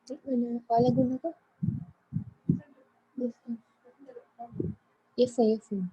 Mana? Lagu apa? Earphone.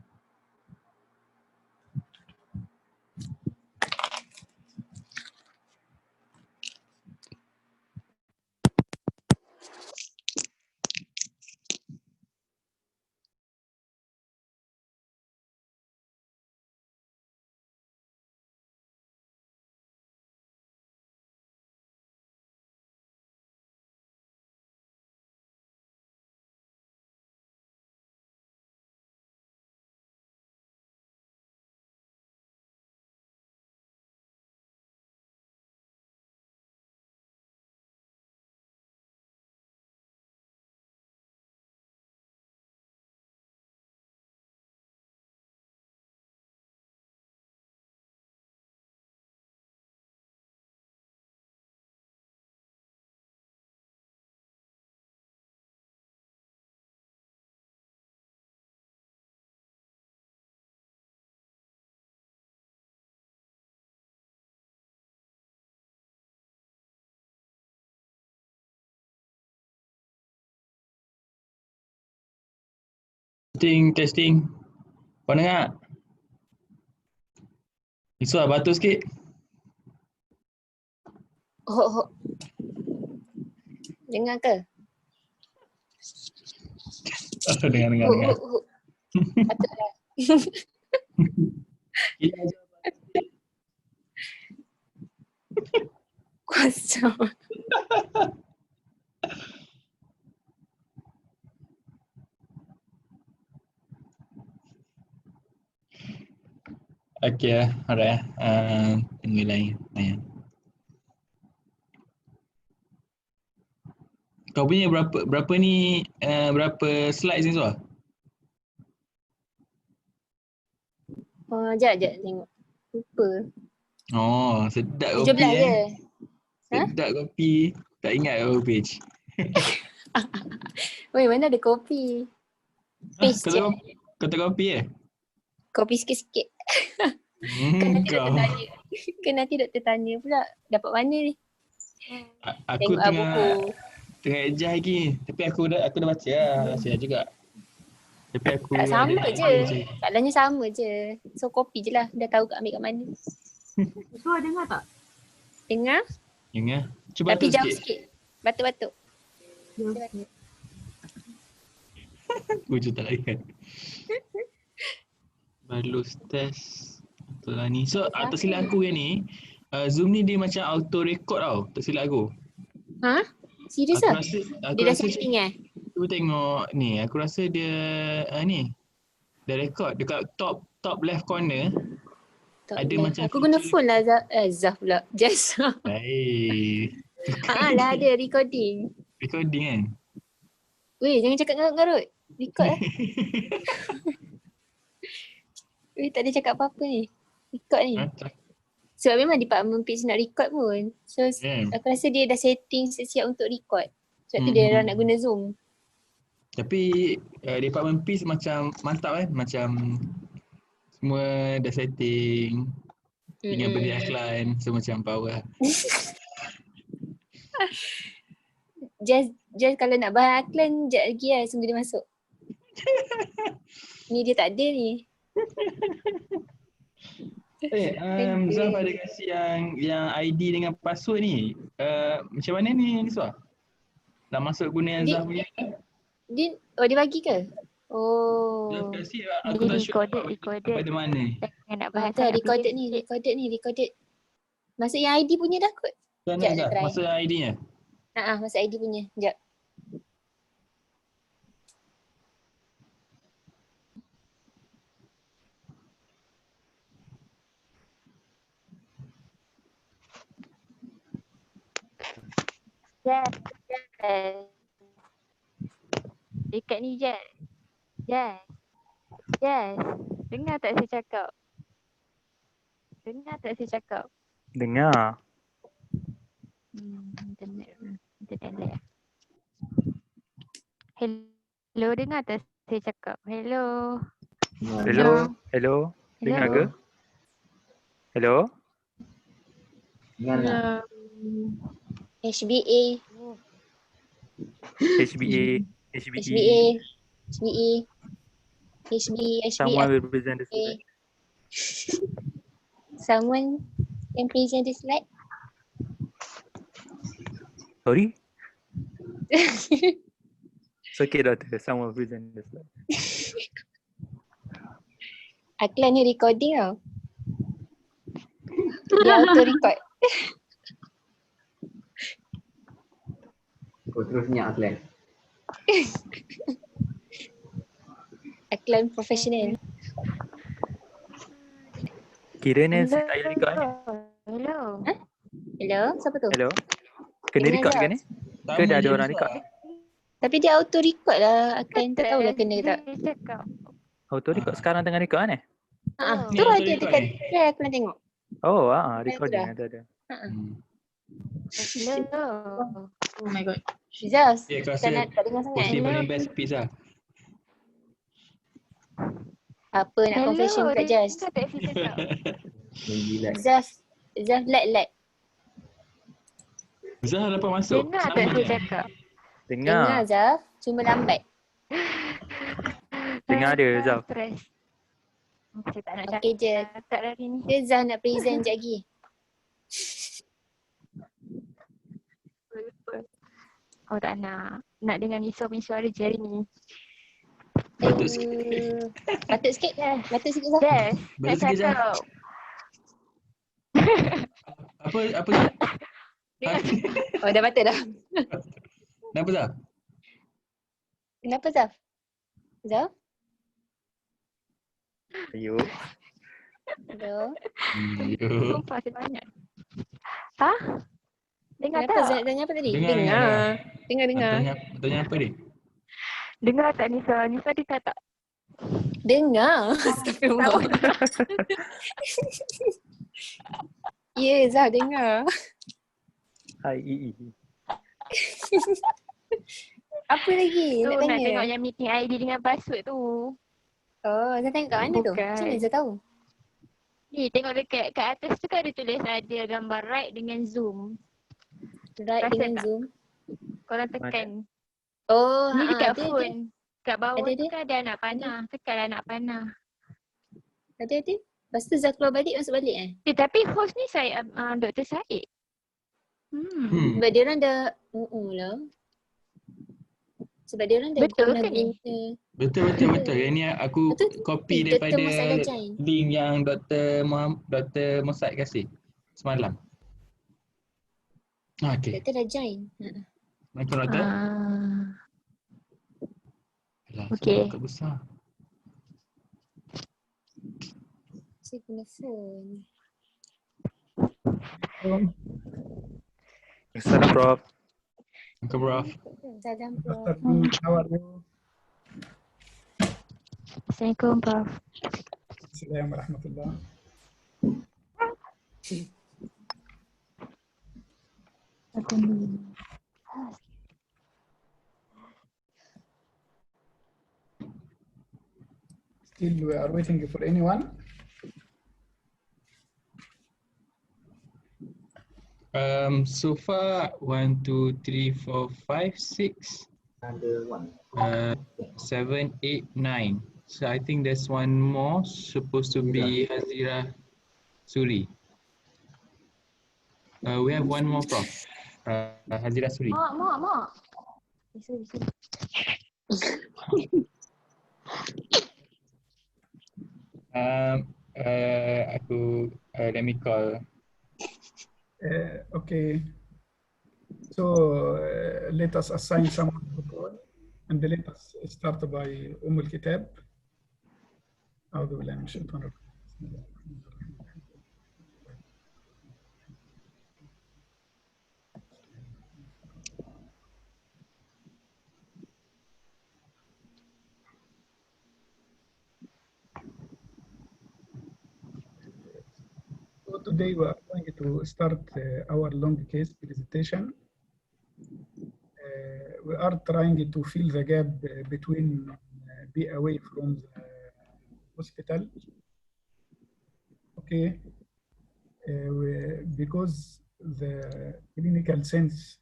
Testing. Kau dengar? Iswa, batuk sikit. Oh. Dengar ke? Dengar. Patutlah. Kuasa. Okay, alright. Tunggu lain. Kau punya berapa ni, berapa slides ni Iswa? Sekejap tengok. Lupa. Oh, sedap 17 kopi je. Sedap kopi. Tak ingat berapa page. Weh, mana ada kopi? Page je. Kata kopi Kopi sikit-sikit. Kau. Nanti doktor tanya pula dapat mana ni. Aku Tengok buku. tengah adjust lagi. Tapi aku dah baca lah. Saya juga. Tapi aku Tak sama je. Soalannya sama je. So kopi je lah. Dah tahu ambil kat mana. So dengar tak? Dengar. Cuba tapi batuk jauh sikit. Batuk-batuk. Wujud tak layan. Balus test. Itulah ni. So tak silap aku yang ni. Zoom ni dia macam auto record tau. Tak silap aku. Ha? Serius lah? Aku Dia dah rasa setting cuba tengok ni. Aku rasa dia ni. Dah record. Dekat top left corner. Ada macam aku guna phone lah Zaf pula. Jazz. Baik. Lah ada recording. Recording kan? Weh, jangan cakap ngarut-ngarut. Record lah. Weh, tak ada cakap apa-apa ni. Record ni. Sebab memang department page nak record pun. So aku rasa dia dah setting siap untuk record. Sebab tu dia orang nak guna Zoom. Tapi department page macam mantap macam semua dah setting. Tinggal beri iklan. So macam power. Just kalau nak bahas iklan, sekejap lagi lah sungguh dia masuk. Ni dia tak ada ni. Zaf ada kasih yang ID dengan password ni. Macam mana ni Niswa? Nak masuk guna yang Zaf punya? Dia bagi ke? Oh. Zaf kasih aku tak sure pada mana. Nak bahas recorded ni. Masuk yang ID punya dah kot. Sekejap Zaf, masuk yang ID nya? Masuk ID punya. Sekejap. Dekat ni Jess. Dengar tak saya cakap? Dengar. Internet. Hello, dengar tak saya cakap? Hello. Dengar ke? Hello. HBA. HBA, HBE. HBA, HBE, HBE, Someone will present the slide. Someone can present the slide. Sorry? It's okay, Doctor. Someone will present the slide. Aklan ni recording tau. Dia auto record. Kau terus nyak Aklan. Aklan profesional. Kiranya si tak payah record ni. Hello. Hello, siapa tu? Hello? Kena Dengar record je. ke ni? Ke dah ada orang record? Tapi dia auto record lah. Aklan tak tahulah kena ke tak. Dia cakap. Auto record sekarang tengah record ni? Tu auto ada record dekat ni. try aku nak tengok. Oh, Dah recording tu ada. Hello. Oh my god. Zaz, Ya, aku tak rasa tak dengar sangat. posisi paling best Fiz lah. Apa nak confession kat Jazz? Dia tak cakap. Menjilat. Zaz lag. Zah dapat masuk. Dengar Sama tak saya je. cakap? Dengar Dengar. Zaz, cuma lambat. Dengar dia, Zaf. Stress. Saya tak nak Okey je. cakap hari ni. Dia Zaz nak present sekejap lagi. Oh tak nak. Nak dengar risau-risau suara je hari ni. Batuk sikit. Batuk sikit. Batuk sikit Zaz. Yes. Nak Batuk sikit, Zaf. cakap. Apa Zah? Oh dah batuk dah. Kenapa Zah? Kenapa Zaf? Zaf? Ayo. Hello? Yo. Sumpah saya banyak. Ha? Dengar Kenapa tak? Zaf tanya apa tadi? Dengar. Dengar. Tanya apa ni? Dengar tak Nisa? Nisa dengar tak? Dengar. Astagfirullah. Ya Zaf dengar. Hai II. Apa lagi Tu nak nak tanya? tengok yang meeting ID dengan password tu. Oh, Zaf tengok kat mana tu? Bukan. Macam mana Zaf tahu? Ni tengok dekat kat atas tu kan ada tulis ada gambar right dengan zoom. Right Rasa dengan tak? Zoom. Korang tekan. Oh, Ni dekat ada. phone. Kat bawah Ada, tu ada. kan ada anak panah. Tekan anak panah. Ada. Lepas tu Zaf keluar balik, masuk balik Tapi host ni saya Dr. Syed. Sebab dia orang dah lah. Sebab dia orang dah Betul pernah ke ni? guna. Betul. Yang ni aku Betul. copy Dr. daripada Mossad dah join. link yang Dr. Mossad kasih semalam. Okey. Doktor dah join. Macam Doktor? Alah, Okey. buka besar. Saya guna phone. Assalamualaikum, Prof. Muka Prof. Salam How are you? Assalamualaikum Prof. Assalamualaikum warahmatullahi. Still we are waiting for anyone. So far 1, 2, 3, 4, 5, 6, Ada one. 7, 8, 9. So I think there's one more supposed to be Hazira Suri. We have one more Prof. Hazira Suri. Mak. Sorry. Let me call. Okay. So let us assign someone to call and let us start by Al-Kitab. أعوذ بالله من الشيطان الرجيم. بسم الله الرحمن الرحيم. So today we are going to start our long case presentation. We are trying to fill the gap between be away from the hospital. Okay, because the clinical sense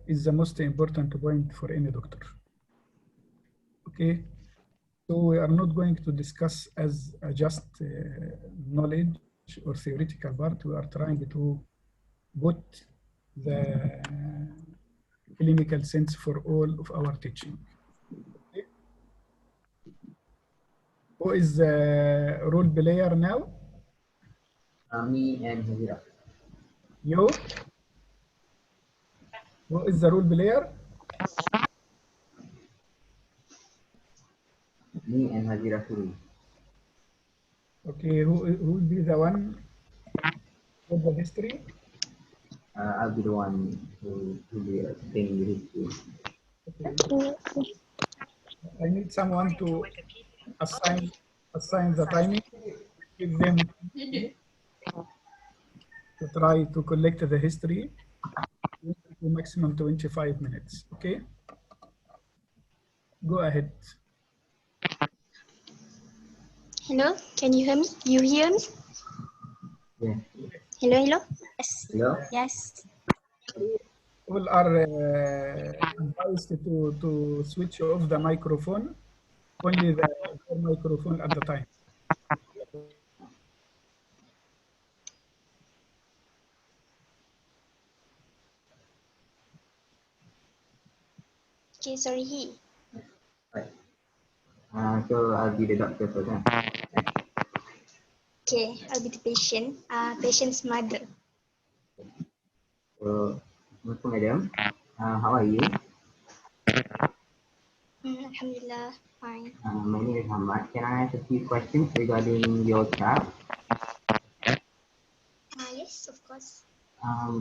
is the most important point for any doctor. Okay, so we are not going to discuss as just knowledge or theoretical part. We are trying to put the clinical sense for all of our teaching. Okay. Who is the role player now? Me and Hazira. You? Who is the role player? Me and Hazira Suri. Okay, who will be the one with the history? I'll be the one who will be explaining the history. Okay. I need someone to assign the timing, give them to try to collect the history to maximum 25 minutes. Okay, go ahead. Hello, can you hear me? You hear me? Yeah. Hello, hello. Yes. Hello? Yes. All are advised to switch off the microphone, only the microphone at the time. Okay, sorry. He. Right. So I'll be the doctor for them. Okay, I'll be the patient. Patient's mother. So, madam, how are you? Alhamdulillah, fine. My name is Hamad. Can I ask a few questions regarding your child? Yes, of course.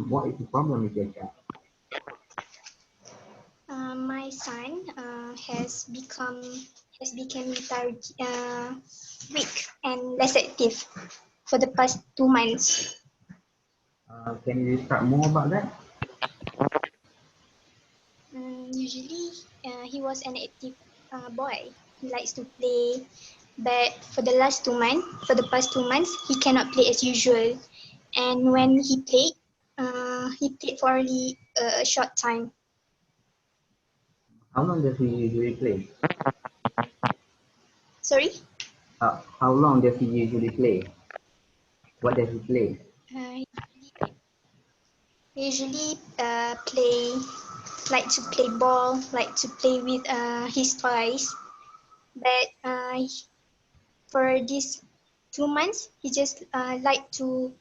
What is the problem with your child? My son has become weak and less active for the past 2 months. Can you describe more about that? Usually, he was an active boy. He likes to play, but for the past 2 months, he cannot play as usual. And when he played for only a short time. How long does he usually play? Sorry? How long does he usually play? What does he play? He usually like to play ball, like to play with his toys. But for these 2 months, he just like to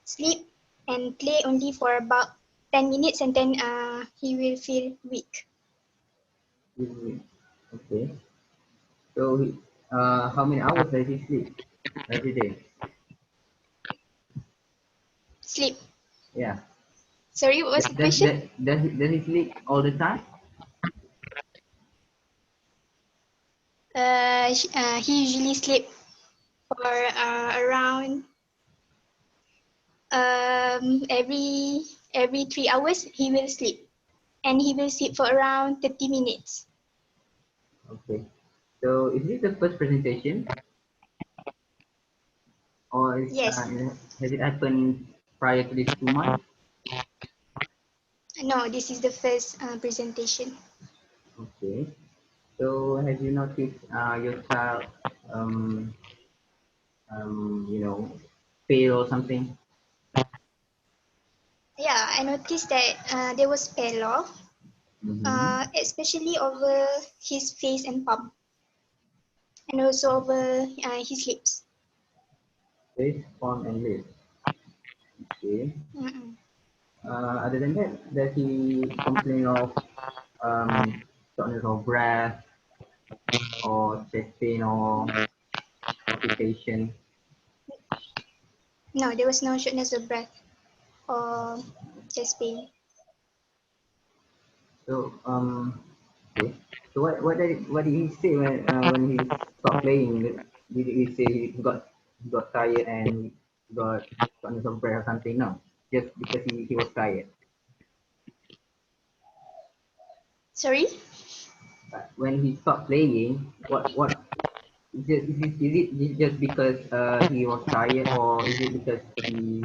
sleep and play only for about 10 minutes, and then he will feel weak. Okay. So, how many hours does he sleep every day? Sleep. Yeah. Sorry, what was the question? Does he sleep all the time? He usually sleep for around every 3 hours he will sleep, and he will sleep for around 30 minutes. Okay. So is this the first presentation, or Yes. has it happened prior to these 2 months? No, this is the first presentation. Okay. So have you noticed your child, fail or something? Yeah, I noticed that there was pale, especially over his face and palm, and also over his lips. Face, palm, and lips. Okay. Other than that, does he complain of shortness of breath or chest pain or palpitation? No, there was no shortness of breath or chest pain. So okay. So what did he say when he stopped playing? Did he say he got tired and got shortness of breath or something? No, just because he was tired. Sorry? When he stopped playing, what is it just because he was tired, or is it because he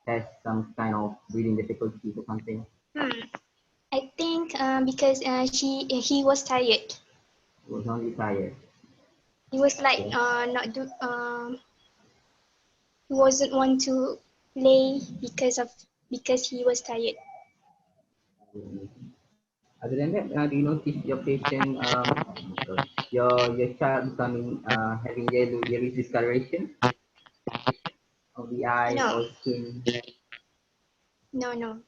has some kind of breathing difficulties or something? I think because he was tired. He was only tired. He was like Okay. not do he wasn't want to play because he was tired. Other than that, do you notice your patient, your child becoming having yellowish discoloration of the eyes No, or skin? no.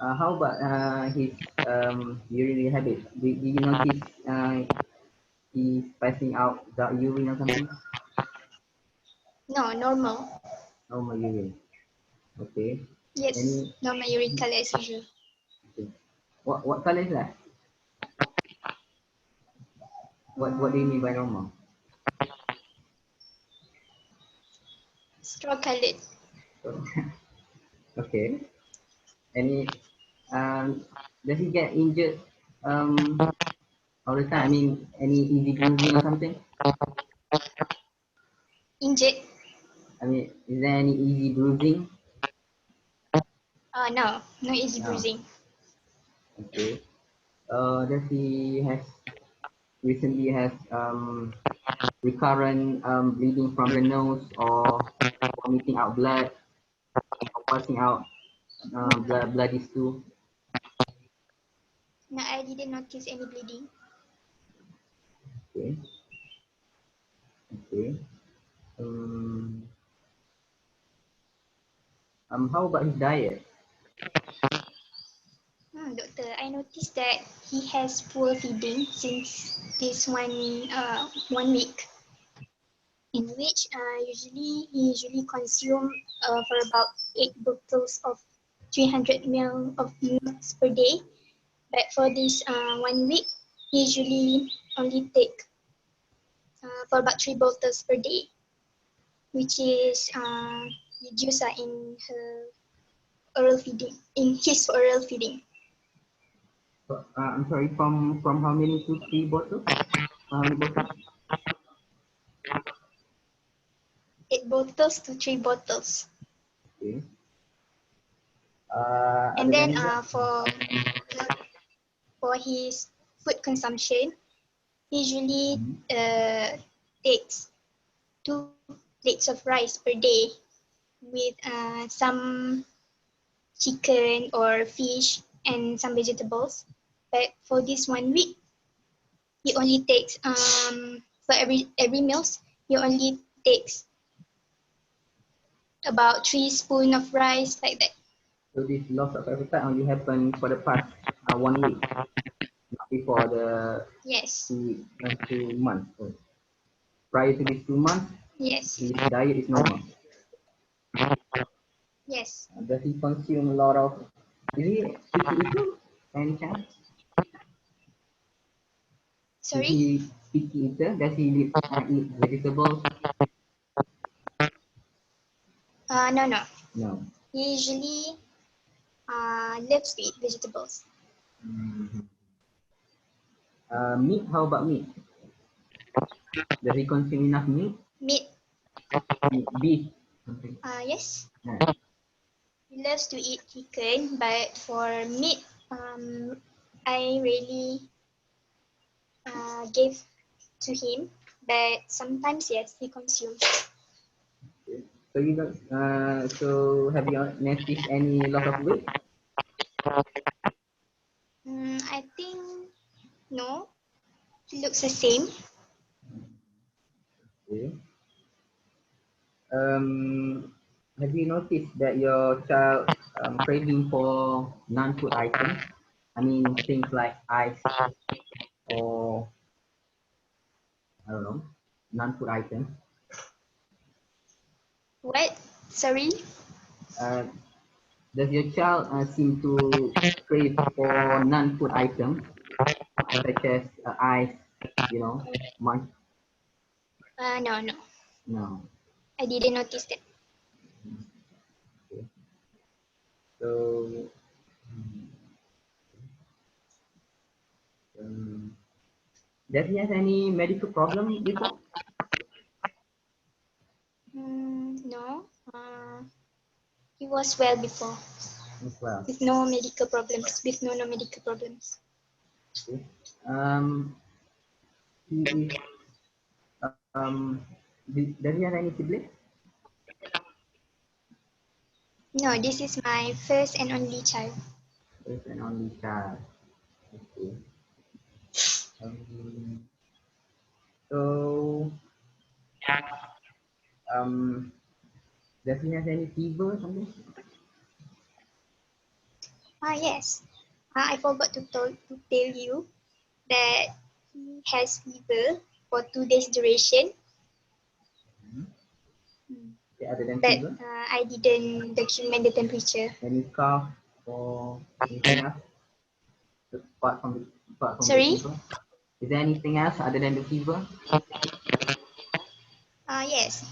How about his urinary habit? Did you notice he's passing out the urine or something? No, normal. Normal urine. Okay. Yes, Any? normal urine color as usual. Okay. What color is that? What do you mean by normal? Straw colored. Okay. Any? Does he get injured all the time? I mean, any easy bruising or something? Injured? I mean, is there any easy bruising? No easy No. bruising. Okay. Does he has recently has recurrent bleeding from the nose or vomiting out blood or passing out bloody stool? No, I didn't notice any bleeding. Okay. Okay. Um, how about his diet? Doctor, I noticed that he has poor feeding since this 1 week, in which he usually consume for about 8 bottles of 300 ml of milk per day. But for this 1 week, he usually only take for about 3 bottles per day, which is reduced in his oral feeding. I'm sorry, from how many to 3 bottles? How many bottles? 8 bottles to 3 bottles. Okay. And then That, for his food consumption, he usually takes 2 plates of rice per day with some chicken or fish and some vegetables. But for this 1 week, he only takes for every meals he only takes about 3 spoons of rice, like that. so this loss of appetite only happened for the past 1 week, not before the Yes. 2 months. So prior to these 2 months, Yes. his diet is normal. Yes. Does he consume a lot of? Is he picky eater? Any chance? Sorry? Is he picky eater? Does he eat vegetables? No. No. He usually loves to eat vegetables. Meat, how about meat? Does he consume enough meat? Meat. Beef? Yes. Yeah. He loves to eat chicken, but for meat, I really gave to him. But sometimes, yes, he consumes. So you got, so have you noticed any loss of weight? I think no. He looks the same. Okay. Have you noticed that your child craving for non-food items? I mean things like ice or I don't know, non-food items. What? Sorry? Uh, does your child seem to crave for non-food items such as ice, munch? No. No. I didn't notice that. Okay. So, does he have any medical problem before? No. He was well before. as well. with no medical problems. No medical problems. Okay. He is, does he have any siblings? No, this is my first and only child. First and only child. Okay. Um, so, does he have any fever or something? Yes. I forgot to tell you that he has fever for 2 days duration, Okay, other than but fever? I didn't document the temperature. Any cough or anything else? Apart from the Sorry? fever? Is there anything else other than the fever? Yes.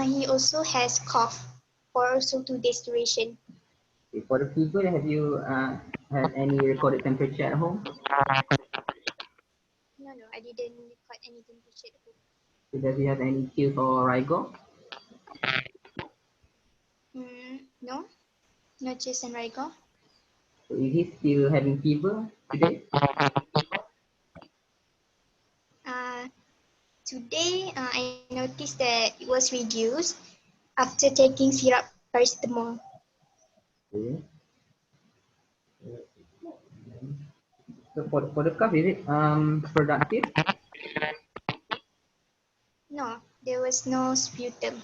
He also has cough for also 2 days duration. Okay, for the fever, have you had any recorded temperature at home? No, I didn't record any temperature at home. So does he have any chills or rigor? No, no chest and rigor. So is he still having fever today? Today, I noticed that it was reduced after taking syrup paracetamol. Okay. So for the cough, is it productive? No, there was no sputum.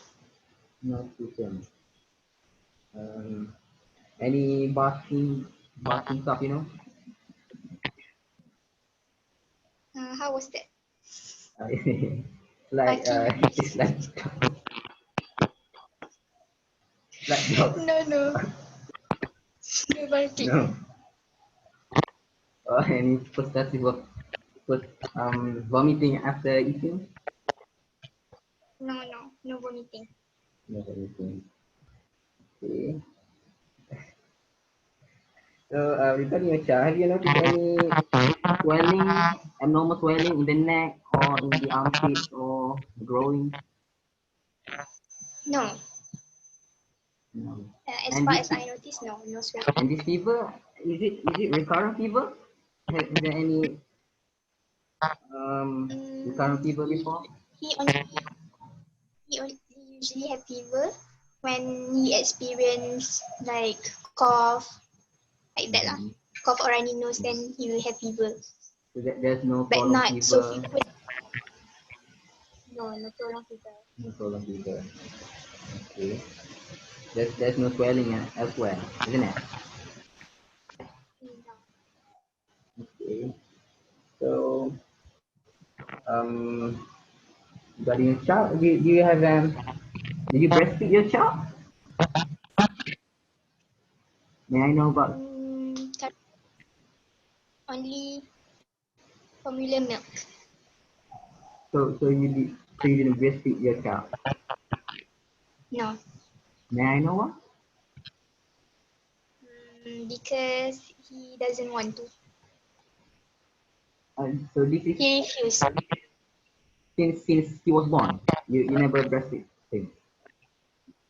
No sputum. Any barking cough, you know? How was that? Like Barking. it's like dog. No, no barking. No. Or any possessive of vomiting after eating? No vomiting. No vomiting. Okay. So regarding your child, have you noticed any swelling, abnormal swelling in the neck or in the armpits or growing? No. No. As And far this as I noticed, no swelling. and this fever, is it recurrent fever? Is there any recurrent fever before? He usually have fever when he experience like cough, like that lah. Cough or runny nose, then he will have fever. So there's no But prolonged not so fever. frequent. No prolonged fever. No prolonged fever. Okay. There's no swelling elsewhere, isn't it? No. Okay. So regarding your child, do you have did you breastfeed your child? May I know about? Only formula milk. So you didn't breastfeed your child. No. May I know what? Because he doesn't want to. So this is He refused. Since he was born, you never breastfeed him.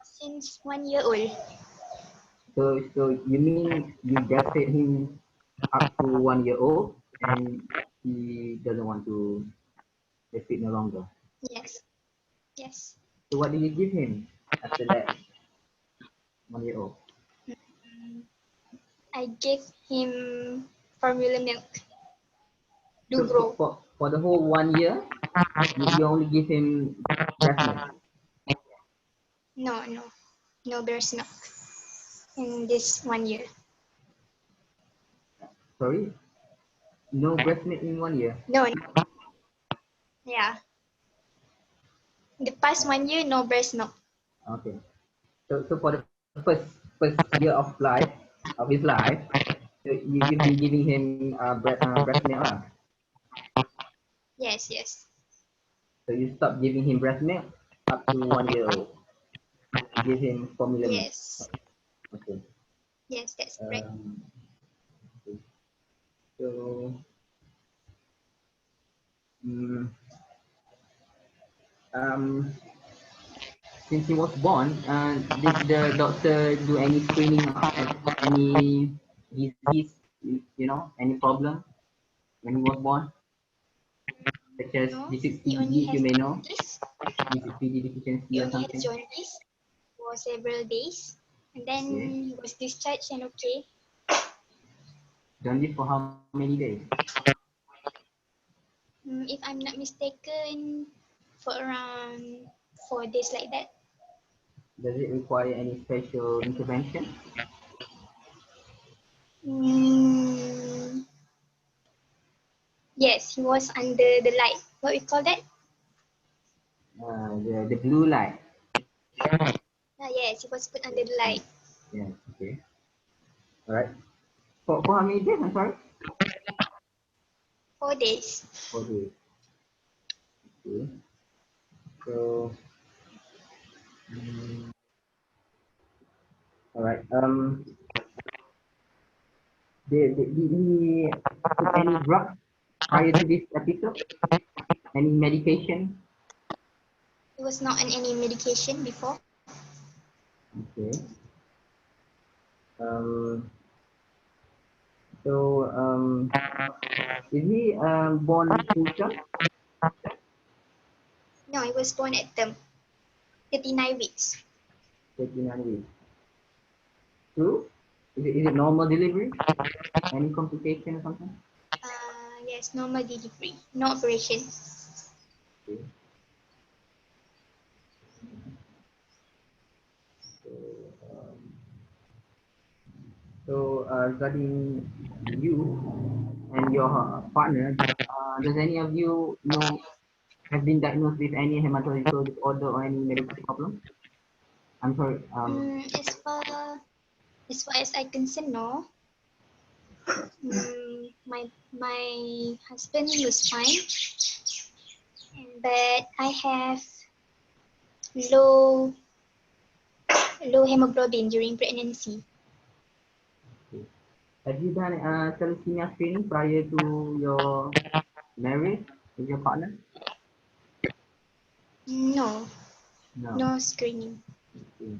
Since 1 year old. So you mean you breastfeed him up to 1 year old and he doesn't want to breastfeed no longer? Yes. So what did you give him after that 1 year old? I gave him formula milk. So for the whole 1 year, you only give him breast milk? No breast milk in this 1 year. Sorry? No breast milk in 1 year? No. Yeah. The past 1 year, no breast milk. Okay. So for the first year of his life, so you've been giving him breast milk lah. Yes. So you stop giving him breast milk up to 1 year old. You give him formula milk. Yes. Okay. Yes, that's correct. Okay. So since he was born, did the doctor do any screening of any disease, any problem when he was born? Such as No, he only disease, has you may know, jaundice. PD deficiency He or only has something. jaundice for several days, and then Okay. he was discharged and okay. Jaundice for how many days? If I'm not mistaken, for around 4 days like that. Does it require any special intervention? Yes, he was under the light. What we call that? The blue light. Yes, he was put under the light. Yeah, okay. All right. For how many days? I'm sorry. 4 days. 4 days. Okay. So, all right. Did he took any drugs prior to this episode? Any medication? He was not on any medication before. Okay. So, is he born full term? No, he was born at term, 39 weeks. 39 weeks. True? Is it normal delivery? Any complication or something? Yes, normal delivery, no operation. Okay. So, regarding you and your partner, does any of you know have been diagnosed with any hematological disorder or any medical problem? I'm sorry. As far as I concern, no. My husband was fine, but I have low hemoglobin during pregnancy. Have you done thalassemia screening prior to your marriage with your partner? No, No. no screening. Okay.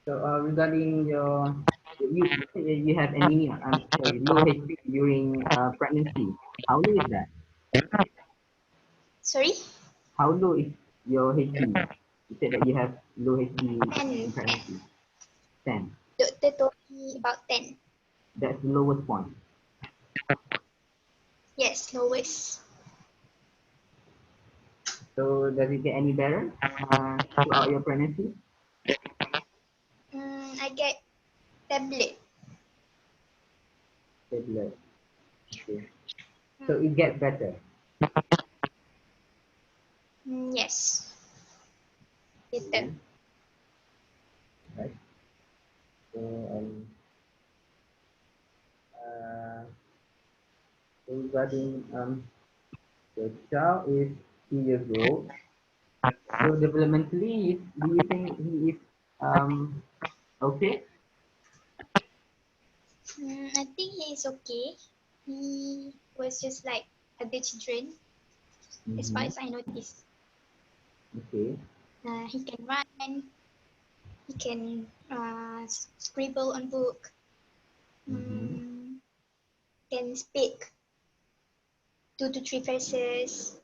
So regarding you have anemia, low HB during pregnancy. How low is that? Sorry? How low is your HB? You said that you have low HB 10. in pregnancy. 10. Doctor told me about 10. That's the lowest point. Yes, lowest. So does it get any better throughout your pregnancy? I get tablet. Tablet. Okay. So it gets better. Yes. Better. Right. So regarding the child is 2 years old. So developmentally, do you think he is okay? I think he is okay. He was just like other children, as far as I noticed. Okay. He can run. He can scribble on book. Can speak 2 to 3 verses.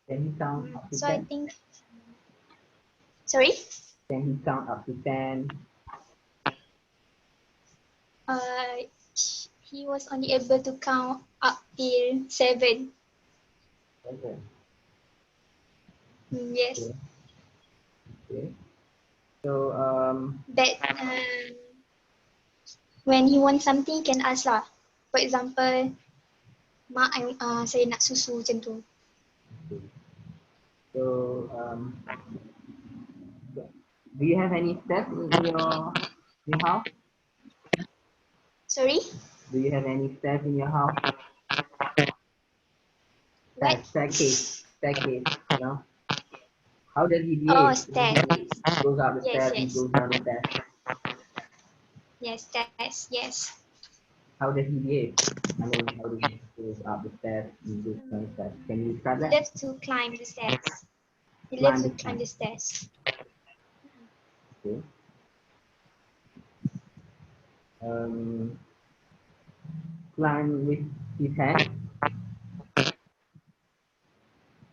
Can he count up to So 10? I think. Sorry? Can he count up to 10? He was only able to count up till 7. Okay. Yes. Okay. So But when he wants something, he can ask lah. For example, mak, saya nak susu macam tu. So do you have any steps in your house? Sorry? Do you have any steps in your house? What? Staircase, you know? How does he Oh, behave? stairs. He goes up the Yes, stairs, he yes. goes down the stairs. Yes, stairs, yes. How does he behave? I mean, how does he goes up the stairs, he goes down the stairs. Can you describe He that? loves to climb the stairs. He loves to Climb climb the stairs. Okay. Climb with his hand.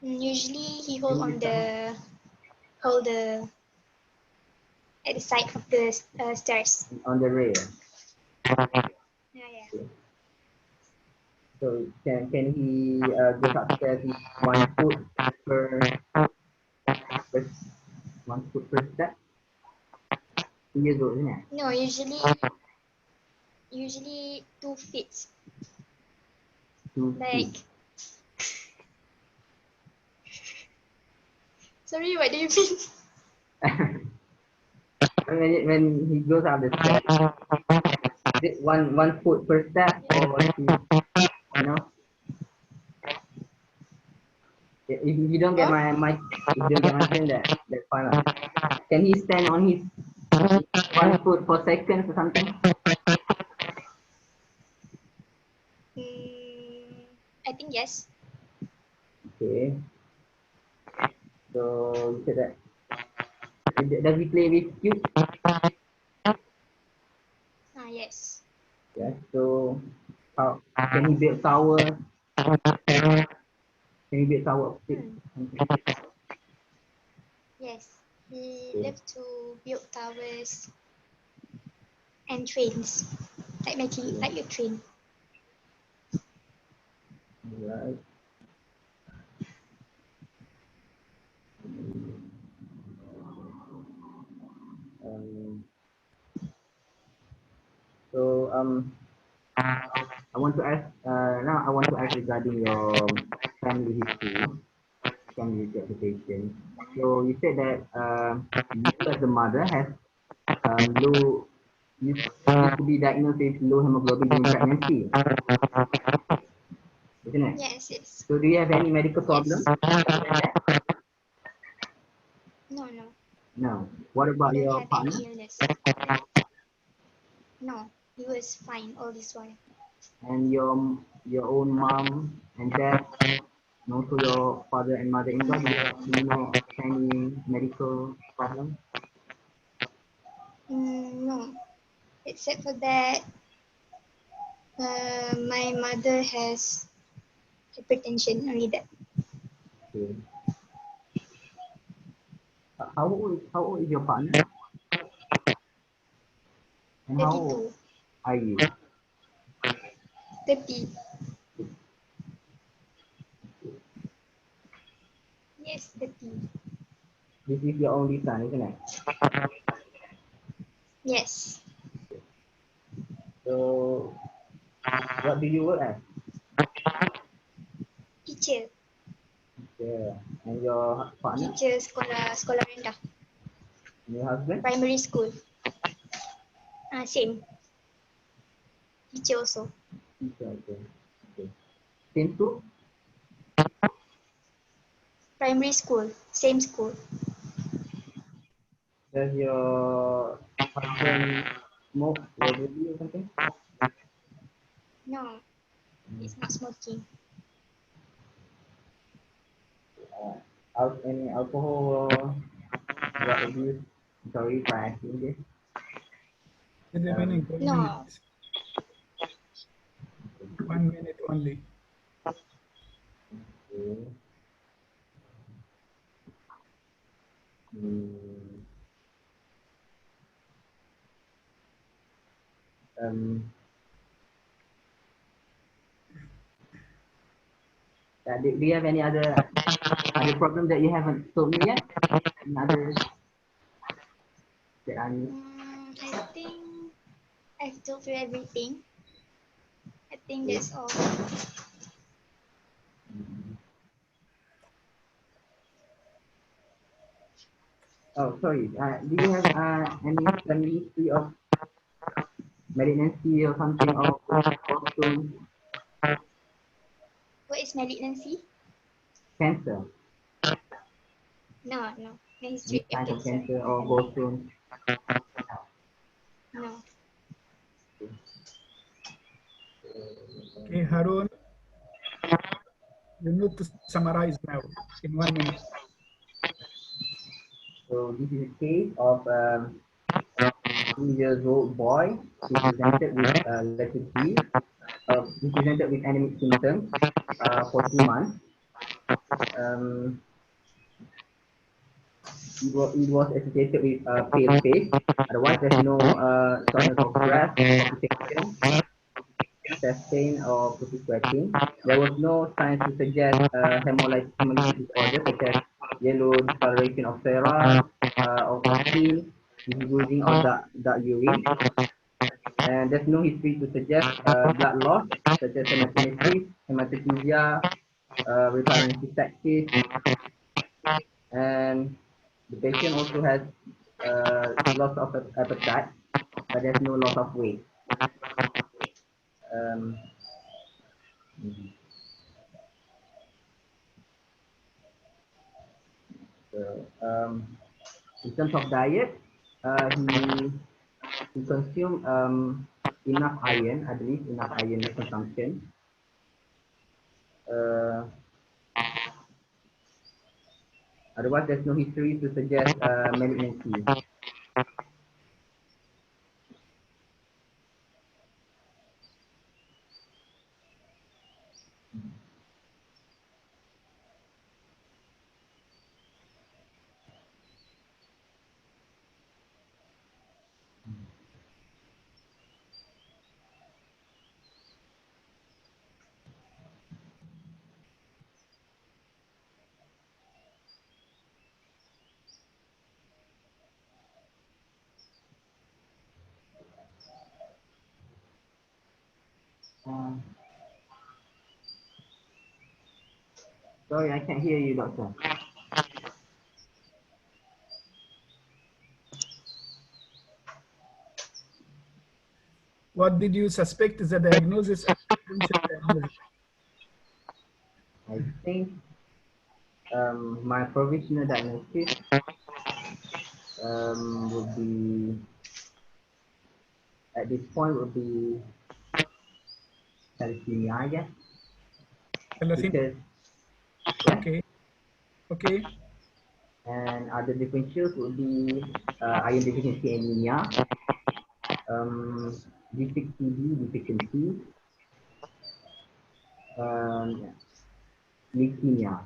Usually he hold the at the side of the stairs. On the rail. Yeah. Okay. So can he go upstairs with 1 foot per 1 foot per step? 2 years old, isn't it? No, usually 2 feet. 2 Like, feet. sorry, what do you mean? when he goes up the stairs, is it 1 foot per step or you know? If you don't get my if you don't get my turn, that's fine. Can he stand on his 1 foot for seconds or something? I think yes. Okay. So you said that. Does he play with cubes? Yes. Yes. So how can he build tower? Can he build tower of sticks? Yes. He loves to build towers and trains. Like making like a train. Right. So I want to ask now. I want to ask regarding your family history, family reputation. So you said that you as the mother has low used to be diagnosed with low hemoglobin during pregnancy, isn't it? Yes. So do you have any medical problem? No. No. What about He don't your have partner? any illness. No, he was fine all this while. And your own mom and dad, and also your father and mother-in-law, do you know any medical problem? No, except for that, my mother has hypertension, only that. Okay. How old is your partner? And how old 32, are you? 30. Yes, 30. This is your only son, isn't it? Yes. So what do you work as? Teacher. Yeah. And your partner? Teacher sekolah rendah. And your husband? Primary school. Same. Teacher also. Okay. Same school? Primary school. Same school. Does your husband smoke regularly or something? No, he's not smoking. Any alcohol or drug abuse? Sorry for asking this. The remaining 1 No. minute. 1 minute only. Okay. Do you have any other problem that you haven't told me yet? Another that I need? I think I've told you everything. I think that's all. Oh, sorry. Do you have any family history of malignancy or something or gallstone What is malignancy? cancer? No. No Any history of kind of cancer. cancer or gallstone? No. Okay, Harun, You need to summarize now in 1 minute. So this is a case of 2-year-old boy who presented with lethargy, he presented with anemic symptoms for 2 months. It was associated with pale face. Otherwise, there's no shortness of breath, palpitation, chest pain, or profuse sweating. There was no signs to suggest hemolytic disorder such as yellow discoloration of sera, of skin, bruising, or dark urine. And there's no history to suggest blood loss such as hematemesis, hematochezia, recurrent cystectis, and the patient also has loss of appetite, but there's no loss of weight. Um, so, in terms of diet, he consumed enough iron, I believe, enough iron consumption. Otherwise, there's no history to suggest malignancy. Sorry, I can't hear you, doctor. What did you suspect is the diagnosis? I think my provisional diagnosis would be, at this point, would be thalassemia, I guess. Because, yeah. Okay. Okay. And other differentials would be iron deficiency anemia, D6PD deficiency, leukemia,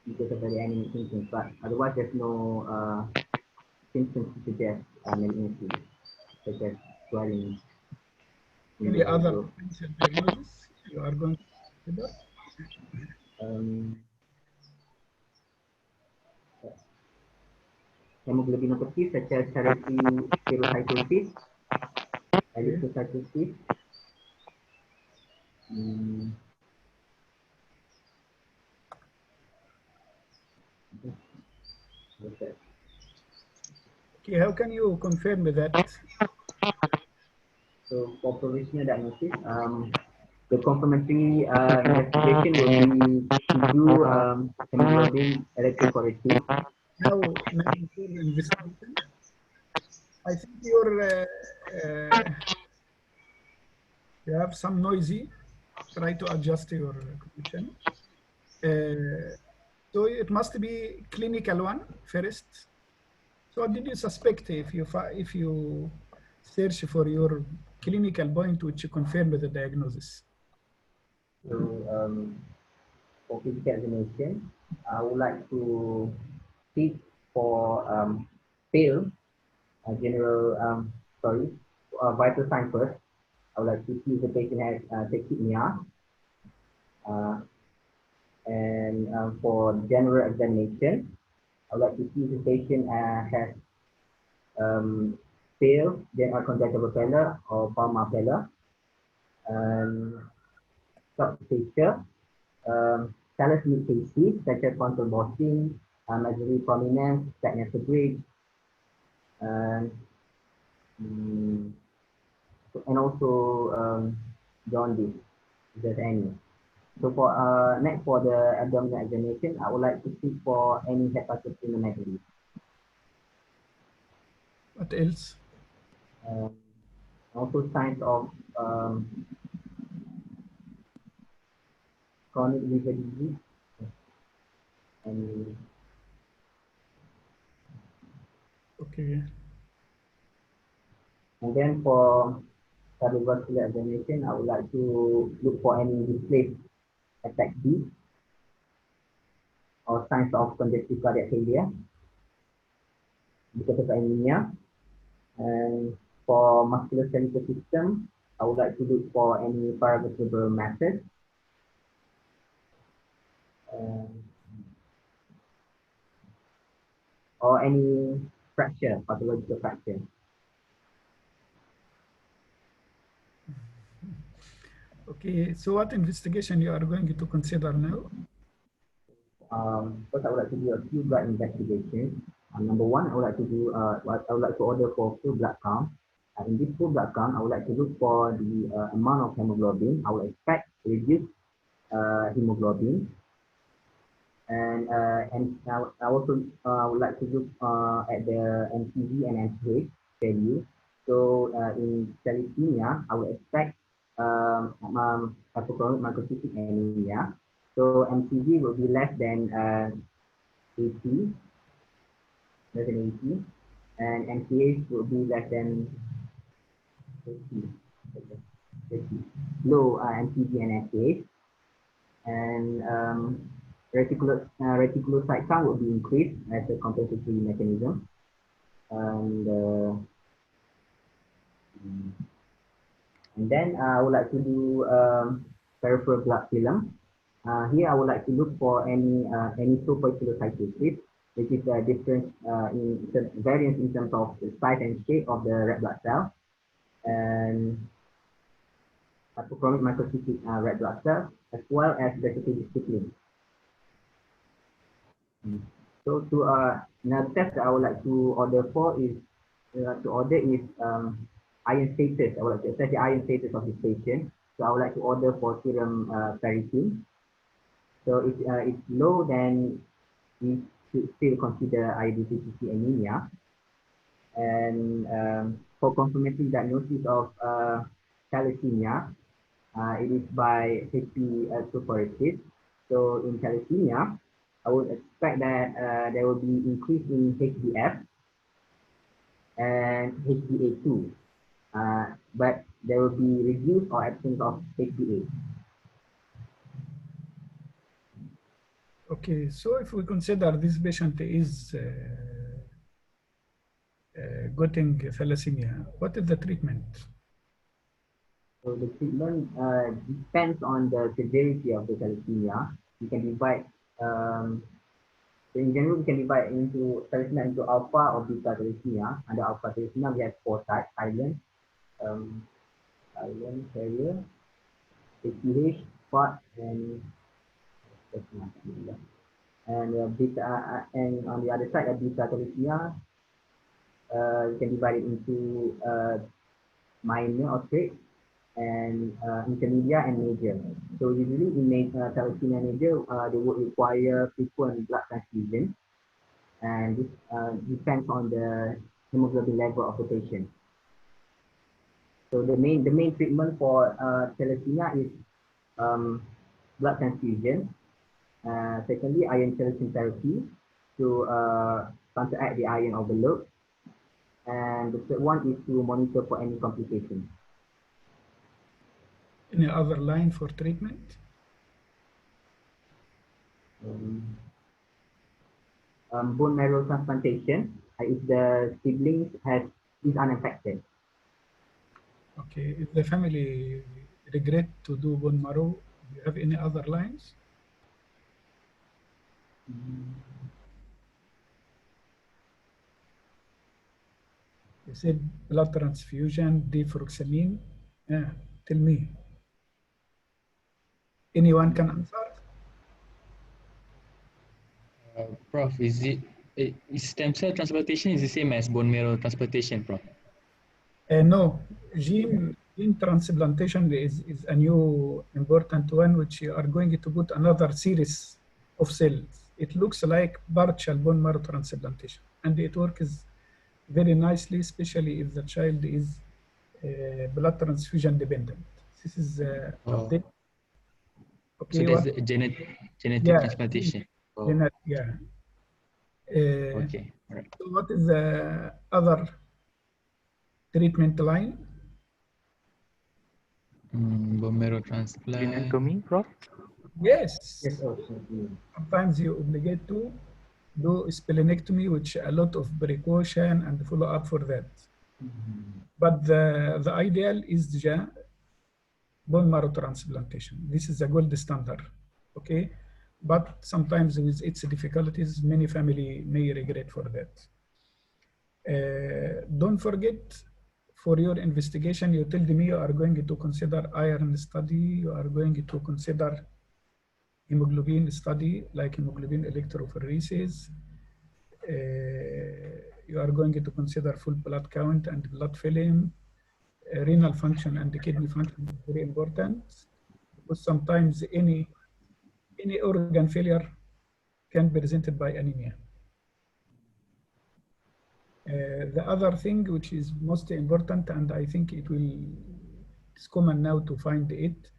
because of the anemic symptoms. But otherwise, there's no symptoms to suggest malignancy, such as swelling. Any other potential diagnosis you are going to consider? Hemoglobinopathy such as erythrocytosis, erythrocytosis. Okay, how can you confirm that? So for provisional diagnosis, the confirmatory investigation will be to do hemoglobin electrophoresis. Now for investigation, I think you have some noisy. Try to adjust your connection. So it must be clinical one first. So what did you suspect if you search for your clinical point which confirm the diagnosis? So for physical examination, I would like to seek for pale general vital sign first. I would like to see if the patient has tachypnea. And for general examination, I would like to see if the patient has pale, then conjunctival pallor or palmar pallor. Short stature, callus mid cases such as frontal bossing, maxillary prominence, stagnant bridge, and also jaundice, if there's any. So for next for the abdominal examination, I would like to seek for any hepatosplenomegaly. What else? Also signs of chronic liver disease. And Okay. and then for cardiovascular examination, I would like to look for any displaced attack beat or signs of congestive cardiac failure because of anemia. And for musculoskeletal system, I would like to look for any paravertebral masses. Or any fracture, pathological fracture. Okay, so what investigation you are going to consider now? First, I would like to do a few blood investigations. Number one, I would like to do I would like to order for full blood count. In this full blood count, I would like to look for the amount of hemoglobin. I would expect reduced hemoglobin, and I also would like to look at the MCV and MCH value. So in thalassemia, I would expect hypochronic microcytic anemia. So MCV will be less than 80, and MCH will be less than 80. Low MCV and MCH, and reticulocyte count will be increased as a compensatory mechanism, and then I would like to do peripheral blood film. Here I would like to look for any anisopoikilocytosis, which is a difference in variance in terms of the size and shape of the red blood cell, and hypochronic microcytic red blood cell, as well as vesicodystrophin. So to another test that I would like to order for is iron status. I would like to assess the iron status of this patient. So I would like to order for serum ferritin. So if it's low, then we should still consider iron deficiency anemia. And for confirmatory diagnosis of thalassemia, it is by HP electrophoresis. So in thalassemia, I would expect that there will be increase in HbF and HbA2, but there will be reduced or absence of HbA. Okay, so if we consider this patient is getting thalassemia, what is the treatment? So the treatment depends on the severity of the thalassemia. You can divide, so in general, we can divide into thalassemia into alpha or beta thalassemia. Under alpha thalassemia, we have 4 types: silent, carrier, ACH, spot, and beta. And on the other side, a beta thalassemia, you can divide it into minor or trade, and intermediate and major. So usually in thalassemia major, they would require frequent blood transfusion, and this depends on the hemoglobin level of the patient. So the main treatment for thalassemia is blood transfusion. Secondly, iron chelation therapy to counteract the iron overload, and the third one is to monitor for any complications. Any other line for treatment? Bone marrow transplantation if the siblings is unaffected. Okay, if the family regret to do bone marrow, do you have any other lines? You said blood transfusion, defuroxamine. Yeah, tell me. Anyone can answer? Prof, is stem cell transplantation is the same as bone marrow transplantation, Prof? No, gene transplantation is a new important one, which you are going to put another series of cells. It looks like partial bone marrow transplantation, and it works very nicely, especially if the child is blood transfusion dependent. This is update. Okay, So there's what? a genetic Yeah, transplantation. Oh, yeah. okay. All right. So what is the other treatment line? Bone marrow transplant. Genectomy, Prof? Yes. Yes, also. Sometimes you obligate to do splenectomy, which a lot of precaution and follow up for that. But the ideal is the bone marrow transplantation. This is a gold standard, okay? But sometimes with its difficulties, many family may regret for that. Don't forget, for your investigation, you told me you are going to consider iron study, you are going to consider hemoglobin study, like hemoglobin electrophoresis. You are going to consider full blood count and blood film, renal function and the kidney function is very important, because sometimes any organ failure can be presented by anemia. The other thing which is most important, and I think it's common now to find it,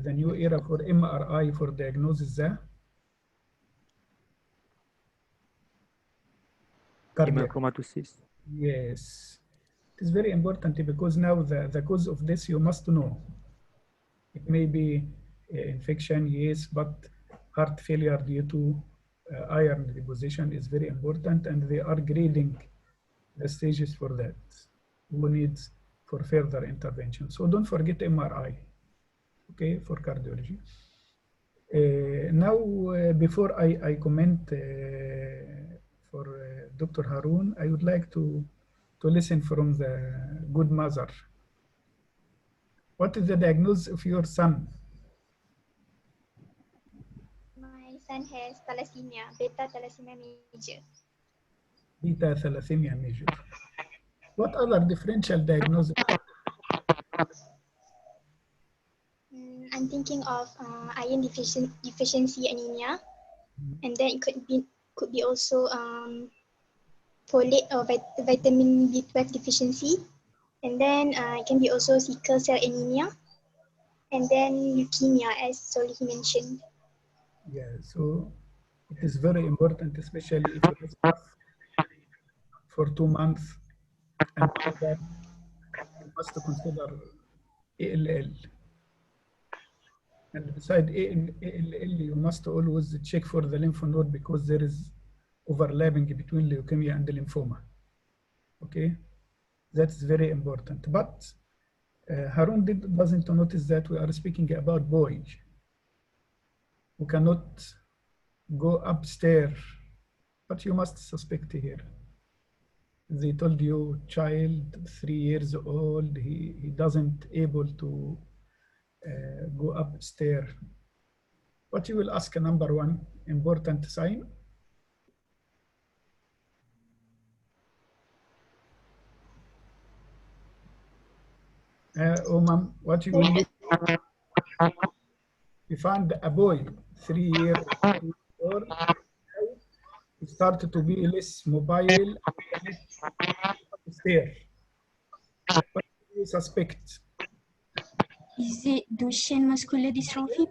the new era for MRI for diagnosis the cardiac. Hemochromatosis. Yes, it is very important because now the cause of this you must know. It may be infection, yes, but heart failure due to iron deposition is very important, and they are grading the stages for that. Who needs for further intervention. So don't forget MRI, okay, for cardiology. Now, before I comment for Dr. Haroon, I would like to listen from the good mother. What is the diagnosis of your son? My son has thalassemia, beta thalassemia major. Beta thalassemia major. What other differential diagnosis? I'm thinking of iron deficiency anemia, and then it could be also folate or vitamin B12 deficiency, and then it can be also sickle cell anemia, and then leukemia, as Solihi mentioned. Yeah, so it is very important, especially if you have for 2 months, and that you must consider ALL. And beside ALL, you must always check for the lymph node because there is overlapping between leukemia and the lymphoma. Okay, that's very important. But Harun doesn't notice that we are speaking about boys who cannot go upstairs, but you must suspect here. They told you child 3 years old, he doesn't able to go upstairs. What you will ask, number one important sign? Mom, what you will look? We found a boy 3 years old, he started to be less mobile, upstairs. What do you suspect? Is it Duchenne muscular dystrophy?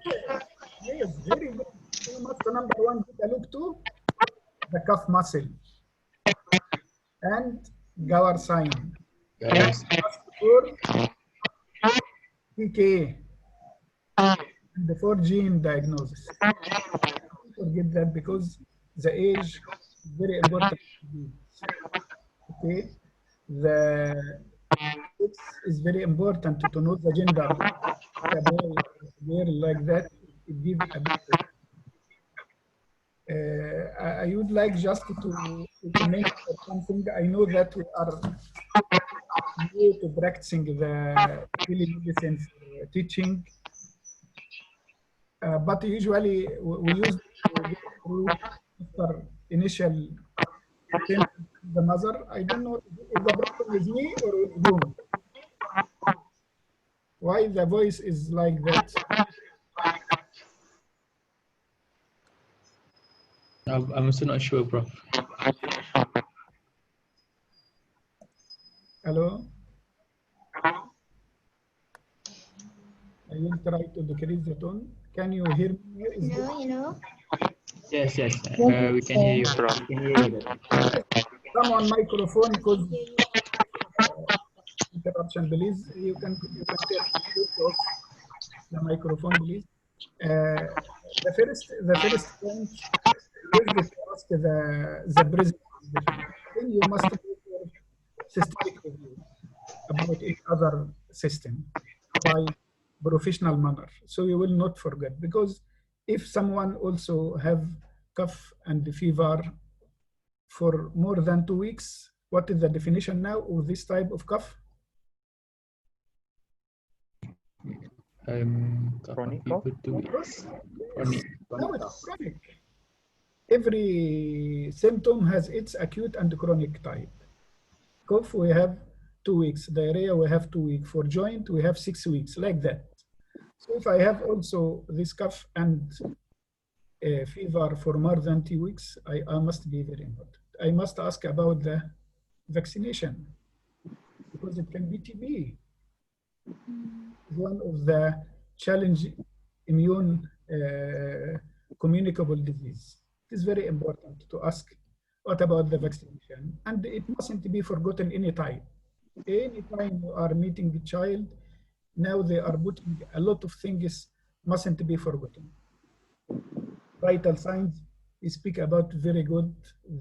Yes, very good. You must number one take a look to the calf muscle and Gower sign. Yes. For PK and the 4 gene diagnosis. Don't forget that because the age is very important. Okay, the sex is very important to know the gender. A boy, a girl like that, it gives a bit. I would like just to comment something. I know that we are new to practicing the telemedicine for teaching, but usually we use after initial the mother. I don't know if the problem with me or with whom. Why the voice is like that? I'm also not sure, Prof. Hello? I will try to decrease the tone. Can you hear me? Is Hello, hello. Yes, yes. We can hear you. We can hear you. come on microphone because interruption, please. You can switch off the microphone, please. The first point is to ask the president. Then you must do systemic review about each other system by professional manner. So you will not forget, because if someone also have cough and fever for more than 2 weeks, what is the definition now of this type of cough? Chronic cough? Chronic. No, it's chronic. Every symptom has its acute and chronic type. Cough, we have 2 weeks. Diarrhea, we have 2 weeks. For joint, we have 6 weeks, like that. So if I have also this cough and fever for more than 2 weeks, I must be very important. I must ask about the vaccination, because it can be TB. One of the challenge immune communicable disease. It is very important to ask what about the vaccination, and it mustn't be forgotten any time. Any time you are meeting a child, now they are putting a lot of things mustn't be forgotten. Vital signs, we speak about very good.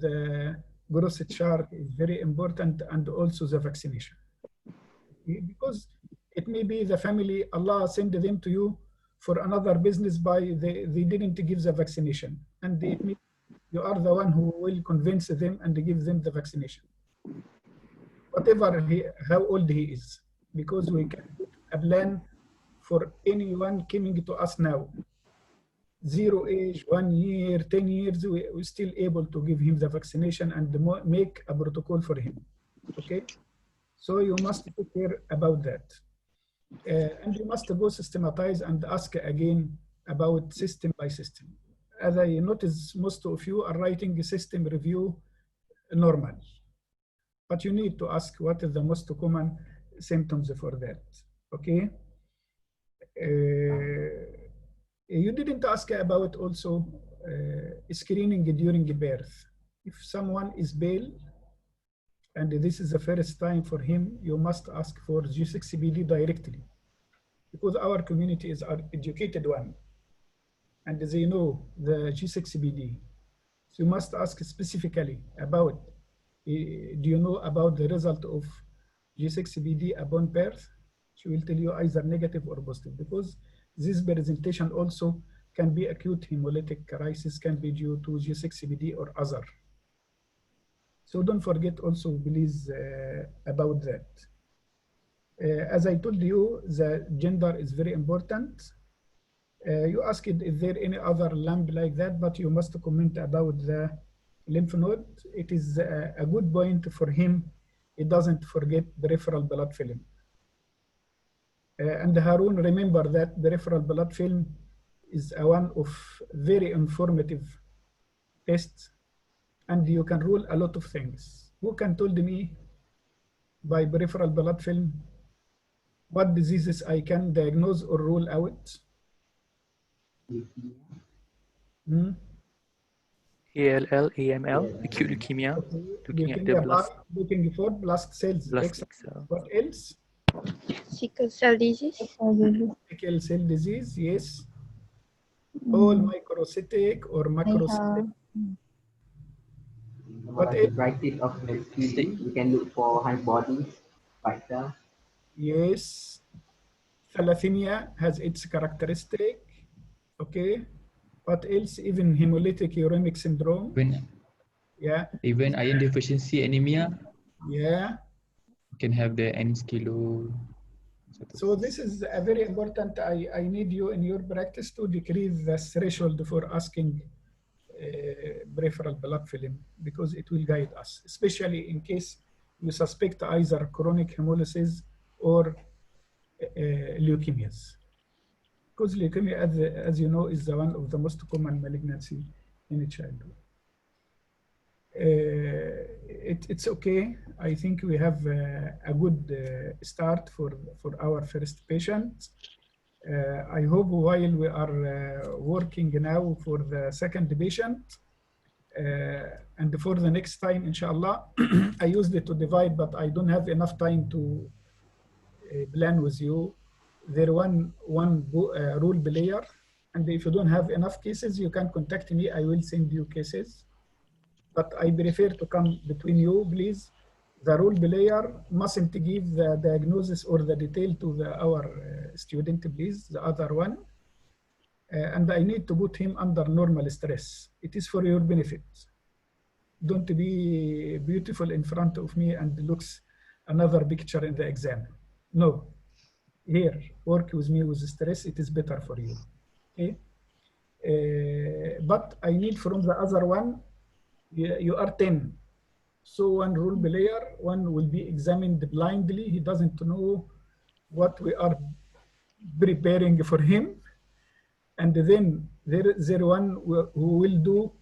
The growth chart is very important, and also the vaccination. Because it may be the family, Allah send them to you for another business by they didn't give the vaccination. And it may, you are the one who will convince them and give them the vaccination. Whatever how old he is, because we can put a plan for anyone coming to us now. 0 age, 1 year, 10 years, we're still able to give him the vaccination and make a protocol for him. Okay? So you must take care about that. And you must go systematize and ask again about system by system. As I notice, most of you are writing a system review normal, but you need to ask what is the most common symptoms for that, okay? You didn't ask about also screening during birth. If someone is pale, and this is the first time for him, you must ask for G6PD directly, because our community is an educated one, and they know the G6PD. So you must ask specifically about, do you know about the result of G6PD upon birth? She will tell you either negative or positive, because this presentation also can be acute hemolytic crisis, can be due to G6PD or other. So don't forget also, please, about that. As I told you, the gender is very important. You asked, is there any other lamp like that, but you must comment about the lymph node. It is a good point for him. It doesn't forget peripheral blood film. And Harun, remember that peripheral blood film is one of very informative tests, and you can rule a lot of things. Who can tell me by peripheral blood film what diseases I can diagnose or rule out? ALL, AML, acute leukemia, looking at the blast. Looking for blast cells. What else? Sickle cell disease. Sickle cell disease, yes. All microcytic or macrocytic. What else? Varieties of HPV, we can look for antibodies, white cells. Yes. Thalassemia has its characteristic. Okay. What else? Even hemolytic uremic syndrome. Yeah. Even iron deficiency anemia. Yeah. You can have the N-skilo. So this is a very important. I need you in your practice to decrease the threshold for asking peripheral blood film, because it will guide us, especially in case you suspect either chronic hemolysis or leukemias. Because leukemia, as you know, is one of the most common malignancy in childhood. It's okay. I think we have a good start for our first patient. I hope while we are working now for the second patient, and for the next time, inshallah, I used it to divide, but I don't have enough time to plan with you. There one role player, and if you don't have enough cases, you can contact me. I will send you cases, but I prefer to come between you, please. The role player mustn't give the diagnosis or the detail to our student, please, the other one. And I need to put him under normal stress. It is for your benefit. Don't be beautiful in front of me and looks another picture in the exam. No, here, work with me with stress. It is better for you, okay? But I need from the other one, you are 10. So one role player, one will be examined blindly. He doesn't know what we are preparing for him. And then there one who will do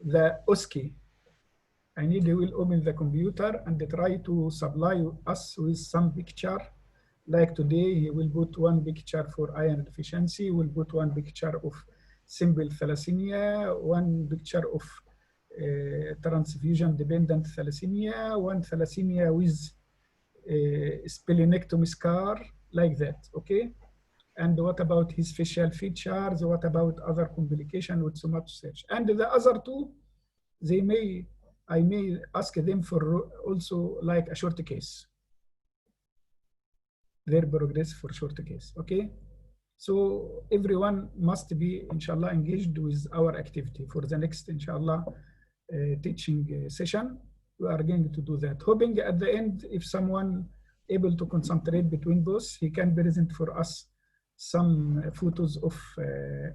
the OSCE. I need he will open the computer and try to supply us with some picture. Like today, he will put one picture for iron deficiency, will put one picture of simple thalassemia, one picture of transfusion-dependent thalassemia, one thalassemia with splenectomy scar, like that, okay? And what about his facial features? What about other complication with somatosearch? And the other two, I may ask them for also like a short case. Their progress for short case, okay? So everyone must be, inshallah, engaged with our activity. For the next, inshallah, teaching session, we are going to do that. Hoping at the end, if someone able to concentrate between both, he can present for us some photos of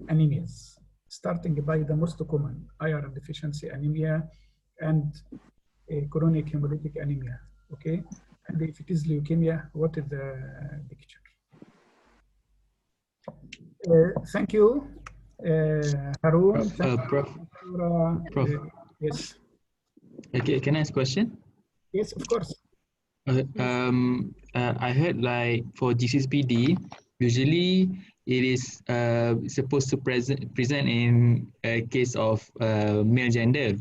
anemias, starting by the most common iron deficiency anemia and chronic hemolytic anemia, okay? And if it is leukemia, what is the picture? Thank you, Harun. Prof. Yes. Okay, can I ask a question? Yes, of course. I heard like for GCSPD, usually it is supposed to present in a case of male gender,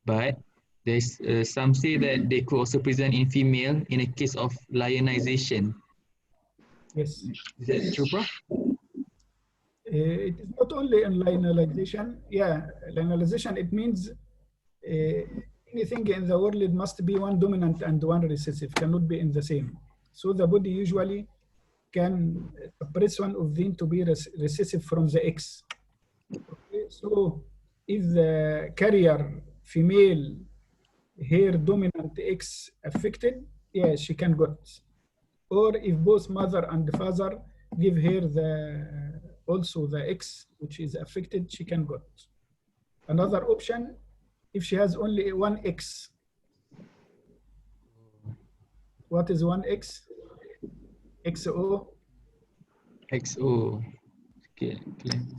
but there's some say that they could also present in female in a case of lionization. Yes. Is that true, Prof? It is not only in linealization. Yeah, linealization, it means anything in the world must be one dominant and one recessive, cannot be in the same. So the body usually can suppress one of them to be recessive from the X. Okay? So if the carrier female her dominant X affected, yes, she can got. Or if both mother and father give her also the X which is affected, she can got. Another option, if she has only one X. What is one X? XO. XO. Okay.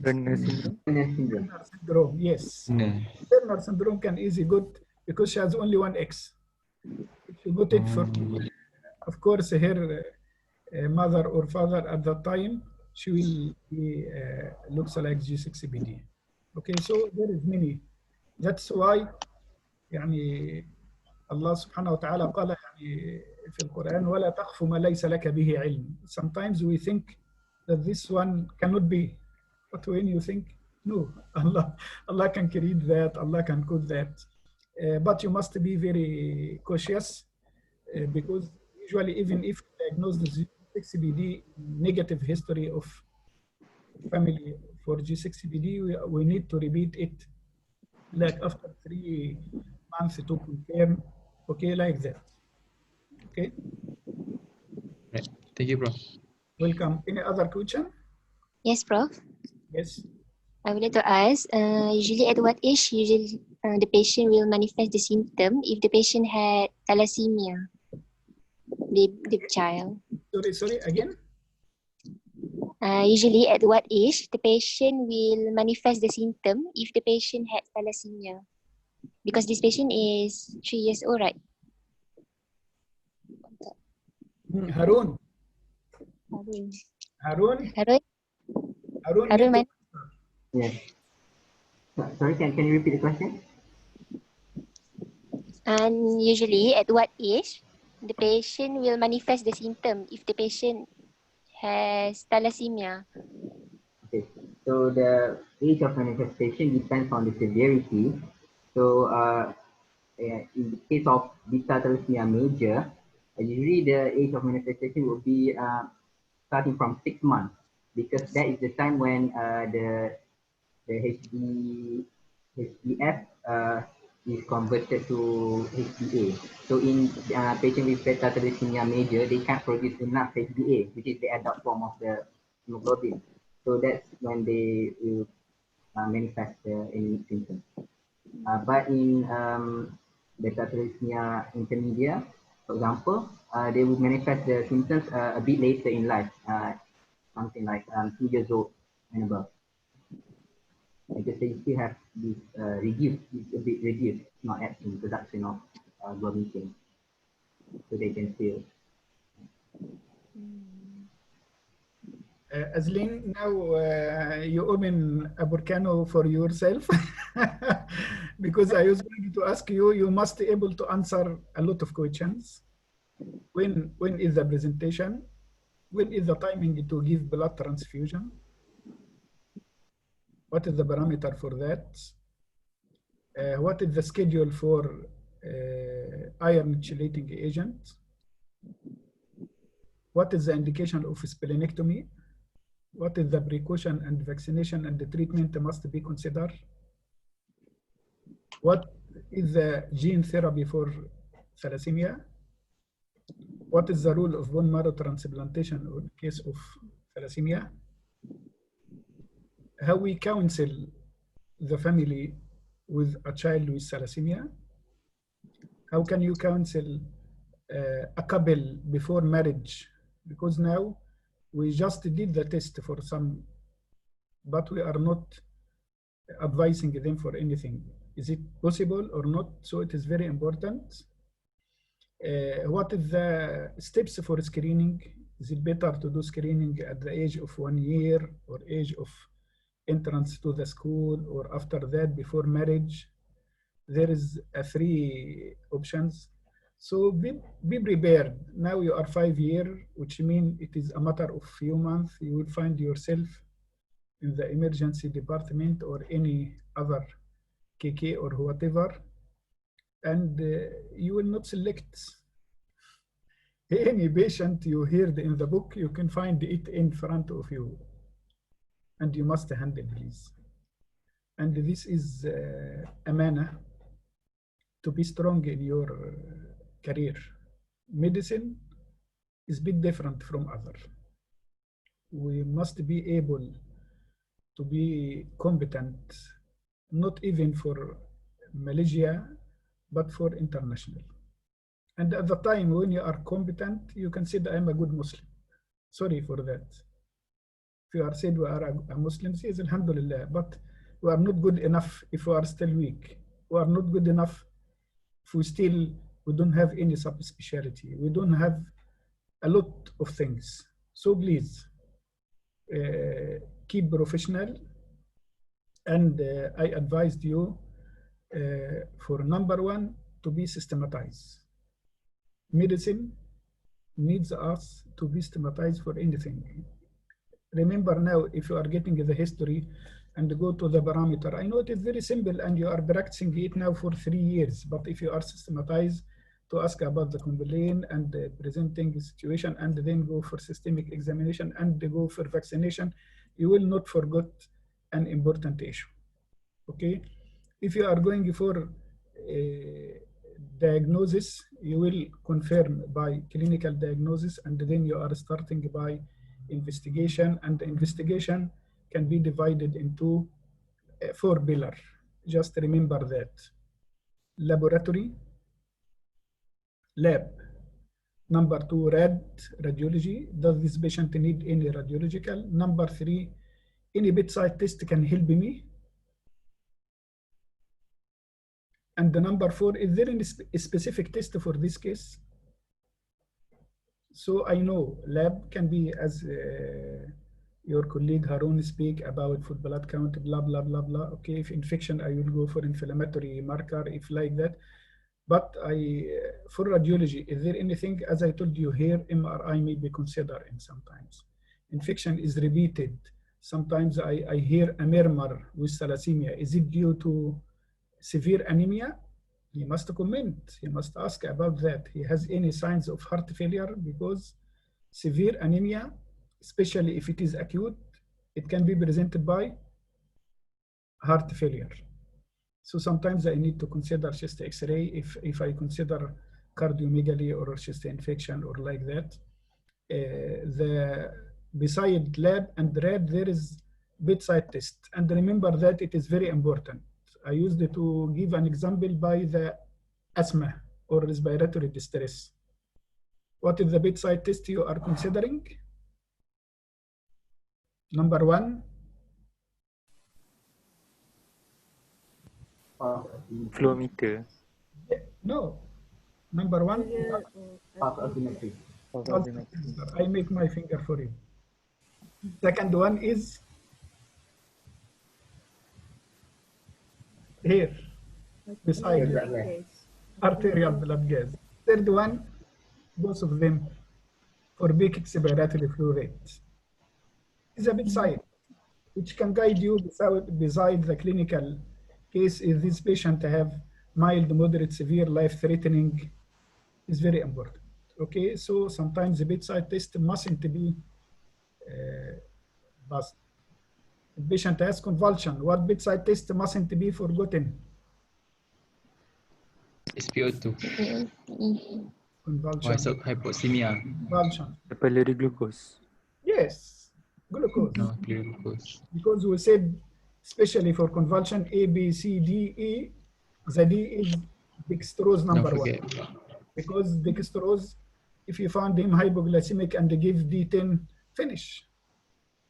Turner syndrome. Turner syndrome, yes. Turner syndrome can easily good because she has only one X. If she got it for, of course, her mother or father at that time, she will be looks like G6PD. Okay, so there is many. That's why يعني الله سبحانه وتعالى قال يعني في القرآن ولا تخف ما ليس لك به علم. Sometimes we think that this one cannot be, but when you think, no, Allah can create that, Allah can code that. But you must be very cautious because usually even if diagnosed with G6PD, negative history of family for G6PD, we need to repeat it like after 3 months to confirm, okay, like that. Okay. Right. Thank you, Prof. Welcome. Any other question? Yes, Prof. Yes. I would like to ask, usually at what age usually the patient will manifest the symptom if the patient had thalassemia, the child? Sorry, again? Usually at what age the patient will manifest the symptom if the patient had thalassemia? Because this patient is 3 years old, right? Harun. Harun. Harun. Harun. Arun, Yes. Sorry, can you repeat the question? And usually, at what age the patient will manifest the symptom if the patient has thalassemia? Okay, so the age of manifestation depends on the severity. So in the case of beta thalassemia major, usually the age of manifestation will be starting from 6 months, because that is the time when the HDF is converted to HbA. So in patient with beta thalassemia major, they can't produce enough HbA, which is the adult form of the hemoglobin. So that's when they will manifest any symptoms. But in beta thalassemia intermedia, for example, they will manifest the symptoms a bit later in life, something like 2 years old and above. Because they still have this reduced, it's a bit reduced, not absent production of globin chain. So they can still. Azlin, now you open a volcano for yourself because I was going to ask you, you must be able to answer a lot of questions. When is the presentation? When is the timing to give blood transfusion? What is the parameter for that? What is the schedule for iron chelating agent? What is the indication of splenectomy? What is the precaution and vaccination and the treatment must be considered? What is the gene therapy for thalassemia? What is the role of bone marrow transplantation in case of thalassemia? How we counsel the family with a child with thalassemia? How can you counsel a couple before marriage? Because now we just did the test for some, but we are not advising them for anything. Is it possible or not? So it is very important. What is the steps for screening? Is it better to do screening at the age of 1 year or age of entrance to the school or after that before marriage? There is 3 options. So be prepared. Now you are 5 years, which means it is a matter of few months. You will find yourself in the emergency department or any other KK or whatever, and you will not select any patient you heard in the book. You can find it in front of you, and you must handle this. And this is amana to be strong in your career. Medicine is a bit different from other. We must be able to be competent, not even for Malaysia, but for international. And at the time when you are competent, you can say that I'm a good Muslim. Sorry for that. If you are said we are a Muslim, says Alhamdulillah, but we are not good enough if we are still weak. We are not good enough if we don't have any subspecialty. We don't have a lot of things. So please, keep professional. And I advised you for number 1 to be systematized. Medicine needs us to be systematized for anything. Remember now, if you are getting the history and go to the parameter, I know it is very simple and you are practicing it now for 3 years, but if you are systematized to ask about the complaint and the presenting the situation and then go for systemic examination and go for vaccination, you will not forget an important issue. Okay, if you are going for diagnosis, you will confirm by clinical diagnosis, and then you are starting by investigation, and the investigation can be divided into 4 pillars. Just remember that. Laboratory, lab. Number 2, radiology. Does this patient need any radiological? Number 3, any bedside test can help me. And the number 4, is there any specific test for this case? So I know lab can be as your colleague Harun speak about food blood count, blah, blah, blah, blah. Okay, if infection, I will go for inflammatory marker, if like that. But for radiology, is there anything, as I told you here, MRI may be considered in sometimes. Infection is repeated. Sometimes I hear a murmur with thalassemia. Is it due to severe anemia? He must comment. He must ask about that. He has any signs of heart failure, because severe anemia, especially if it is acute, it can be presented by heart failure. So sometimes I need to consider chest X-ray if I consider cardiomegaly or chest infection or like that. Beside lab and rad, there is bedside test. And remember that it is very important. I used it to give an example by the asthma or respiratory distress. What is the bedside test you are considering? Number one. Flow meter. No. Number one. Pulse oximetry. I make my finger for you. Second one is here, beside arterial blood gas. Third one, both of them for peak expiratory flow rate. Is a bedside, which can guide you beside the clinical case. If this patient have mild, moderate, severe, life-threatening, is very important. Okay, so sometimes the bedside test mustn't be passed. The patient has convulsion. What bedside test mustn't be forgotten? SpO2. Convulsion. So hypoxemia. Convulsion. Capillary glucose. Yes, glucose. No, glucose. Because we said, especially for convulsion, A, B, C, D, E, the D is dextrose number one. Because dextrose, if you found him hypoglycemic and give D10, finish.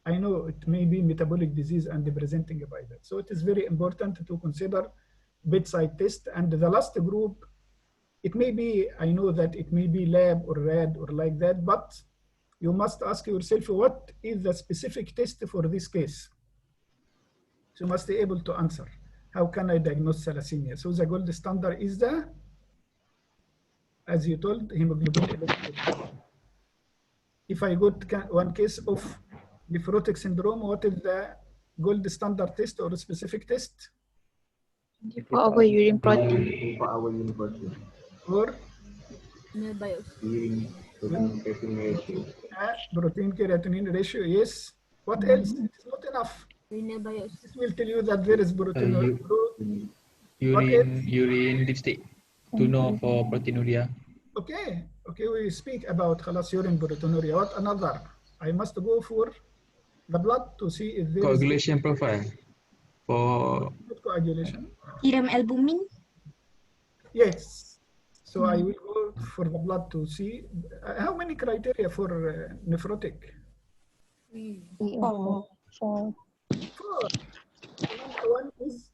I know it may be metabolic disease and presenting by that. So it is very important to consider bedside test. And the last group, it may be, I know that it may be lab or rad or like that, but you must ask yourself, what is the specific test for this case? So you must be able to answer. How can I diagnose thalassemia? So the gold standard is the, as you told, hemoglobin. If I got one case of nephrotic syndrome, what is the gold standard test or specific test? 24-hour urine protein. 24-hour urine protein. Or Urine protein creatinine ratio. Protein creatinine ratio, yes. What else? It is not enough. This will tell you that there is protein. Urine dipstick to know for proteinuria. Okay, we speak about خلاص urine proteinuria. What another? I must go for the blood to see if there coagulation is profile for coagulation. Serum albumin. Yes. So I will go for the blood to see how many criteria for nephrotic. Four. Four. One is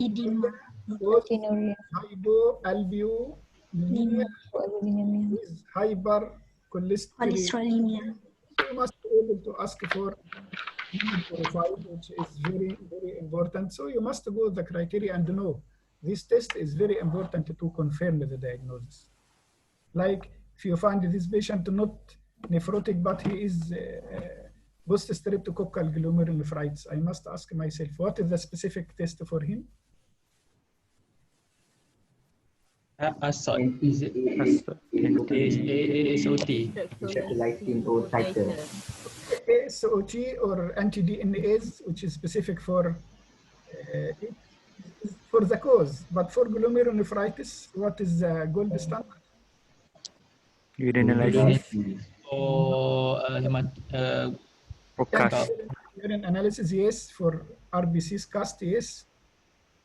Edema. hypoalbuminemia with hypercholesterolemia. You must be able to ask for profile, which is very, very important. So you must go the criteria and know this test is very important to confirm the diagnosis. Like if you find this patient not nephrotic, but he is post-streptococcal glomerulonephritis, I must ask myself, what is the specific test for him? ASOT, is it? ASOT. Glycine or titer. ASOT or anti-DNAs, which is specific for the cause. But for glomerulonephritis, what is the gold standard? Urine analysis. Or CAST. Urine analysis, yes. For RBCs, CAST, yes.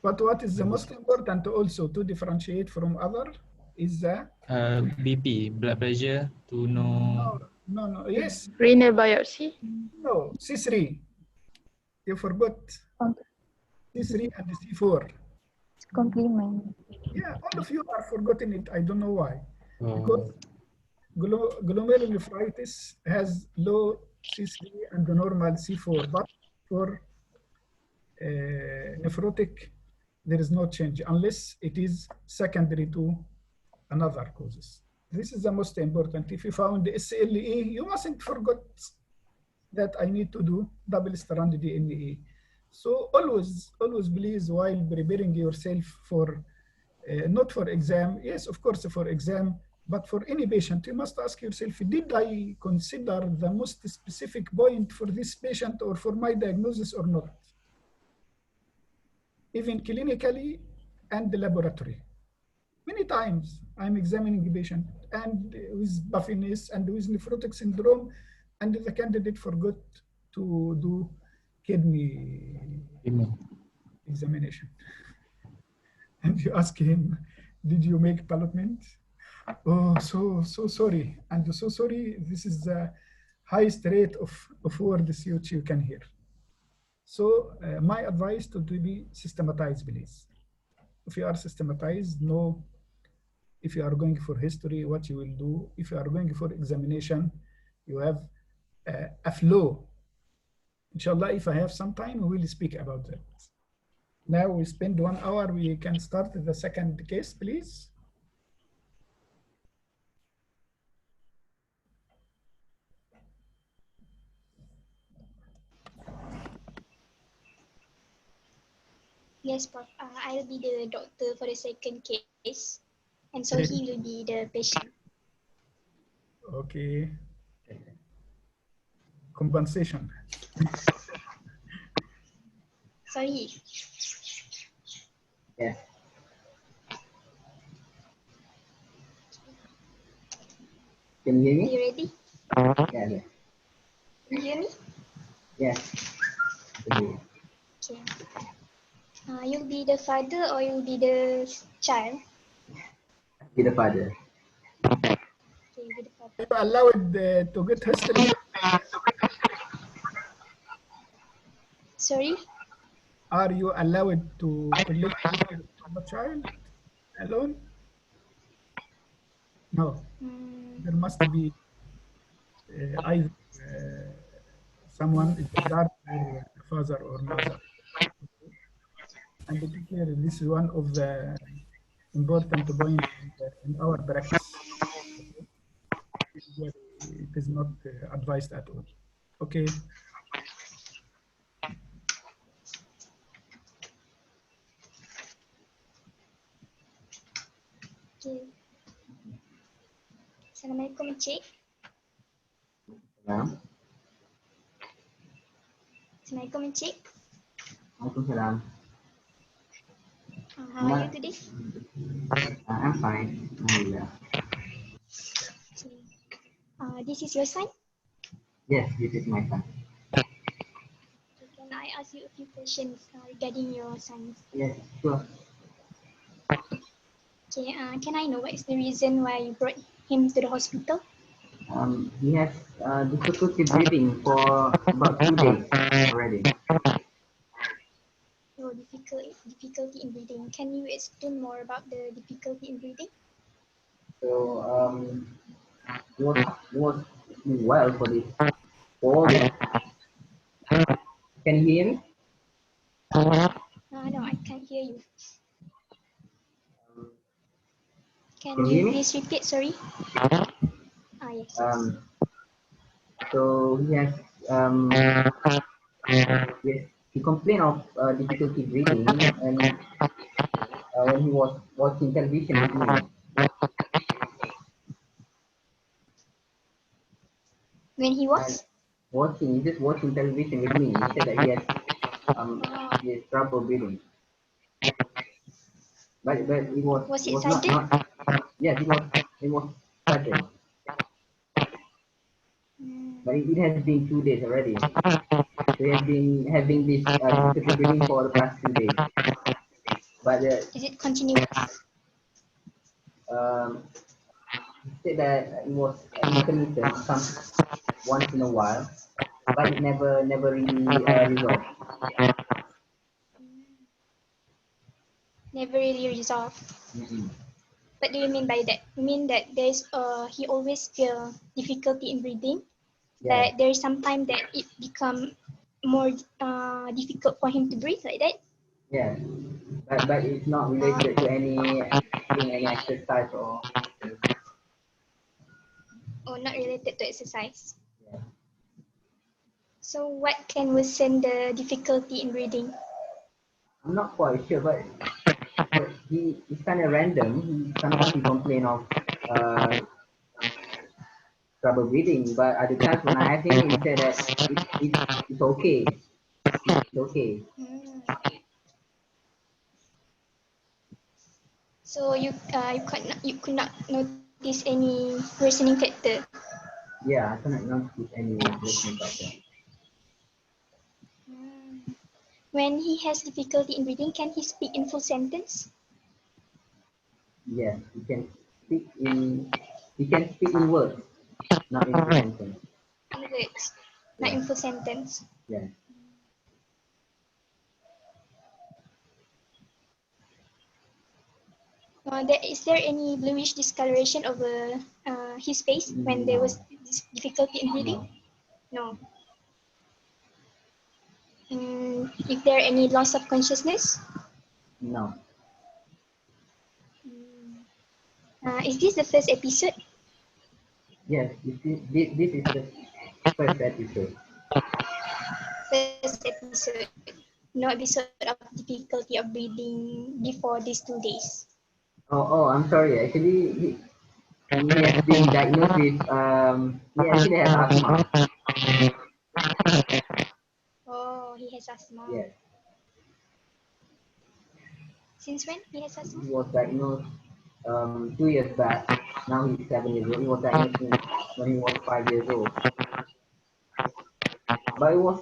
But what is the most important also to differentiate from other is the BP, blood pressure, to know. No, yes. Renal biopsy. No, C3. You forgot. C3 and C4. Complement. Yeah, all of you are forgetting it. I don't know why. Because glomerulonephritis has low C3 and the normal C4, but for nephrotic, there is no change unless it is secondary to another causes. This is the most important. If you found the SLE, you mustn't forget that I need to do double-strand DNA. So always please, while preparing yourself for, not for exam, yes, of course for exam, but for any patient, you must ask yourself, did I consider the most specific point for this patient or for my diagnosis or not? Even clinically and the laboratory. Many times I'm examining a patient and with puffiness and with nephrotic syndrome, and the candidate forgot to do kidney examination. And you ask him, did you make ballotment? Oh, so sorry. And so sorry, this is the highest rate of words which you can hear. So my advice to be systematized, please. If you are systematized, know if you are going for history, what you will do. If you are going for examination, you have a flow. Inshallah, if I have some time, we will speak about that. Now we spend 1 hour, we can start the second case, please. Yes, Prof. I'll be the doctor for the second case, and so he will be the patient. Okay. Compensation. Sorry. Yes. Can you hear me? Are you ready? Yeah, yeah. Can you hear me? Yes. Okay. Okay. You'll be the father or you'll be the child? Be the father. Okay, you'll be the father. Are you allowed to get history? Sorry? Are you allowed to collect the child alone? No. There must be either someone, a guardian, father or mother. And particularly, this is one of the important points in our practice. It is not advised at all. Okay. Okay. Assalamualaikum, Encik. Salam. Assalamualaikum, Encik. Waalaikumsalam. How are you today? I'm fine. Alhamdulillah. Okay. This is your son? Yes, this is my son. Okay, can I ask you a few questions regarding your son? Yes, sure. Okay, can I know what is the reason why you brought him to the hospital? He has difficulty breathing for about 2 days already. Oh, difficulty in breathing. Can you explain more about the difficulty in breathing? So he was doing well for this 4 weeks. Can you hear me? No, I can't hear you. Can Can you you hear me? please repeat? Sorry. Yes. So he has yes, he complained of difficulty breathing, and when he was watching television with me. When he was Just watching television with me. He said that he has trouble breathing. But it Was it was sudden? not yes, it was sudden. But it has been 2 days already. So he has been having this difficulty breathing for the past 2 days. But is it continuous? he said that it was intermittent, some once in a while, but it never really resolved. Never really resolved. What do you mean by that? You mean that there's he always feel difficulty in breathing, That there is some time that it become more difficult for him to breathe like that. Yeah, but it's not related to any doing any exercise or. Or not related to exercise. Yeah. So what can worsen the difficulty in breathing? I'm not quite sure, but he's kind of random. Sometimes he complain of trouble breathing, but other times when I ask him, he said that it's okay. It's okay. So you could not notice any worsening factor. Yeah, I cannot notice any worsening factor. When he has difficulty in breathing, can he speak in full sentence? Yes, he can speak in words, not in full sentence. In words, not in full sentence. Yeah. Is there any bluish discoloration over his face when there was this difficulty in breathing? No. Is there any loss of consciousness? No. Is this the first episode? Yes, this is the first episode. First episode. No episode of difficulty of breathing before these 2 days. Oh, I'm sorry. Actually, he has been diagnosed with he actually has asthma. Oh, he has asthma. Yes. Since when he has asthma? He was diagnosed 2 years back. Now he's 7 years old. He was diagnosed when he was 5 years old. But it was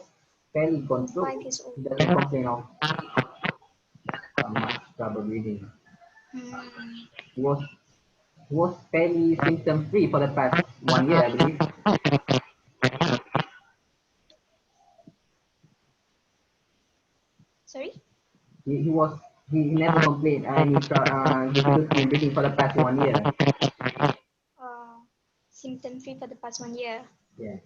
fairly controlled. 5 years old. He doesn't complain of much trouble breathing. He was fairly symptom free for the past 1 year, I believe. Sorry? He never complained any difficulty in breathing for the past 1 year. Symptom free for the past 1 year. Yeah.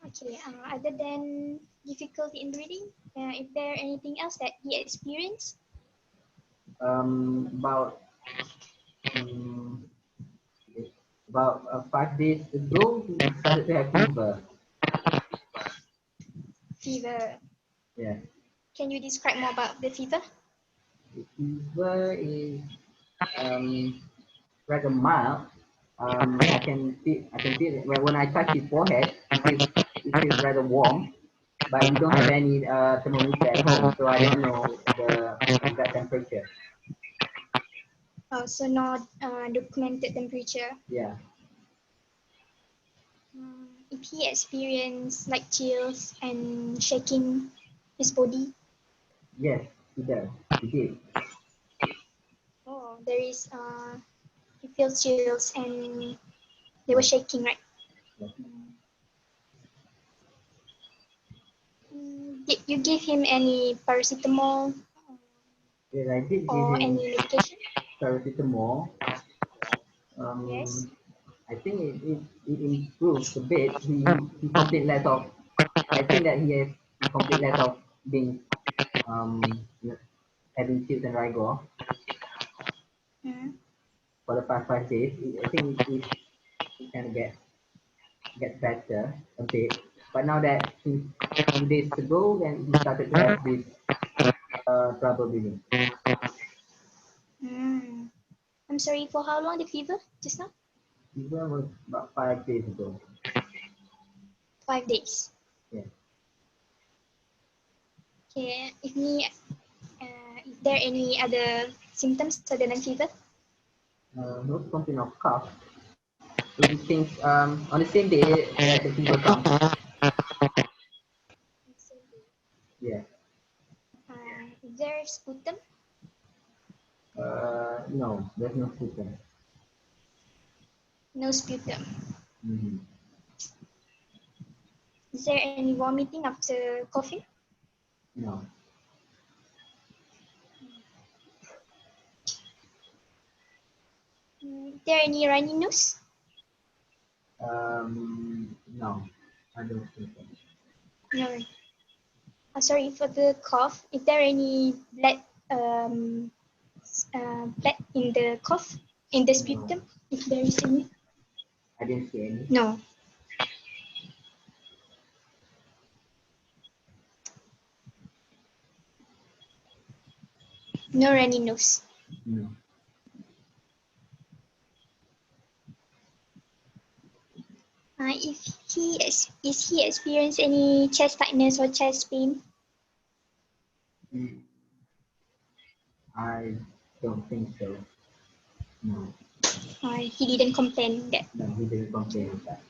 Okay. Other than difficulty in breathing, is there anything else that he experienced? About 5 days ago, he started to have fever. Fever. Yeah. Can you describe more about the fever? The fever is rather mild. I can feel it when I touch his forehead. It feels rather warm, but we don't have any thermometer at home, so I don't know the exact temperature. So not documented temperature. Yeah. If he experienced like chills and shaking his body. Yes, he does. He did. Oh, there is he feels chills and they were shaking, right? Yes. Did you give him any paracetamol? Yes, I did give or him any medication? paracetamol. Yes. I think it improves a bit. He complained less of. I think that he complained less of being having chills and rigor for the past 5 days. I think it kind of get better a bit. But now that since 2 days ago, then he started to have this trouble breathing. I'm sorry, for how long the fever just now? Fever was about 5 days ago. 5 days. Yeah. Okay. Is there any other symptoms other than fever? No complaint of cough. It seems on the same day that the fever comes. Yeah. Is there sputum? No, there's no symptom. No sputum. Mm-hmm. Is there any vomiting after coughing? No. Is there any runny nose? No, I don't think so. No. Sorry, for the cough, is there any blood blood in the cough, in the sputum, if there is any? I didn't see any. No. No runny nose. No. If is he experience any chest tightness or chest pain? I don't think so. No. He didn't complain that. No, he didn't complain of that.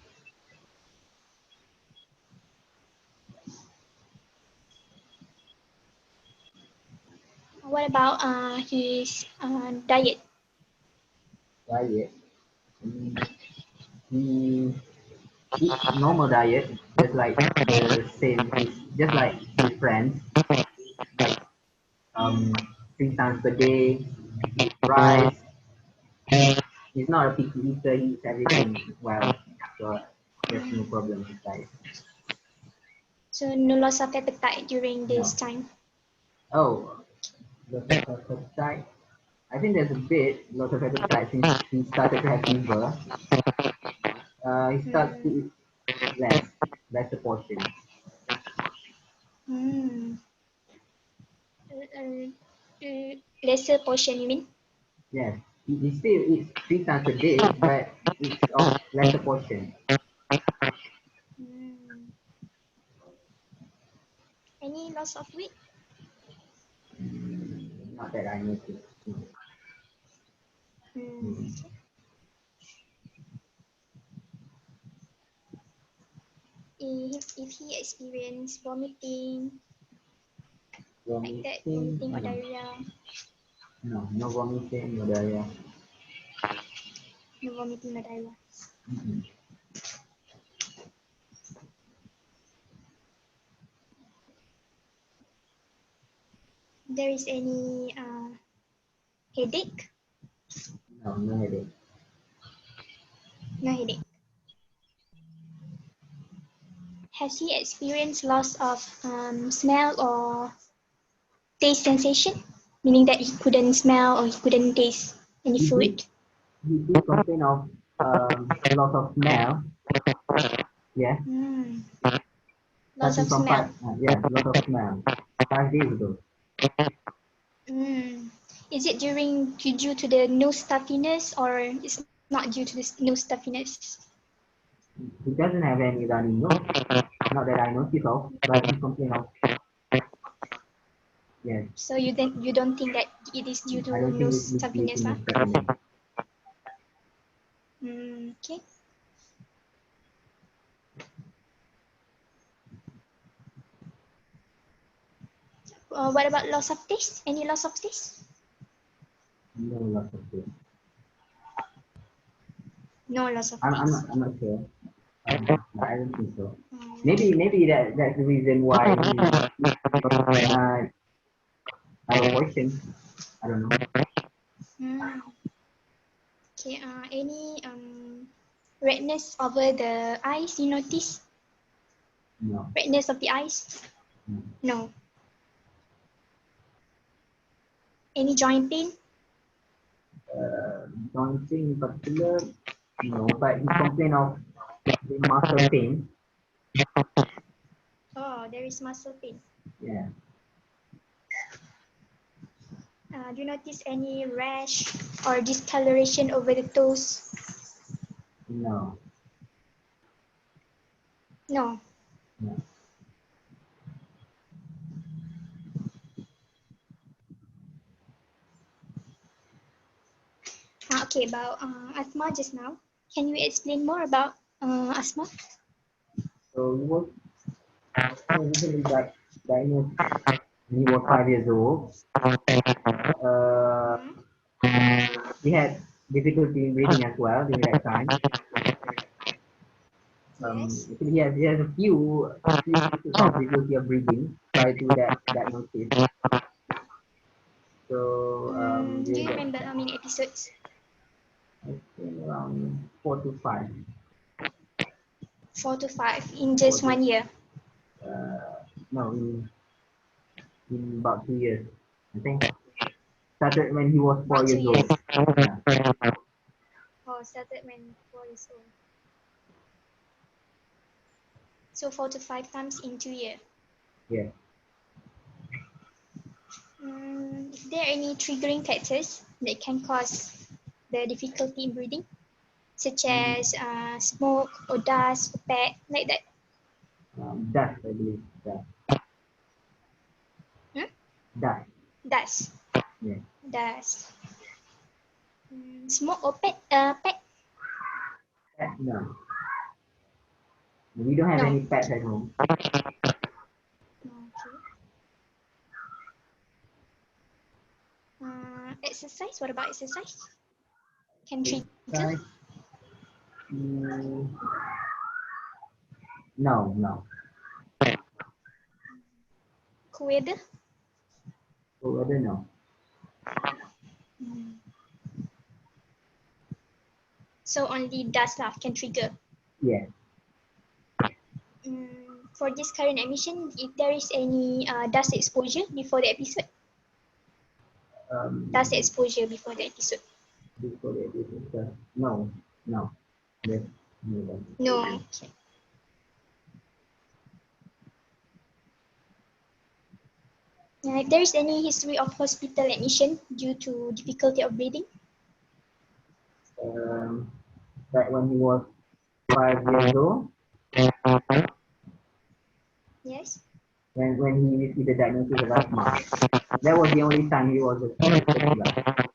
What about his diet? Diet. He eats normal diet, just like the same. Just like his friends, like 3 times per day, eat rice. He's not a picky eater. He eats everything well, so there's no problem with diet. So no loss of appetite during this time. Oh, loss of appetite. I think there's a lot of appetite since he started to have fever. He starts to eat lesser portion. Lesser portion, you mean? Yes, he still eats 3 times a day, but it's of lesser portion. Any loss of weight? Not that I noticed. If he experience vomiting, like that, Vomiting, vomiting or diarrhea? No, no vomiting, no diarrhea. No vomiting or diarrhea. There is any headache? No, no headache. No headache. Has he experienced loss of smell or taste sensation? Meaning that he couldn't smell or he couldn't taste any food? He did complain of loss of smell. Yeah. Loss of smell. Loss of smell. 5 days ago. Is it due to the nose stuffiness or it's not due to the nose stuffiness? He doesn't have any runny nose. Not that I notice of, but he complained of. Yes. So you don't think that it is due to I don't nose think it's due to stuffiness, nose stuffiness. Okay. What about loss of taste? Any loss of taste? No loss of taste. No loss of I'm not sure. I don't think so. Maybe that's the reason why he have a question. I don't know. Okay. Any redness over the eyes you notice? No. Redness of the eyes? No. Any joint pain? Joint pain in particular, no, but he complained of the muscle pain. Oh, there is muscle pain. Yeah. Do you notice any rash or discoloration over the toes? No. No. No. Okay, about asthma just now. Can you explain more about asthma? So he was originally diagnosed when he was 5 years old. He had difficulty in breathing as well during that time. He has a few cases of difficulty of breathing prior to that diagnosis. So Do you remember how many episodes? I around 4 to 5. 4 to 5 in just 1 year. No, in about 2 years. I think started when he was 4 About 2 years old. years. Yeah. Oh, started when 4 years old. So 4 to 5 times in 2 years. Yeah. Is there any triggering factors that can cause the difficulty in breathing, such as smoke or dust or pet, like that? Dust, I believe. Dust. Dust. Dust. Yeah. Dust. Smoke or pet? Pet? No. We don't have any pets at home. Okay. Exercise? What about exercise? Can trigger? No. Cool weather? Cool weather, no. So only dust lah can trigger. Yeah. For this current emission, if there is any dust exposure before the episode? Dust exposure before the episode? Before the episode? No. Yes. No. Okay. If there is any history of hospital admission due to difficulty of breathing? Back when he was 5 years old. Yes. When he received the diagnosis of asthma. That was the only time he was hospitalized.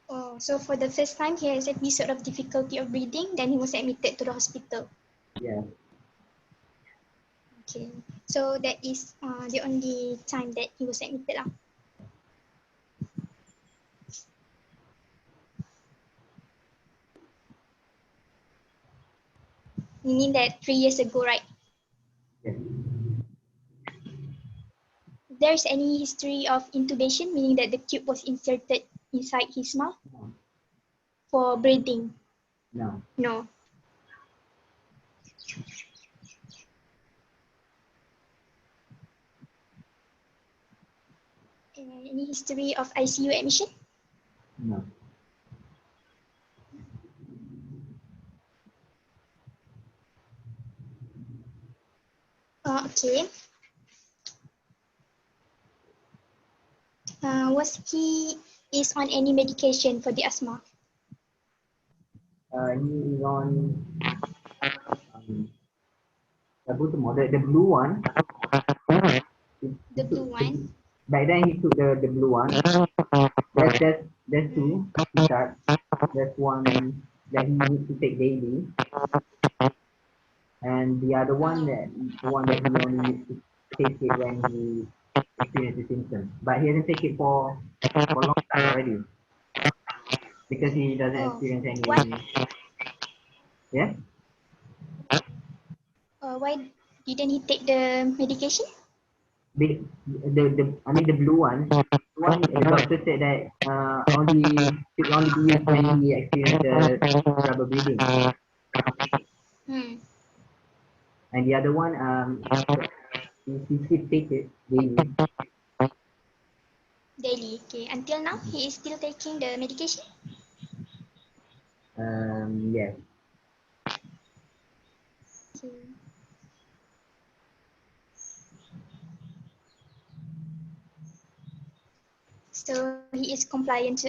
Oh, so for the first time he has episode of difficulty of breathing, then he was admitted to the hospital. Yeah. Okay. So that is the only time that he was admitted lah. Meaning that 3 years ago, right? Yes. If there's any history of intubation, meaning that the tube was inserted inside his mouth for breathing? No. No. Any history of ICU admission? No. Okay. Was he is on any medication for the asthma? He is on the blue one. The blue one? Back then he took the blue one. There's two to start. There's one that he needs to take daily. And the other one that he only needs to take it when he experiences symptoms. But he hasn't taken it for a long time already. Because he doesn't experience any. What? Yeah? Why didn't he take the medication? The blue one. The doctor said that should only be used when he experiences trouble breathing. And the other one, he still take it daily. Daily, okay. Until now, he is still taking the medication? Yes. Okay. So he is compliant.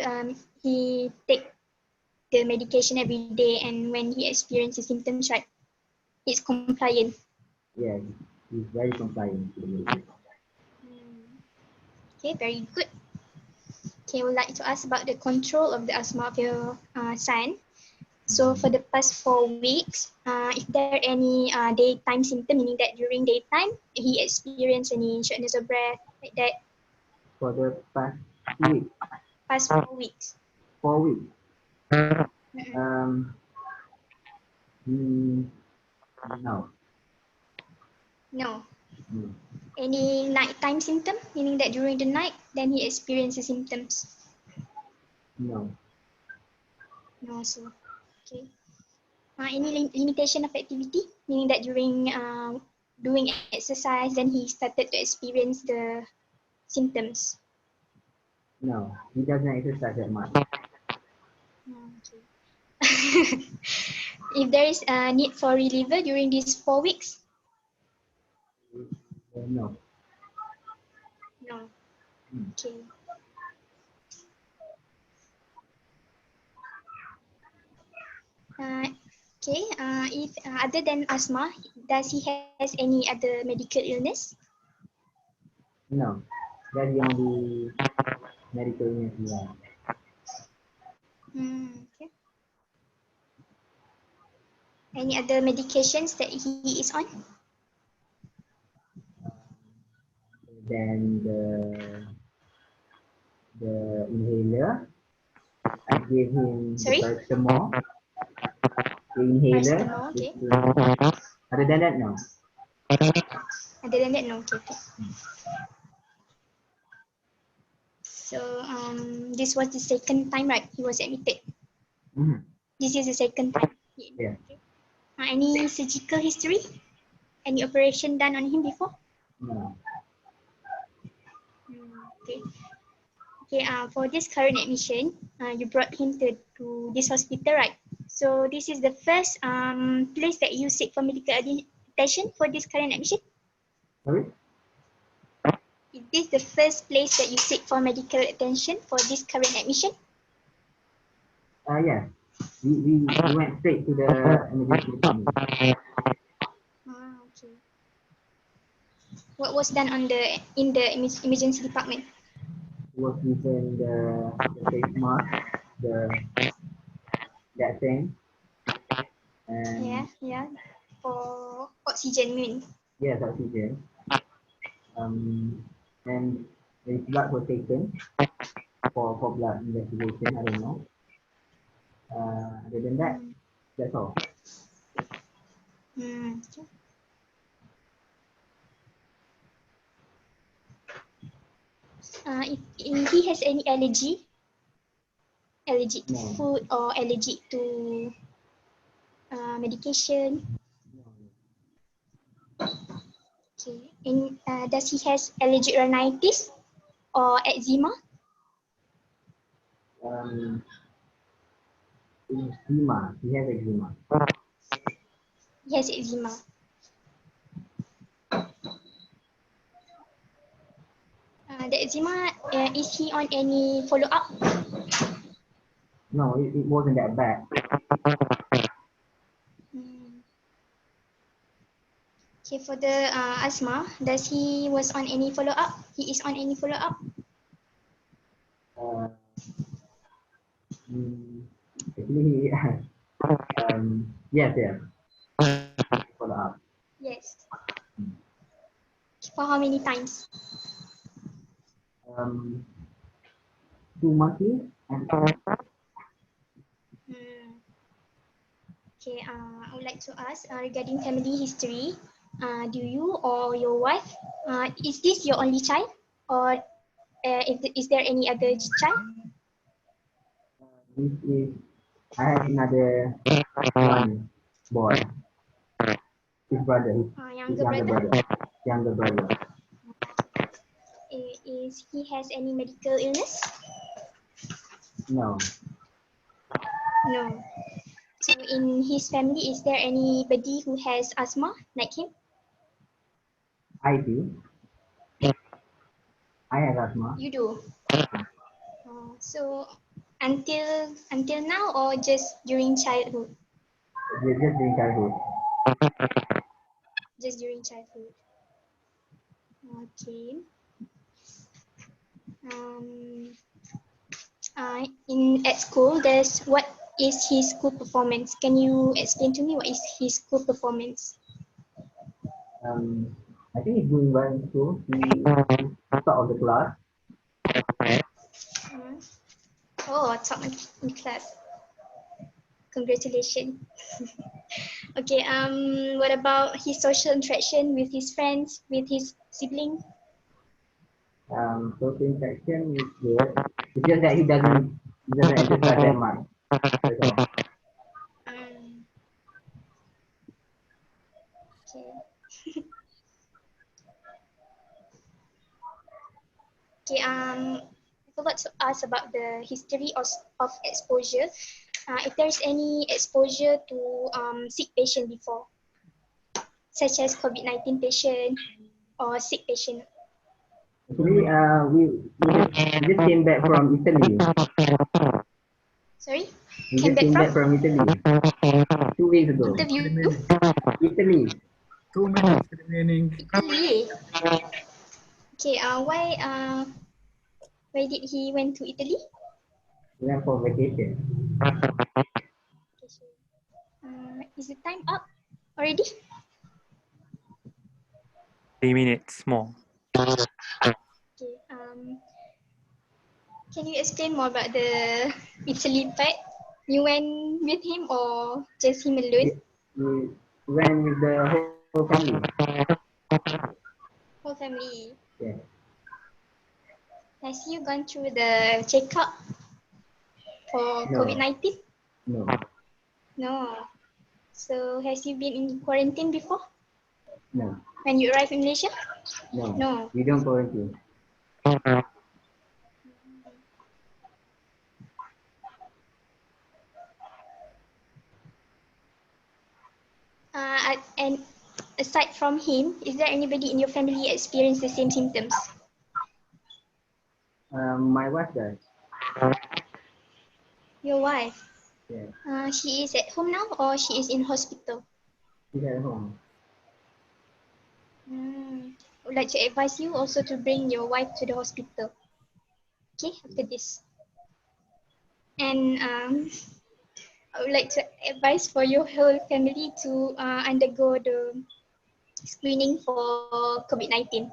He take the medication every day, and when he experiences symptoms, right, he's compliant. Yeah, he's very compliant to the medication. Okay, very good. Okay, I would like to ask about the control of the asthma of your son. So for the past 4 weeks, if there are any daytime symptom, meaning that during daytime he experienced any shortness of breath, like that? For the past week. Past 4 weeks. 4 weeks. No. No. Any nighttime symptom, meaning that during the night, then he experiences symptoms? No. No, so okay. Any limitation of activity, meaning that during doing exercise, then he started to experience the symptoms. No, he doesn't exercise that much. Okay. If there is a need for reliever during these 4 weeks? No. No. Okay. Okay. If other than asthma, does he has any other medical illness? No, that's the only medical illness he has. Okay. Any other medications that he is on? Then the inhaler, I gave him Sorry? the paracetamol. The inhaler. Paracetamol, okay. Other than that, no. Other than that, no. Okay. So this was the second time, right? He was admitted. This is the second time. Yeah. Okay. Any surgical history? Any operation done on him before? No. Okay. Okay. For this current admission, you brought him to this hospital, right? So this is the first place that you seek for medical attention for this current admission? Sorry? Is this the first place that you seek for medical attention for this current admission? Yeah. We went straight to the emergency department. Okay. What was done in the emergency department? Was given the face mask, that thing, and Yeah. For oxygen, mean? yes, oxygen. And his blood was taken for blood investigation. I don't know. Other than that, that's all. Okay. If he has any allergic to food or allergic to medication. Okay. Does he has allergic rhinitis or eczema? Eczema. He has eczema. He has eczema. The eczema, is he on any follow-up? No, it wasn't that bad. Okay, for the asthma, does he was on any follow-up? He is on any follow-up? Actually, yes. Follow-up. Yes. For how many times? 2 monthly. Okay, I would like to ask regarding family history. Do you or your wife, is this your only child, or is there any other child? I have another one boy. His brother. His younger brother. Is he has any medical illness? No. No. So in his family, is there anybody who has asthma like him? I do. I have asthma. You do. So until now, or just during childhood? Just during childhood. Just during childhood. Okay. At school, what is his school performance? Can you explain to me what is his school performance? I think he's doing well in school. He's top of the class. Oh, top in class. Congratulations. Okay. What about his social interaction with his friends, with his siblings? Social interaction is good. It's just that he doesn't exercise that much. That's all. Okay. Okay. I forgot to ask about the history of exposure. If there's any exposure to sick patient before, such as COVID-19 patient or sick patient. Actually, we just came back from Italy. Sorry? We just came back from Italy 2 weeks ago. Interview? Italy. 2 minutes remaining. Italy. Okay. Why did he went to Italy? We went for vacation. Is the time up already? 3 minutes more. Okay. Can you explain more about the Italy part? You went with him or just him alone? We went with the whole family. Whole family. Yeah. Has you gone through the checkup for No. COVID-19? No. No. So has you been in quarantine before? No. When you arrived in Malaysia? No. No. We don't quarantine. And aside from him, is there anybody in your family experience the same symptoms? My wife does. Your wife? Yeah. She is at home now or she is in hospital? She's at home. I would like to advise you also to bring your wife to the hospital. Okay, after this. And I would like to advise for your whole family to undergo the screening for COVID-19.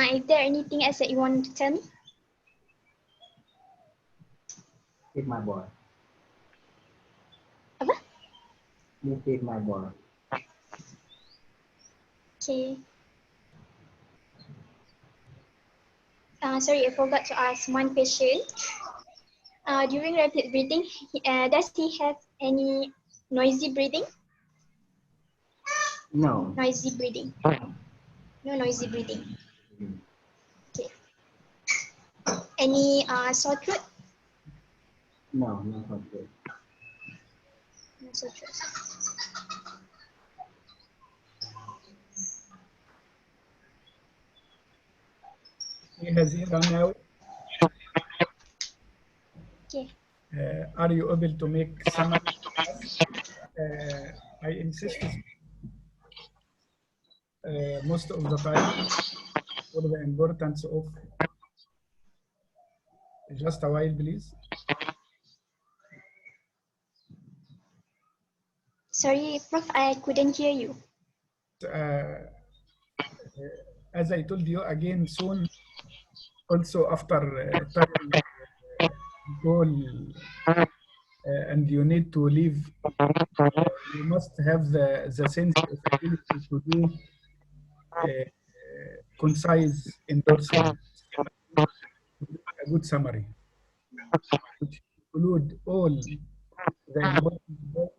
Is there anything else that you want to tell me? Save my boy. Apa? You save my boy. Okay. Sorry, I forgot to ask one question. During rapid breathing, does he have any noisy breathing? No. Noisy breathing. No noisy breathing. Okay. Any sore throat? No, no sore throat. No sore throat. He has run out. Okay. Are you able to make summary? I insist most of the time for the importance of just a while, please. Sorry, Prof, I couldn't hear you. As I told you again soon, also after time goal and you need to leave, you must have the sense of ability to do concise endorsement, a good summary, which include all the important points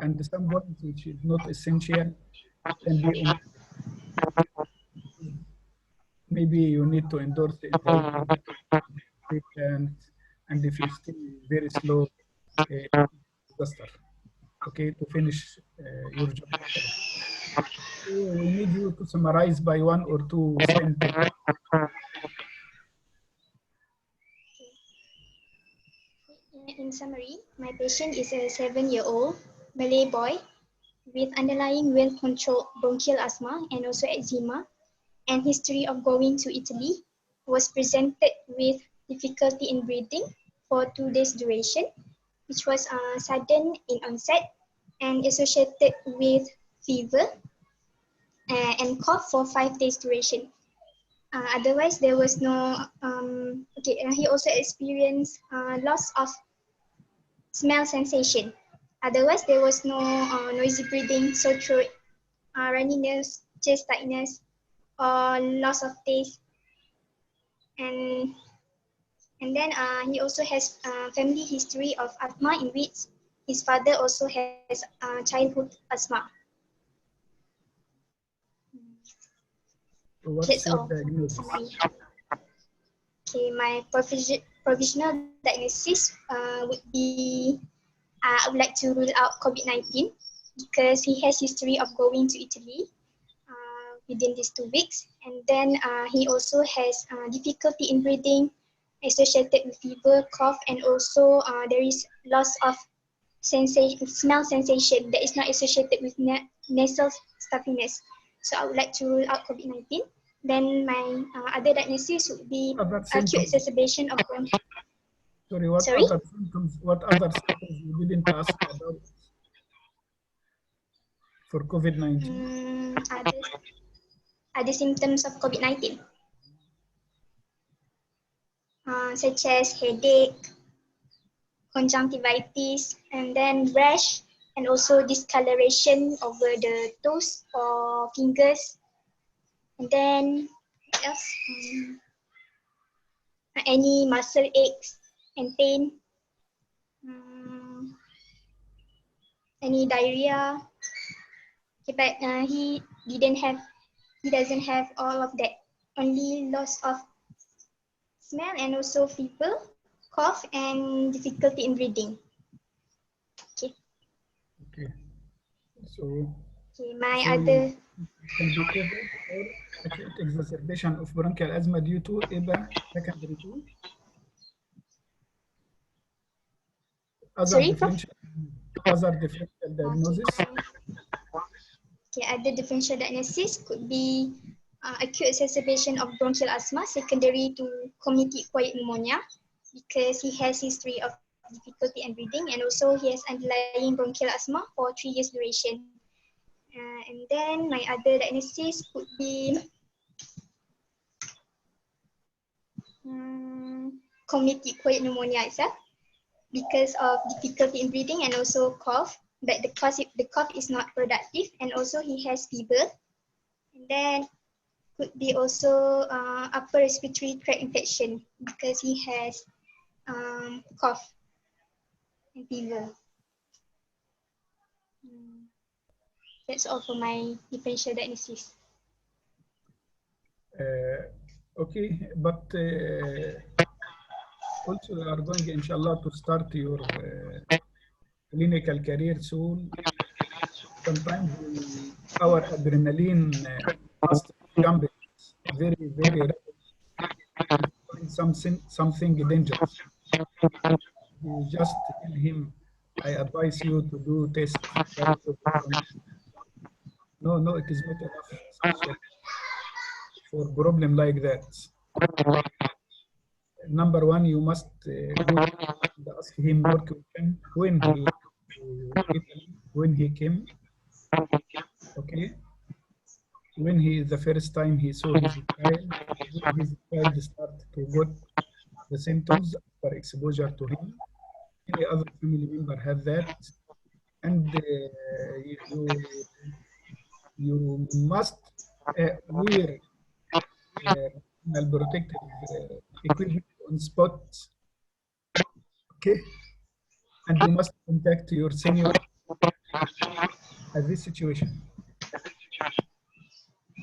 and some points which is not essential can be omitted. Maybe you need to endorse the patient, and if you stay very slow, disaster. Okay, to finish your job. So we need you to summarize by 1 or 2 sentences. In summary, my patient is a 7-year-old Malay boy with underlying well-controlled bronchial asthma and also eczema, and history of going to Italy, was presented with difficulty in breathing for 2 days duration, which was sudden in onset and associated with fever and cough for 5 days duration. Otherwise, there was no, he also experienced loss of smell sensation. Otherwise, there was no noisy breathing, sore throat, runniness, chest tightness, or loss of taste. And then he also has family history of asthma, in which his father also has childhood asthma. What's That's your all. diagnosis? Okay, my provisional diagnosis would be I would like to rule out COVID-19 because he has history of going to Italy within these 2 weeks, and then he also has difficulty in breathing associated with fever, cough, and also there is loss of smell sensation that is not associated with nasal stuffiness. So I would like to rule out COVID-19. Then my other diagnosis would be acute exacerbation of bronchitis. Sorry, what Sorry? other symptoms? What other symptoms you didn't ask about for COVID-19? Other symptoms of COVID-19, such as headache, conjunctivitis, and then rash, and also discoloration over the toes or fingers. And then what else? Any muscle aches and pain, any diarrhea. Okay, but he doesn't have all of that. Only loss of smell and also fever, cough, and difficulty in breathing. Okay. Okay. So. Okay, my other. Can be COVID or acute exacerbation of bronchial asthma due to EBA secondary to other differential diagnosis. Okay, other differential diagnosis could be acute exacerbation of bronchial asthma secondary to community acquired pneumonia because he has history of difficulty in breathing, and also he has underlying bronchial asthma for 3 years duration. And then my other diagnosis could be community acquired pneumonia itself because of difficulty in breathing and also cough, but the cough is not productive, and also he has fever. And then could be also upper respiratory tract infection because he has cough and fever. That's all for my differential diagnosis. Okay, but also you are going, inshallah, to start your clinical career soon. Sometimes our adrenaline must jump very, very rapid. Something dangerous. You just tell him, I advise you to do test. No, it is not enough for problem like that. Number one, you must go and ask him more question when he came. Okay, when the first time he saw his child start to get the symptoms after exposure to him. Any other family member have that, and you must wear protective equipment on spot. Okay, and you must contact your senior at this situation.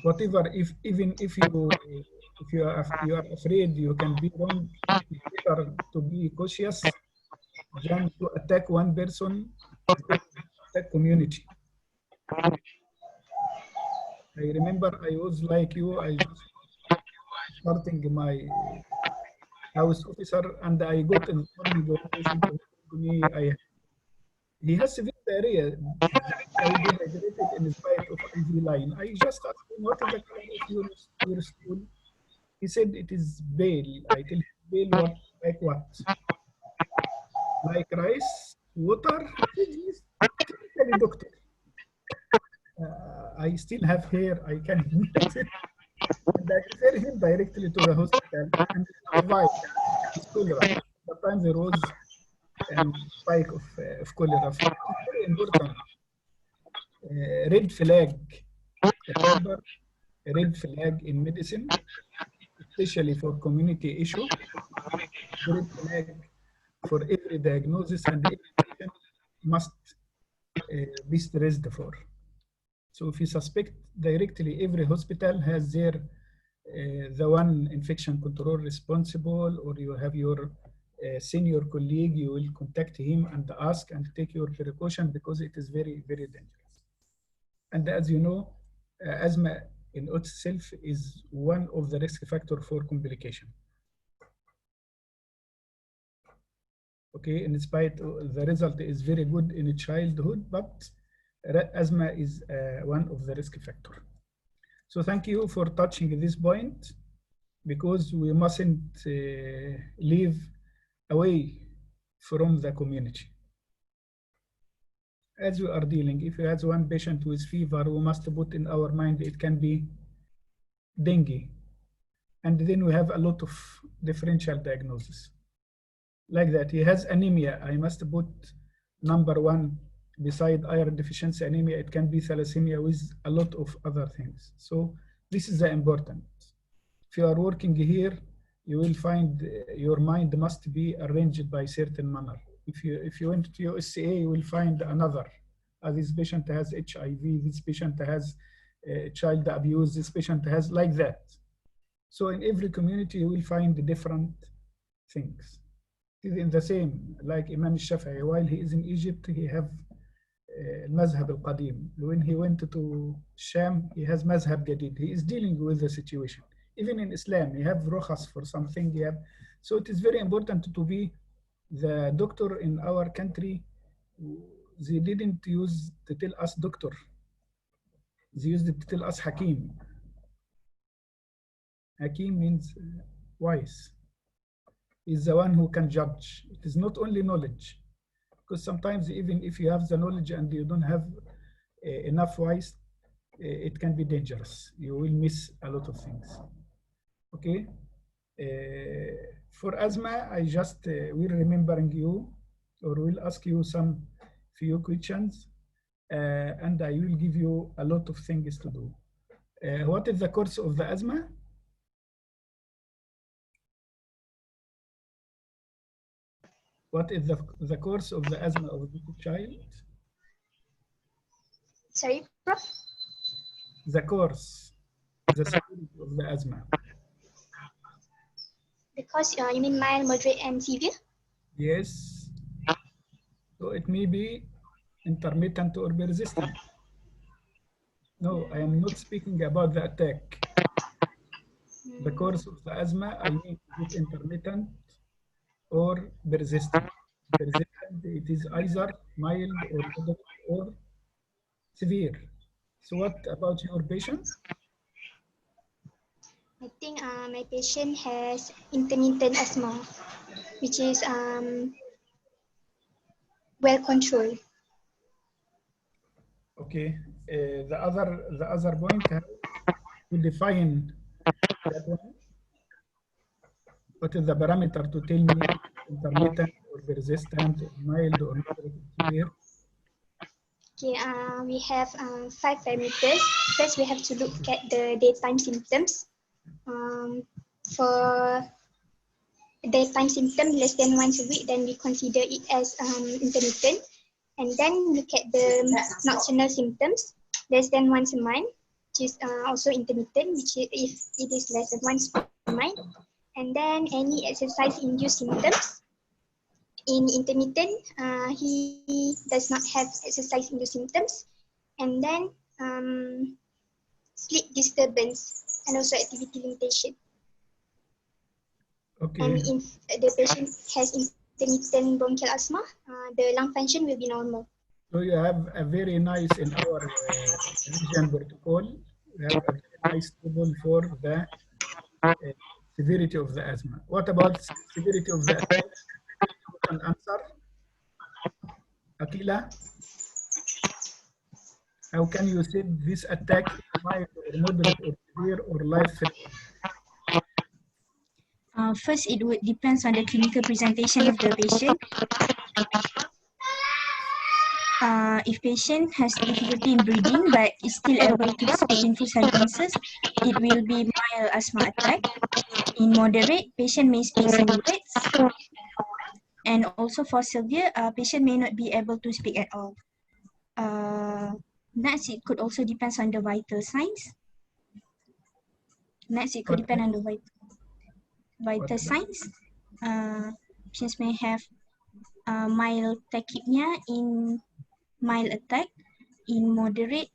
Whatever, even if you are afraid you can be wrong, it's better to be cautious than to attack one person, attack community. I remember I was like you, I just starting my house officer, and I got in the morning when patient told me he has severe diarrhea. I dehydrated in spite of IV line. I just asked him, what is the color of your stool? He said it is pale. I tell him, pale what? Like what? Like rice, water? He said, yes, technically, doctor. I still have hair. I can imagine. And I refer him directly to the hospital and advise it's cholera. At the time there was a spike of cholera. So it's very important. Red flag. Remember, red flag in medicine, especially for community issue, red flag for every diagnosis and every patient must be stressed for. So if you suspect directly, every hospital has their the one infection control responsible, or you have your senior colleague, you will contact him and ask and take your precaution because it is very, very dangerous. And as you know, asthma in itself is one of the risk factor for complication. Okay, in spite the result is very good in childhood, but asthma is one of the risk factor. So thank you for touching this point, because we mustn't live away from the community. As we are dealing, if you have one patient with fever, we must put in our mind it can be dengue. And then we have a lot of differential diagnosis. Like that, he has anemia. I must put number one beside iron deficiency anemia. It can be thalassemia with a lot of other things. So this is the important. If you are working here, you will find your mind must be arranged by certain manner. If you went to your SCA, you will find another. This patient has HIV, this patient has child abuse, this patient has like that. So in every community, you will find different things. In the same, like Imam Shafi'i, while he is in Egypt, he have Mazhab al-Qadim. When he went to Sham, he has Mazhab Jadid. He is dealing with the situation. Even in Islam, you have rukhas for something. You have, so it is very important to be the doctor in our country. They didn't use to tell us doctor. They used to tell us Hakim. Hakim means wise. Is the one who can judge. It is not only knowledge, because sometimes even if you have the knowledge and you don't have enough wise, it can be dangerous. You will miss a lot of things. Okay. For asthma, I just will remembering you, or will ask you some few questions, and I will give you a lot of things to do. What is the course of the asthma? What is the course of the asthma of the child? Sorry, Prof? The course, the severity of the asthma. Because you mean mild, moderate, and severe? Yes. So it may be intermittent or persistent. No, I am not speaking about the attack. The course of the asthma, I mean, is it intermittent or persistent? Persistent, it is either mild or moderate or severe. So what about your patient? I think my patient has intermittent asthma, which is well controlled. Okay. The other point to define that one. What is the parameter to tell me intermittent or persistent or mild or moderate or severe? Okay, we have 5 parameters. First, we have to look at the daytime symptoms. For daytime symptom less than once a week, then we consider it as intermittent. And then look at the nocturnal symptoms less than once a month, which is also intermittent, which is if it is less than once a month. And then any exercise-induced symptoms. In intermittent, he does not have exercise-induced symptoms. And then sleep disturbance and also activity limitation. Okay. And if the patient has intermittent bronchial asthma, the lung function will be normal. So you have a very nice, in our region protocol, we have a very nice table for the severity of the asthma. What about severity of the attack? You can answer. Akila, how can you say this attack mild or moderate or severe or life-threatening? First, it would depends on the clinical presentation of the patient. If patient has difficulty in breathing but is still able to speak in full sentences, it will be mild asthma attack. In moderate, patient may speak some words. And also for severe, patient may not be able to speak at all. Next, it could also depends on the vital signs. Next, it could depend on the vital signs. Patients may have mild tachypnea in mild attack. In moderate,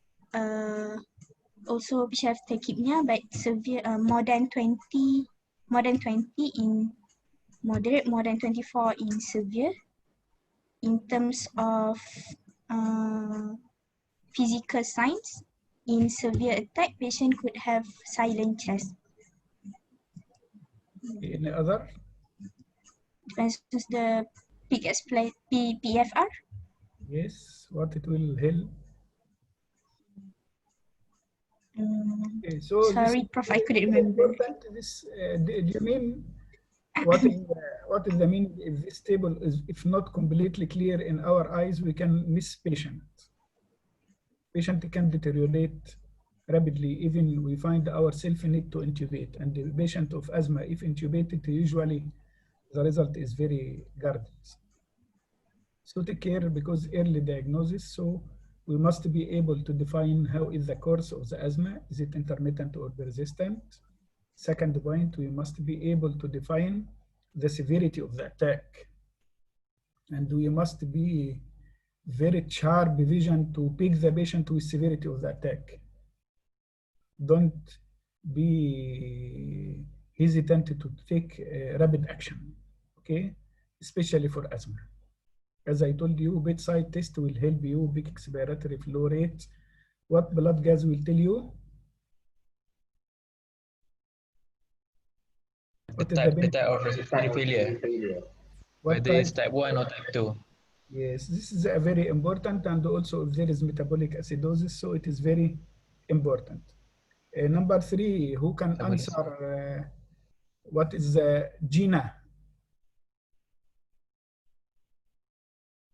also patient have tachypnea, but severe, more than 20 in moderate, more than 24 in severe. In terms of physical signs, in severe attack, patient could have silent chest. Any other? Depends on the PFR. Yes, what it will help. Okay, so sorry, Prof, I couldn't remember. This, do you mean what is the meaning if this table is if not completely clear in our eyes, we can miss patient. Patient can deteriorate rapidly, even we find ourselves need to intubate. And the patient of asthma, if intubated, usually the result is very guarded. So take care because early diagnosis. So we must be able to define how is the course of the asthma. Is it intermittent or persistent? Second point, we must be able to define the severity of the attack. And we must be very sharp vision to pick the patient with severity of the attack. Don't be hesitant to take rapid action, okay? Especially for asthma. As I told you, bedside test will help you pick expiratory flow rate. What blood gas will tell you? The type of respiratory failure. Whether it's type 1 or type 2. Yes, this is a very important, and also if there is metabolic acidosis, so it is very important. Number 3, who can answer what is the GINA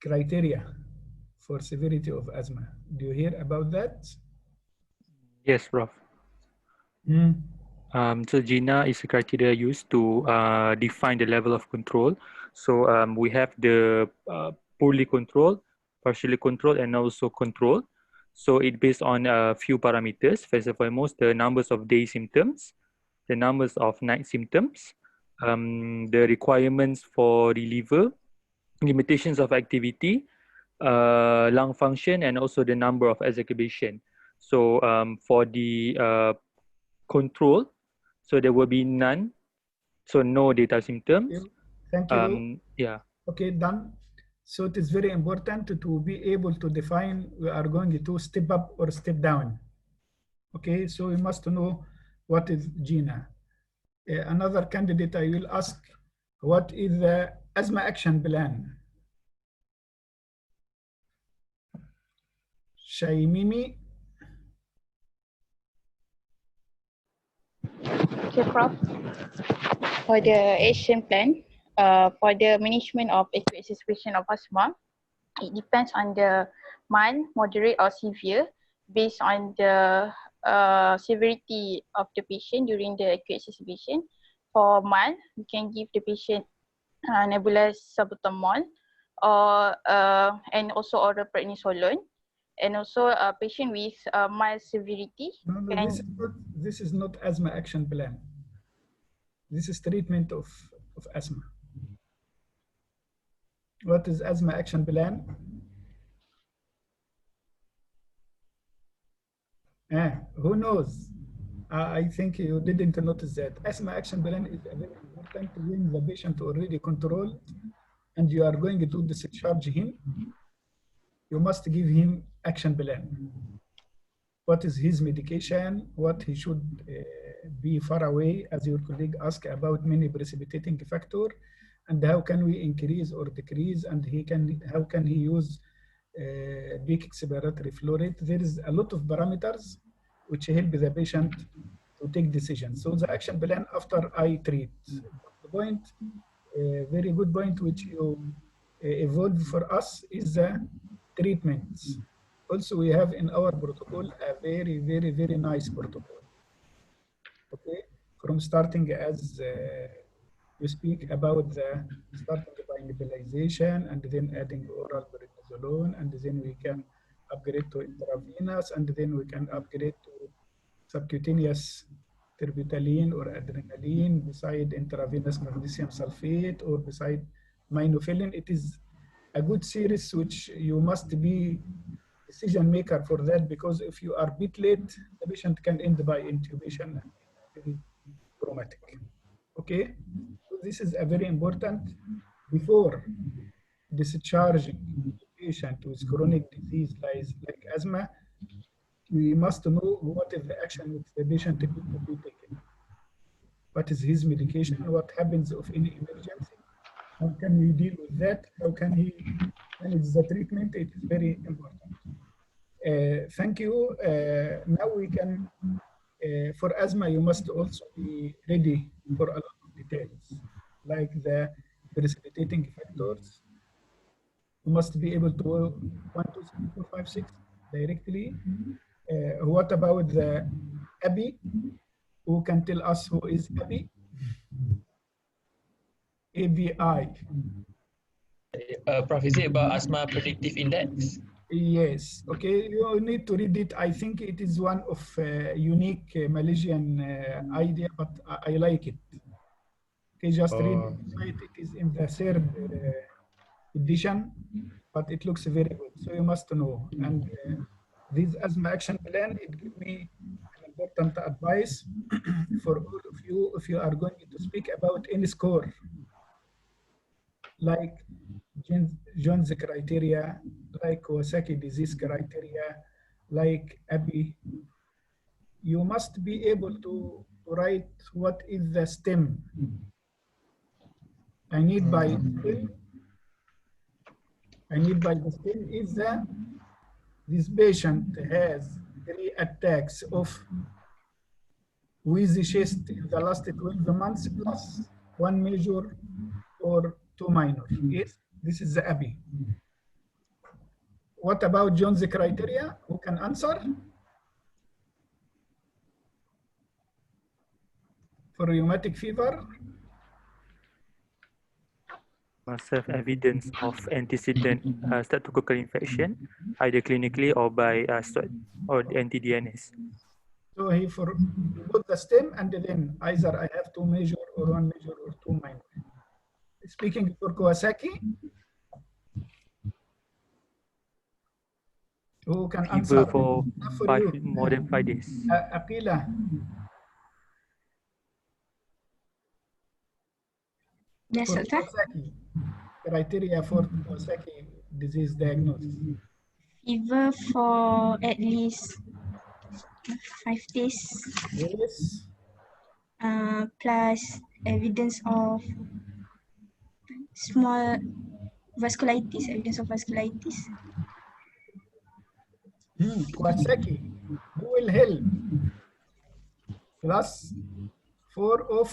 criteria for severity of asthma? Do you hear about that? Yes, Prof. So GINA is a criteria used to define the level of control. So we have the poorly controlled, partially controlled, and also controlled. So it's based on a few parameters. First and foremost, the numbers of day symptoms, the numbers of night symptoms, the requirements for reliever, limitations of activity, lung function, and also the number of exacerbation. So for the control, so there will be none, so no data symptoms. Thank you. Yeah. Okay, done. So it is very important to be able to define we are going to step up or step down. Okay, so we must know what is GINA. Another candidate I will ask, what is the asthma action plan? Shaimimi. Okay, Prof. For the action plan, for the management of acute exacerbation of asthma, it depends on the mild, moderate, or severe based on the severity of the patient during the acute exacerbation. For mild, we can give the patient nebulized salbutamol or and also oral prednisolone. And also a patient with mild severity. No, this is not asthma action plan. This is treatment of asthma. What is asthma action plan? Who knows? I think you didn't notice that. Asthma action plan is very important when the patient already controlled and you are going to discharge him. You must give him action plan. What is his medication? What he should be far away, as your colleague asked about many precipitating factor, and how can we increase or decrease, and how can he use peak expiratory flow rate. There is a lot of parameters which help the patient to take decisions. So the action plan after I treat. The point, very good point, which you evolve for us is the treatments. Also, we have in our protocol a very, very, very nice protocol. Okay, from starting as you speak about the starting by nebulization and then adding oral prednisolone, and then we can upgrade to intravenous, and then we can upgrade to subcutaneous terbutaline or adrenaline beside intravenous magnesium sulfate or beside minofilin. It is a good series which you must be decision maker for that, because if you are a bit late, the patient can end by intubation and very traumatic. Okay, so this is a very important before discharging the patient with chronic disease like asthma. We must know what is the action which the patient needs to be taken. What is his medication? What happens of any emergency? How can we deal with that? How can he manage the treatment? It is very important. Thank you. Now we can, for asthma, you must also be ready for a lot of details, like the precipitating factors. You must be able to 1, 2, 3, 4, 5, 6 directly. What about the ABI? Who can tell us who is ABI? ABI. Prof, is it about asthma predictive index? Yes. Okay. You need to read it. I think it is one of unique Malaysian idea, but I like it. Okay, just read it. It is in the 3rd edition, but it looks very good. So you must know. And this asthma action plan, it gives me an important advice for all of you if you are going to speak about any score, like Jones criteria, like Kawasaki disease criteria, like ABI. You must be able to write what is the stem. I need by stem. I need by the stem is that this patient has 3 attacks of wheezy chest in the last 12 months plus 1 major or 2 minor. Yes, this is the ABI. What about Jones criteria? Who can answer? For rheumatic fever? Must have evidence of antecedent streptococcal infection, either clinically or by or anti-DNS. So he put the stem, and then either I have 2 major or 1 major or 2 minor. Speaking for Kawasaki, who can answer? For more than 5 days. Aqila. Yes, For Doctor. Kawasaki, criteria for Kawasaki disease diagnosis. Fever for at least 5 days. Yes. Plus evidence of small vasculitis, evidence of vasculitis. Kawasaki, who will help? Plus 4 of?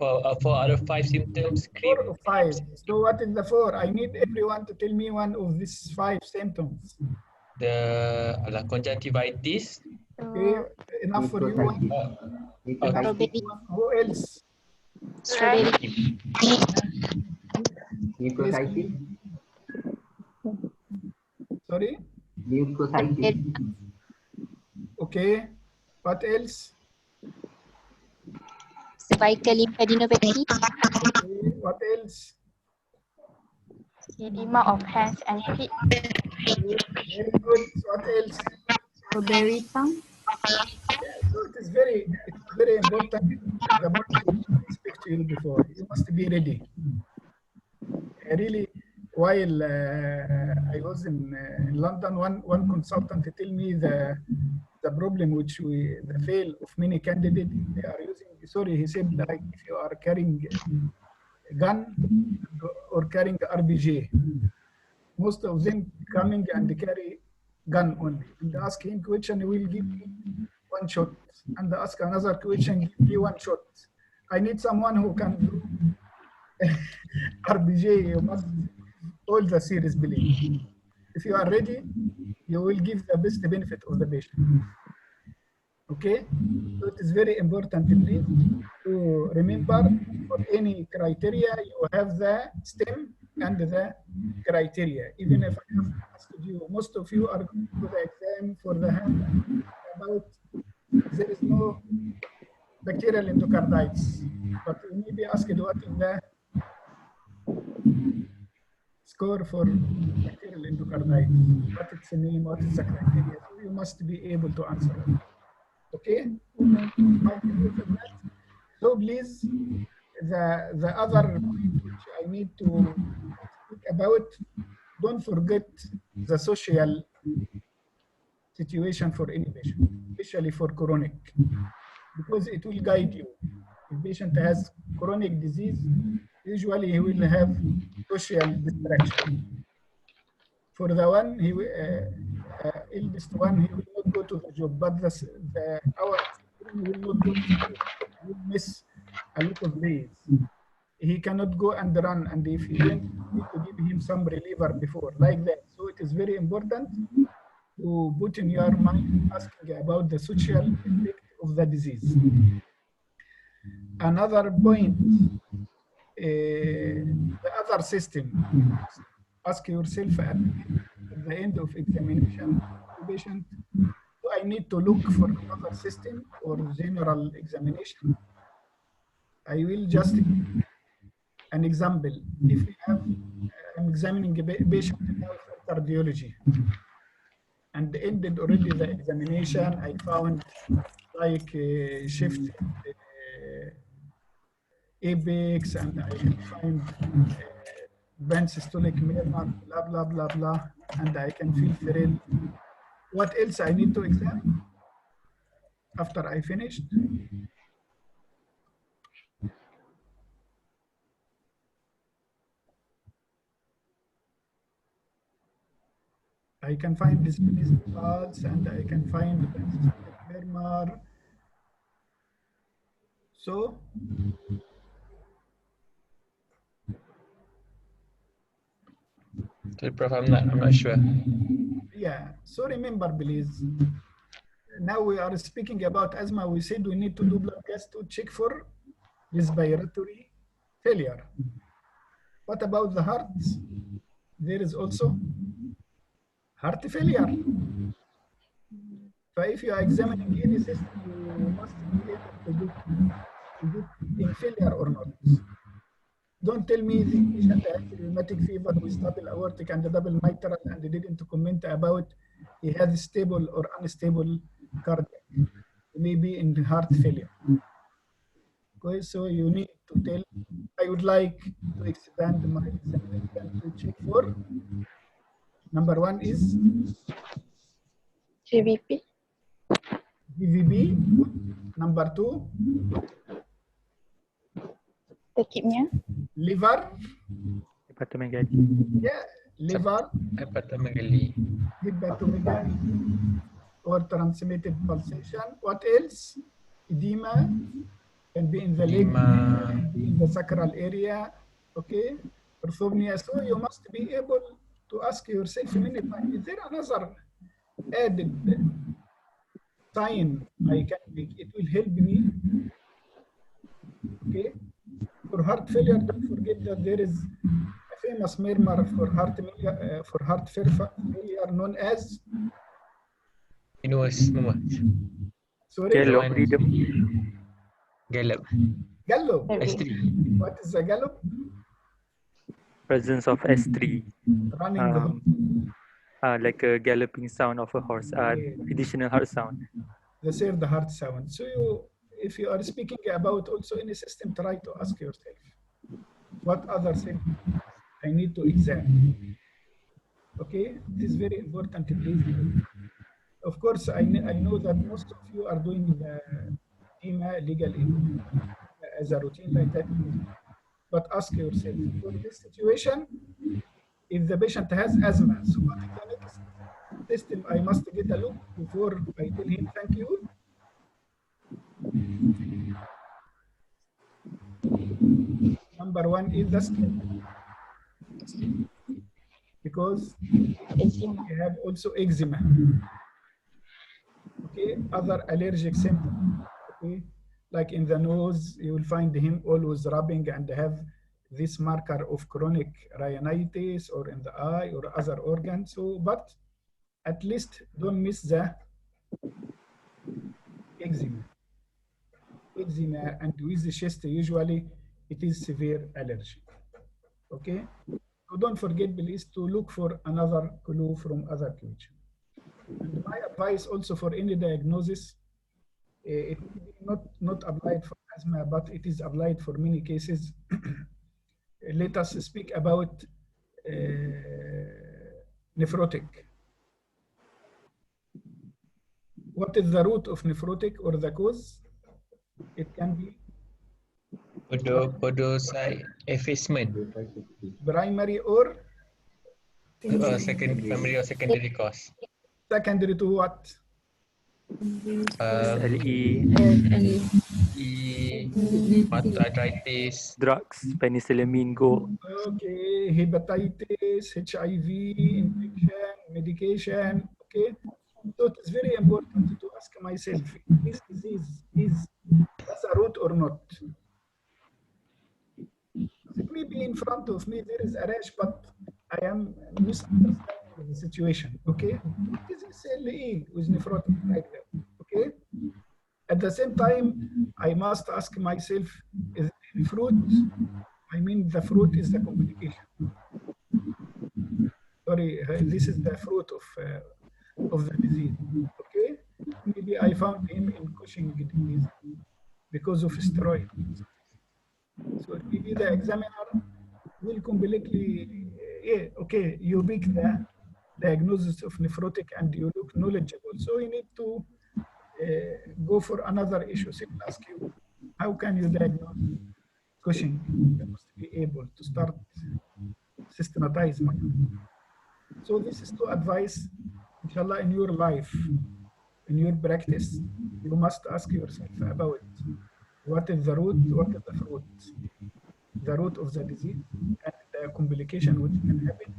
4 out of 5 symptoms. 4 of 5. So what is the 4? I need everyone to tell me one of these 5 symptoms. The conjunctivitis. Okay, enough for you. Who else? Strawberry. Mucositis. Sorry? Mucositis. Okay. What else? Cervical lymphadenopathy. Okay. What else? Edema of hands and feet. Okay. Very good. What else? Strawberry tongue. Yeah, so it's very important. The point I speak to you before. You must be ready. Really, while I was in London, one consultant tell me the problem which the fail of many candidates, they are using. Sorry, he said, like if you are carrying a gun or carrying RPG, most of them coming and carry gun only, and ask him question, he will give me 1 shot, and ask another question, give me 1 shot. I need someone who can do RBJ. You must all the series believe. If you are ready, you will give the best benefit of the patient. Okay, so it is very important, please, to remember for any criteria you have the STEM and the criteria. Even if I have asked you, most of you are going to the exam for the hand about there is no bacterial endocarditis, but you may be asked what is the score for bacterial endocarditis, what is the name, what is the criteria. So you must be able to answer it. Okay. So please, the other point which I need to speak about, don't forget the social situation for any patient, especially for chronic, because it will guide you. If patient has chronic disease, usually he will have social distraction. For the one, eldest one, he will not go to the job, but our children will not go to the job. He will miss a lot of days. He cannot go and run, and if he went, you need to give him some reliever before, like that. So it is very important to put in your mind asking about the social effect of the disease. Another point, the other system. Ask yourself at the end of examination, patient, do I need to look for another system or general examination? I will just give an example. If we have, I'm examining a patient now for cardiology, and ended already the examination, I found like shift apex, and I can find bench systolic murmur, blah, blah, blah, blah, and I can feel thrilled. What else I need to examine after I finished? I can find displaced pulse, and I can find bench systolic murmur. So, Prof, I'm not sure. Yeah, so remember, please, now we are speaking about asthma. We said we need to do blood gas to check for respiratory failure. What about the heart? There is also heart failure. So if you are examining any system, you must be able to do is it in failure or not. Don't tell me the patient has rheumatic fever with double aortic and double mitral and they didn't comment about he has stable or unstable cardiac. He may be in heart failure. Okay, so you need to tell, I would like to expand my examination to check for, number one is GVP. GVP. Number two, Tachypnea. liver. Hepatomegaly. Yeah, liver. Hepatomegaly. Hepatomegaly or transmitted pulsation. What else? Edema can be in the leg, can be in the sacral area. Okay, orthopnea. So you must be able to ask yourself many times: is there another added sign I can make? It will help me. Okay. For heart failure, don't forget that there is a famous murmur for heart failure known as Venous murmur. Sorry? Gallop rhythm. Gallop. Gallop. S3. What is a gallop? Presence of S3. Running the horse. Like a galloping sound of a horse. Additional heart sound. The third heart sound. So if you are speaking about also any system, try to ask yourself, what other thing I need to examine? Okay, it is very important, please. Of course, I know that most of you are doing the EMA legal as a routine like that. But ask yourself, for this situation, if the patient has asthma, so what is the next system I must get a look before I tell him thank you? Number one is the skin, because Eczema. we have also eczema. Okay, other allergic symptoms. Okay, like in the nose, you will find him always rubbing and have this marker of chronic rhinitis, or in the eye or other organs. So, but at least don't miss the eczema. Eczema, and with the chest, usually it is severe allergy. Okay, so don't forget, please, to look for another clue from other culture. And my advice also for any diagnosis, it may be not applied for asthma, but it is applied for many cases. Let us speak about nephrotic. What is the root of nephrotic or the cause? It can be podocyte effacement. primary or Primary or secondary cause. secondary to what? SLE, arthritis, drugs, penicillamine, gold. Okay, hepatitis, HIV, infection, medication. Okay, so it is very important to ask myself, this disease is a root or not? It may be in front of me, there is a rash, but I am misunderstanding the situation. Okay, it is SLE with nephrotic like that. Okay, at the same time, I must ask myself, is the fruit? I mean, the fruit is the complication. Sorry, this is the fruit of the disease. Okay, maybe I found him in Cushing disease because of steroid. So maybe the examiner will completely, yeah, okay, you pick the diagnosis of nephrotic and you look knowledgeable. So you need to go for another issue. So will ask you, how can you diagnose Cushing? You must be able to start systematize my. So this is to advise, inshallah, in your life, in your practice, you must ask yourself about what is the root, what is the fruit, the root of the disease, and the complication which can happen,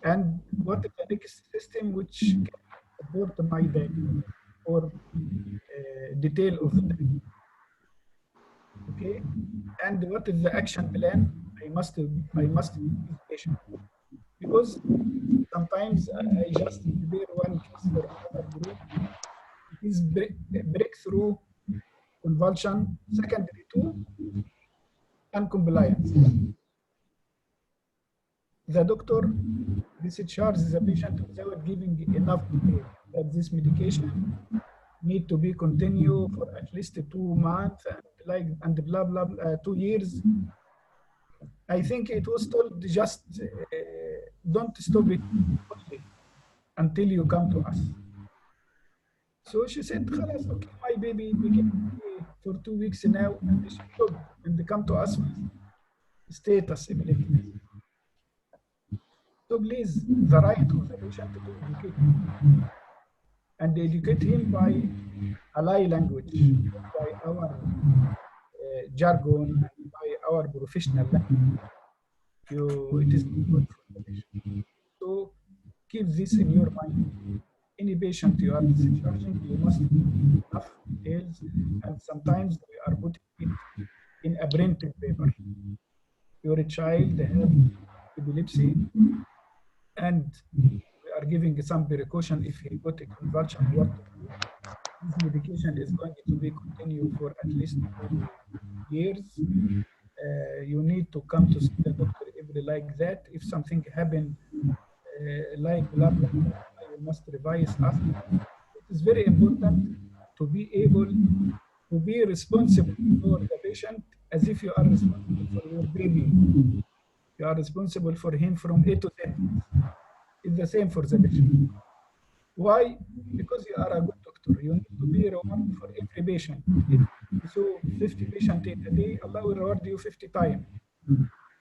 and what is the next system which can support my diagnosis or detail of the diagnosis. Okay, and what is the action plan I must be patient, because sometimes I just prepare one case for another group. It is breakthrough convulsion secondary to non-compliance. The doctor discharges the patient without giving enough detail that this medication need to be continued for at least 2 months and blah blah, 2 years. I think it was told just don't stop it only until you come to us. So she said, "Khalas, okay, my baby became for 2 weeks now, and she stopped and come to us with status immediately." So please, the right of the patient to educate him, and educate him by a lay language, by our jargon, and by our professional language. It is good for the patient. So keep this in your mind. Any patient you are discharging, you must give enough details, and sometimes we are putting it in a printed paper. Your child has epilepsy, and we are giving some precaution if he got a convulsion. What to do? This medication is going to be continued for at least 2 years. You need to come to see the doctor every like that. If something happened, like blah, blah, blah, you must revise us. It is very important to be able to be responsible for the patient as if you are responsible for your baby. You are responsible for him from A to Z. It's the same for the patient. Why? Because you are a good doctor. You need to be rewarded for every patient. If you saw 50 patients in a day, Allah will reward you 50 times.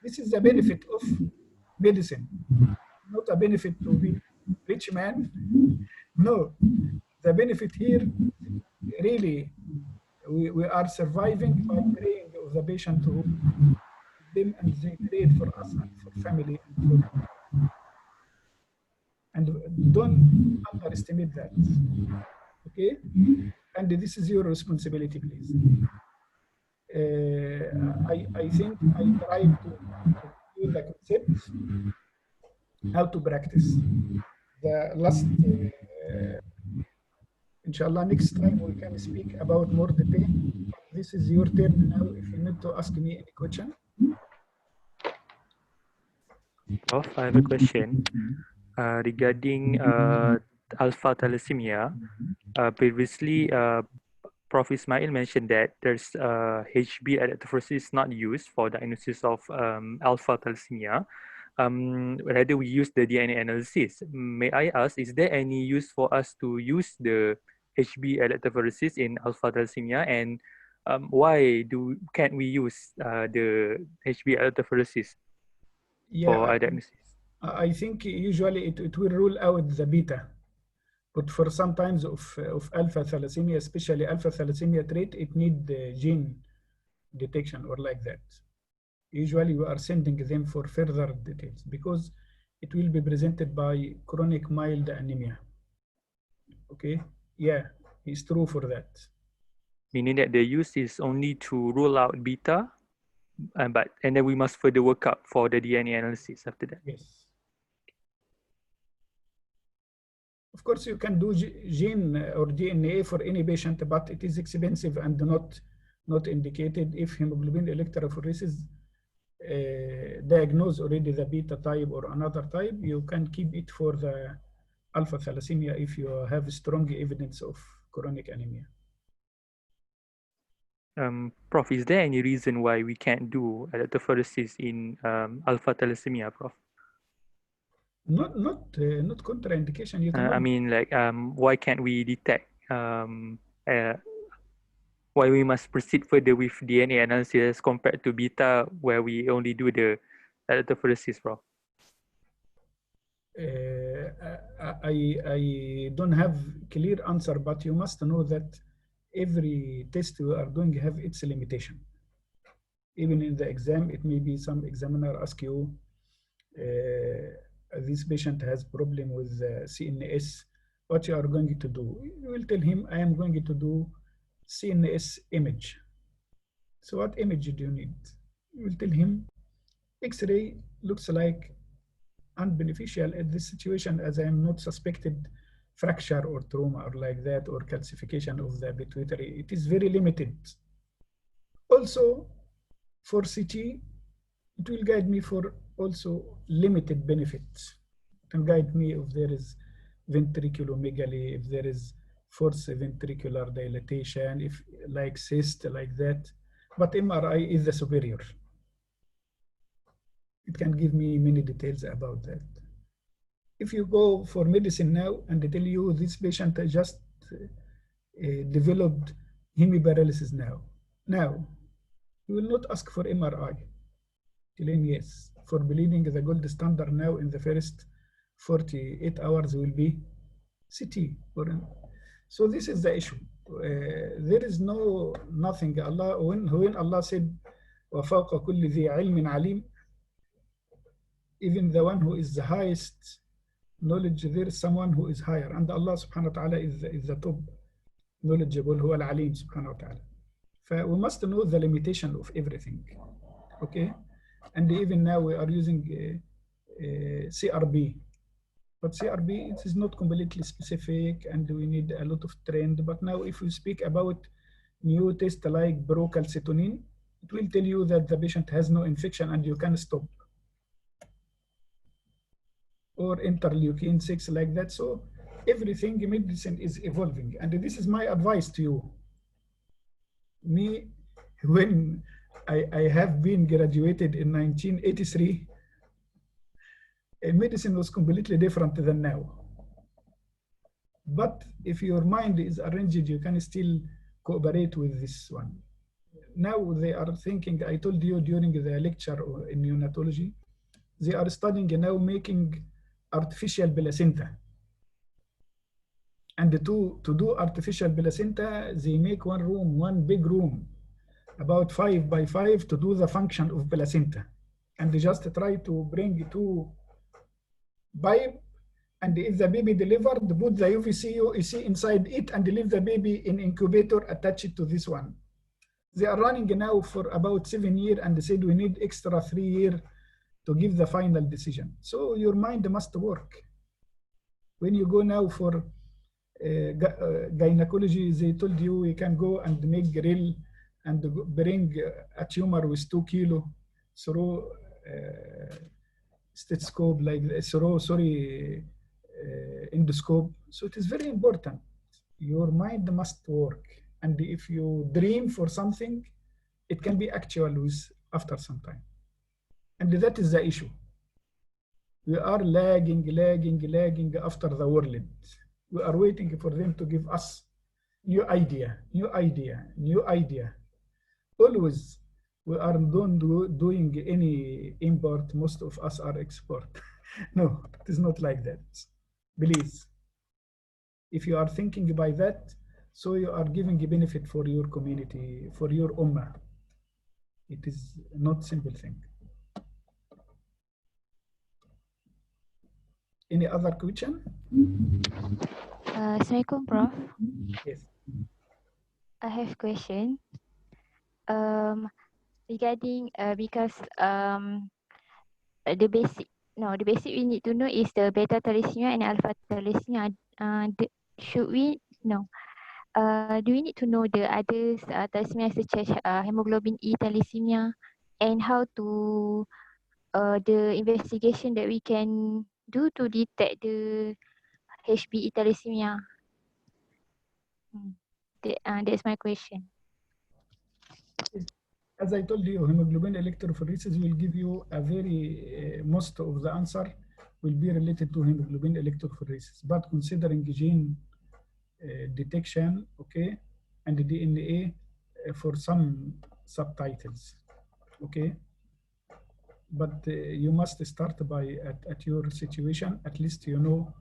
This is the benefit of medicine, not a benefit to be rich rich man. No, the benefit here, really, we are surviving by praying of the patient who them and they prayed for us and for family and don't underestimate that. Okay, and this is your responsibility, please. I think I tried to use the concept how to practice. The last, inshallah, next time we can speak about more detail. This is your turn now. If you need to ask me any question. Prof, I have a question regarding alpha thalassemia. Previously, Prof. Ismail mentioned that there's HB electrophoresis not used for diagnosis of alpha thalassemia. Rather, we use the DNA analysis. May I ask, is there any use for us to use the HB electrophoresis in alpha thalassemia, and why can't we use the HB electrophoresis for diagnosis? I think usually it will rule out the beta. But for some times of alpha thalassemia, especially alpha thalassemia trait, it need gene detection or like that. Usually we are sending them for further details because it will be presented by chronic mild anemia. Okay, yeah, it's true for that. Meaning that the use is only to rule out beta, and then we must further work up for the DNA analysis after that. Yes. Of course, you can do gene or DNA for any patient, but it is expensive and not indicated. If hemoglobin electrophoresis diagnose already the beta type or another type, you can keep it for the alpha thalassemia if you have strong evidence of chronic anemia. Prof, is there any reason why we can't do electrophoresis in alpha thalassemia, Prof? Not contraindication. You I mean, like, why can't we detect? Why we must proceed further with DNA analysis compared to beta, where we only do the electrophoresis, Prof? I don't have clear answer, but you must know that every test we are doing have its limitation. Even in the exam, it may be some examiner ask you, this patient has problem with CNS, what you are going to do? You will tell him, I am going to do CNS image. So what image do you need? You will tell him, X-ray looks like unbeneficial at this situation as I am not suspected fracture or trauma or like that or calcification of the pituitary. It is very limited. Also, for CT, it will guide me for also limited benefits. It can guide me if there is ventriculomegaly, if there is forced ventricular dilatation, if like cyst, like that. But MRI is the superior. It can give me many details about that. If you go for medicine now and they tell you this patient just developed hemiparalysis now, you will not ask for MRI. Telling yes, for bleeding, the gold standard now in the first 48 hours will be CT. So this is the issue. There is nothing. Allah, when Allah said, وَفَوْقَ كُلِّ ذِي عِلْمٍ عَلِيمٍ, even the one who is the highest knowledge, there is someone who is higher, and Allah subhanahu wa ta'ala is the top knowledgeable, who al-alim subhanahu wa ta'ala. So we must know the limitation of everything, okay? And even now we are using CRB, but CRB, it is not completely specific and we need a lot of trend. But now if we speak about new test like procalcitonin, it will tell you that the patient has no infection and you can stop. Or interleukin 6 like that. So everything in medicine is evolving. And this is my advice to you. Me, when I have been graduated in 1983, medicine was completely different than now. But if your mind is arranged, you can still cooperate with this one. Now they are thinking, I told you during the lecture in neonatology, they are studying now making artificial placenta And to do artificial placenta, they make one room, one big room, about 5 by 5 to do the function of placenta. And they just try to bring two pipe, and if the baby delivered, put the UVC UEC inside it and leave the baby in incubator attached to this one. They are running now for about 7 years, and they said we need extra 3 years to give the final decision. So your mind must work. When you go now for gynecology, they told you you can go and make grill and bring a tumor with 2 kilo through stethoscope, like through, sorry, endoscope. So it is very important. Your mind must work. And if you dream for something, it can be actual with after some time. And that is the issue. We are lagging after the world. We are waiting for them to give us new idea. Always we are not doing any import. Most of us are export. No, it is not like that. Please, if you are thinking by that, so you are giving a benefit for your community, for your ummah. It is not simple thing. Any other question? Assalamualaikum, Prof. Yes. I have question. Regarding because the basic we need to know is the beta thalassemia and alpha thalassemia. Should we know? Do we need to know the others thalassemia such as hemoglobin E thalassemia, and how to the investigation that we can do to detect the HBE thalassemia? That's my question. As I told you, hemoglobin electrophoresis will give you a very, most of the answer will be related to hemoglobin electrophoresis. But considering gene detection, okay, and the DNA for some subtitles, okay. But you must start by at your situation, at least you know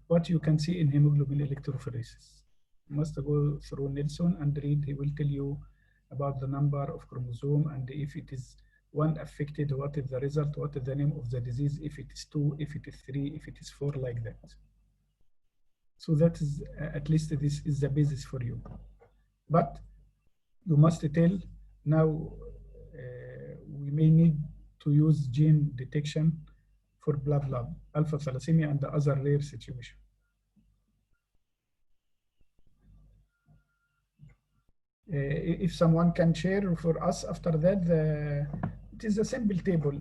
what you can see in hemoglobin electrophoresis. You must go through Nelson and read. He will tell you about the number of chromosome, and if it is one affected, what is the result, what is the name of the disease, if it is 2, if it is 3, if it is 4, like that. So that is, at least this is the basis for you. But you must tell now, we may need to use gene detection for blood lab, alpha thalassemia and the other rare situation. If someone can share for us after that, it is a simple table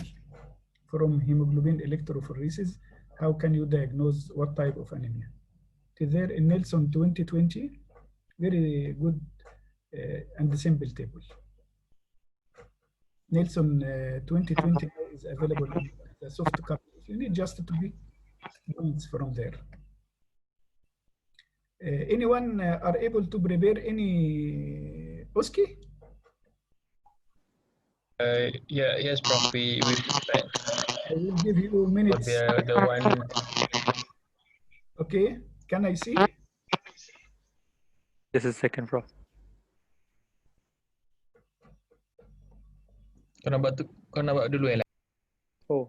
from hemoglobin electrophoresis. How can you diagnose what type of anemia? It is there in Nelson 2020, very good and simple table. Nelson 2020 is available in the soft copy. You need just to pick points from there. Anyone are able to prepare any OSCE? Yes, Prof. We prepared. I will give you minutes. The one. Okay, can I see? Just a second, Prof. Kau nak buat dulu yang lain? Oh,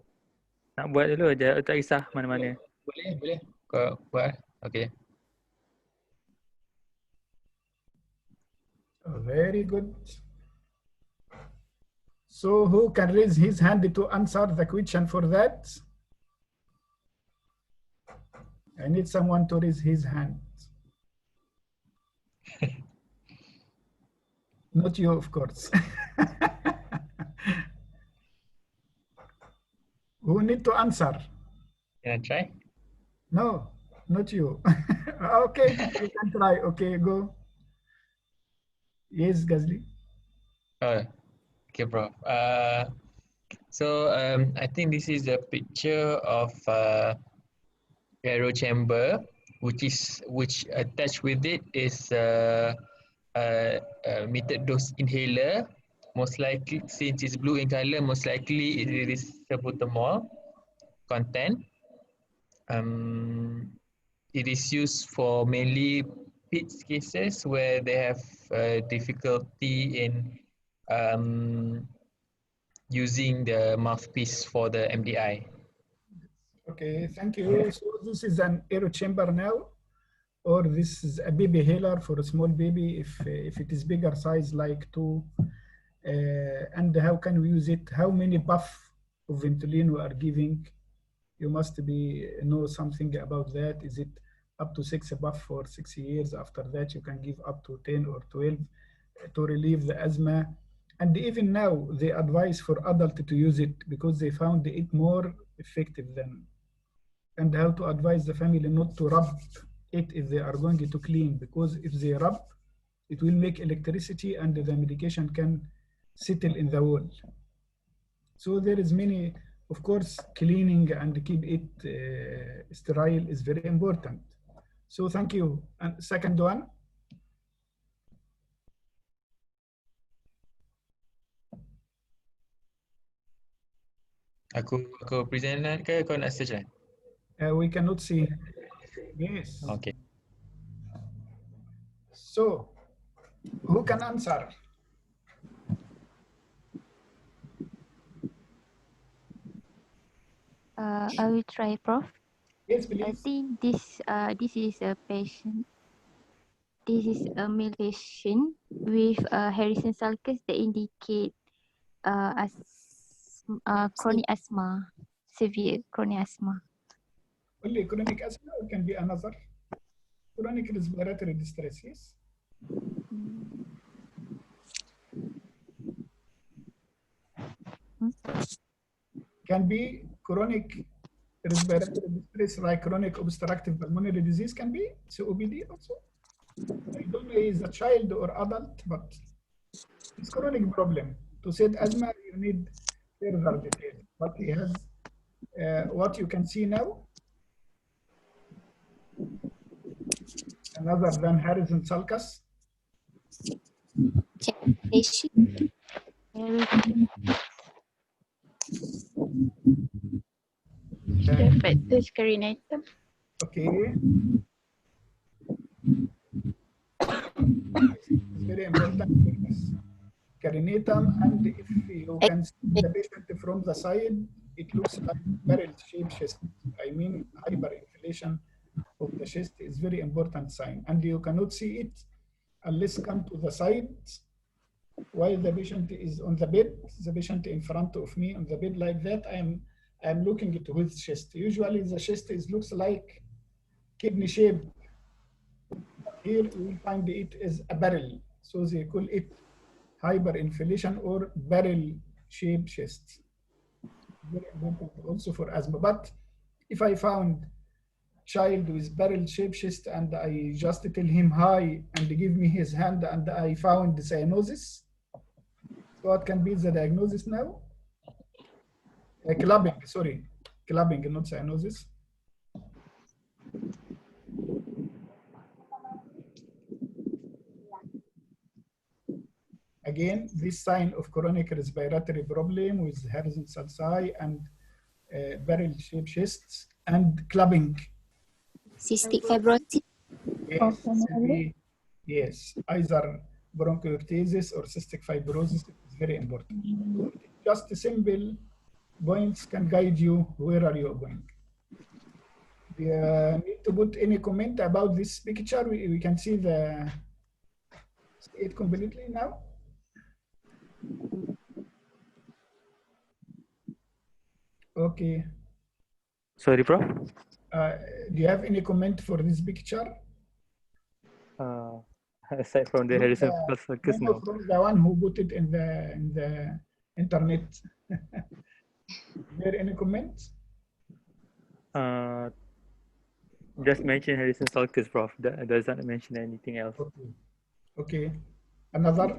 nak buat dulu aja, tak kisah mana-mana. Boleh. Kau buat. Okay. Very good. So who can raise his hand to answer the question for that? I need someone to raise his hand. Not you, of course. Who need to answer? Can I try? No, not you. Okay, you can try. Okay, go. Yes, Ghazli. Okay, Prof. So I think this is a picture of aero chamber, which attached with it is a metered dose inhaler. Most likely, since it's blue in color, most likely it is salbutamol content. it is used for mainly PITS cases where they have difficulty in using the mouthpiece for the MDI. Okay, thank you. So this is an air chamber now, or this is a baby inhaler for a small baby if it is bigger size like 2. And how can we use it? How many puff of Ventolin we are giving? You must know something about that. Is it up to 6 puff for 6 years? After that, you can give up to 10 or 12 to relieve the asthma. And even now, they advise for adult to use it because they found it more effective than. And how to advise the family not to rub it if they are going to clean, because if they rub, it will make electricity and the medication can settle in the wall. So there is many, of course, cleaning and keep it sterile is very important. So thank you. And second one. Aku present ke kau nak search? We cannot see. Yes. Okay. So who can answer? I will try, Prof. Yes, please. I think this is a patient. This is a male patient with Harrison sulcus that indicate chronic asthma, severe chronic asthma. Only chronic asthma, or can be another chronic respiratory distress, yes? Can be chronic respiratory distress like chronic obstructive pulmonary disease, can be COPD also. I don't know is a child or adult, but it's chronic problem. To say asthma, you need further details. But he has what you can see now, another than Harrison sulcus. Diabetes carinatum. Okay. It's very important. Carinatum, and if you can see the patient from the side, it looks like barrel-shaped chest. I mean, hyperinflation of the chest is very important sign, and you cannot see it unless come to the side while the patient is on the bed. The patient in front of me on the bed like that. I am looking at his chest. Usually, the chest looks like kidney shape. Here you will find it is a barrel, so they call it hyperinflation or barrel-shaped chest. Very important also for asthma. But if I found child with barrel-shaped chest and I just tell him hi and give me his hand and I found the cyanosis, so what can be the diagnosis now? Clubbing, sorry, clubbing, not cyanosis. Again, this sign of chronic respiratory problem with Harrison sulci and barrel-shaped chests and clubbing. Cystic fibrosis. Yes, yes, either bronchiectasis or cystic fibrosis is very important. Just simple points can guide you where are you going. We need to put any comment about this picture. We can see it completely now. Okay. Sorry, Prof. Do you have any comment for this picture? Aside from the Harrison sulcus, no. From the one who put it in the internet. Is there any comments? Just mention Harrison sulcus, Prof. That doesn't mention anything else. Okay. Okay. Another.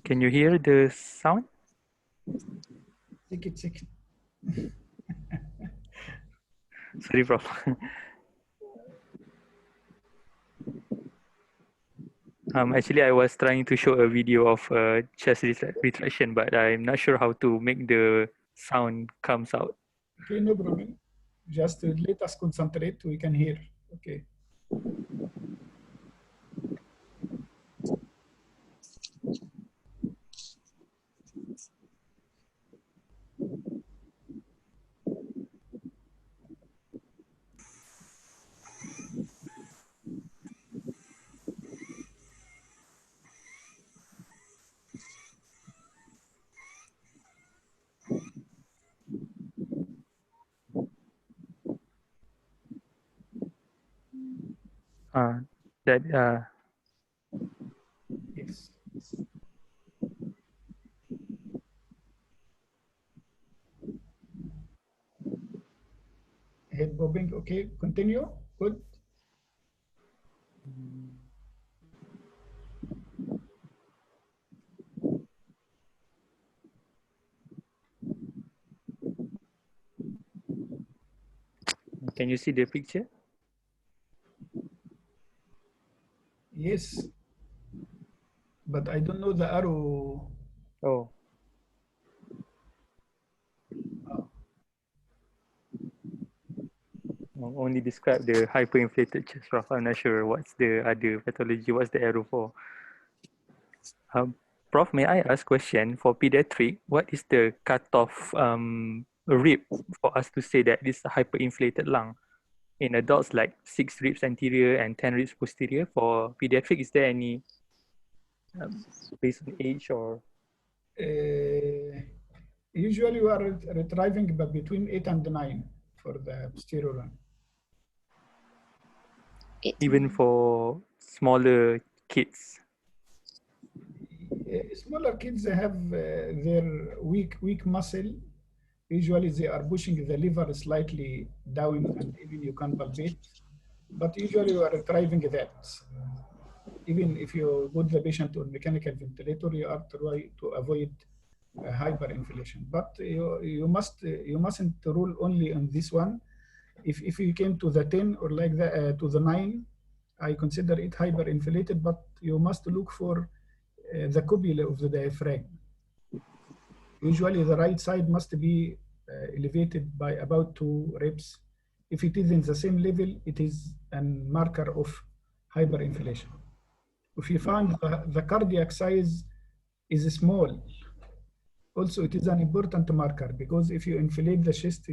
Can you hear the sound? Sikit. Sorry, Prof. Actually, I was trying to show a video of chest retraction, but I'm not sure how to make the sound comes out. Okay, no problem. Just let us concentrate. We can hear. Okay. Yes. Head bobbing. Okay, continue. Good. Can you see the picture? Yes. But I don't know the arrow. Oh. Only describe the hyperinflated chest, Prof. I'm not sure what's the other pathology, what's the arrow for. Prof, may I ask question for pediatric, what is the cutoff rib for us to say that this is a hyperinflated lung? In adults, like 6 ribs anterior and 10 ribs posterior. For pediatric, is there any based on age or? Usually we are retrieving between 8 and 9 for the posterior one. Even for smaller kids? Smaller kids have their weak muscle. Usually they are pushing the liver slightly down and even you can palpate. But usually you are retrieving that. Even if you put the patient on mechanical ventilator, you are trying to avoid hyperinflation. But you mustn't rule only on this one. If you came to the 10 or like the to the 9, I consider it hyperinflated. But you must look for the cupula of the diaphragm. Usually the right side must be elevated by about 2 reps. If it is in the same level, it is a marker of hyperinflation. If you find the cardiac size is small, also it is an important marker, because if you inflate the chest,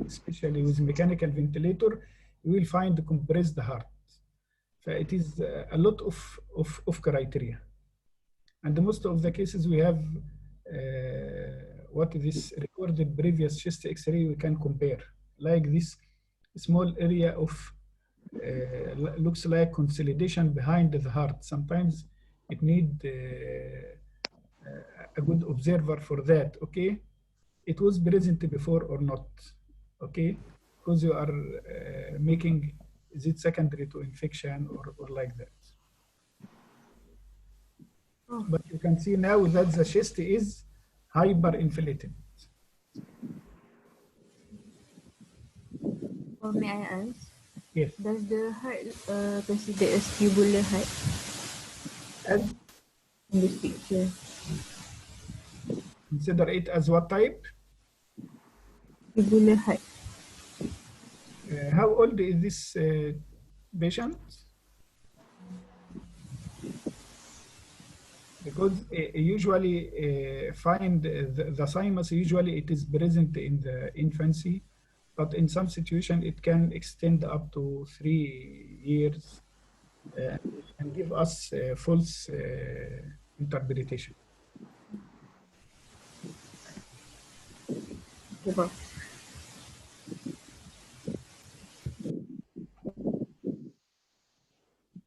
especially with mechanical ventilator, you will find the compressed heart. So it is a lot of criteria. And most of the cases we have what this recorded previous chest X-ray we can compare, like this small area of looks like consolidation behind the heart. Sometimes it need a good observer for that. Okay, it was present before or not. Okay, because you are making, is it secondary to infection or like that. But you can see now that the chest is hyperinflated. May I ask? Yes. Does the heart consider as tubular heart? As in this picture. Consider it as what type? Tubular heart. How old is this patient? Because usually find the thymus, usually it is present in the infancy, but in some situation it can extend up to 3 years and give us false interpretation.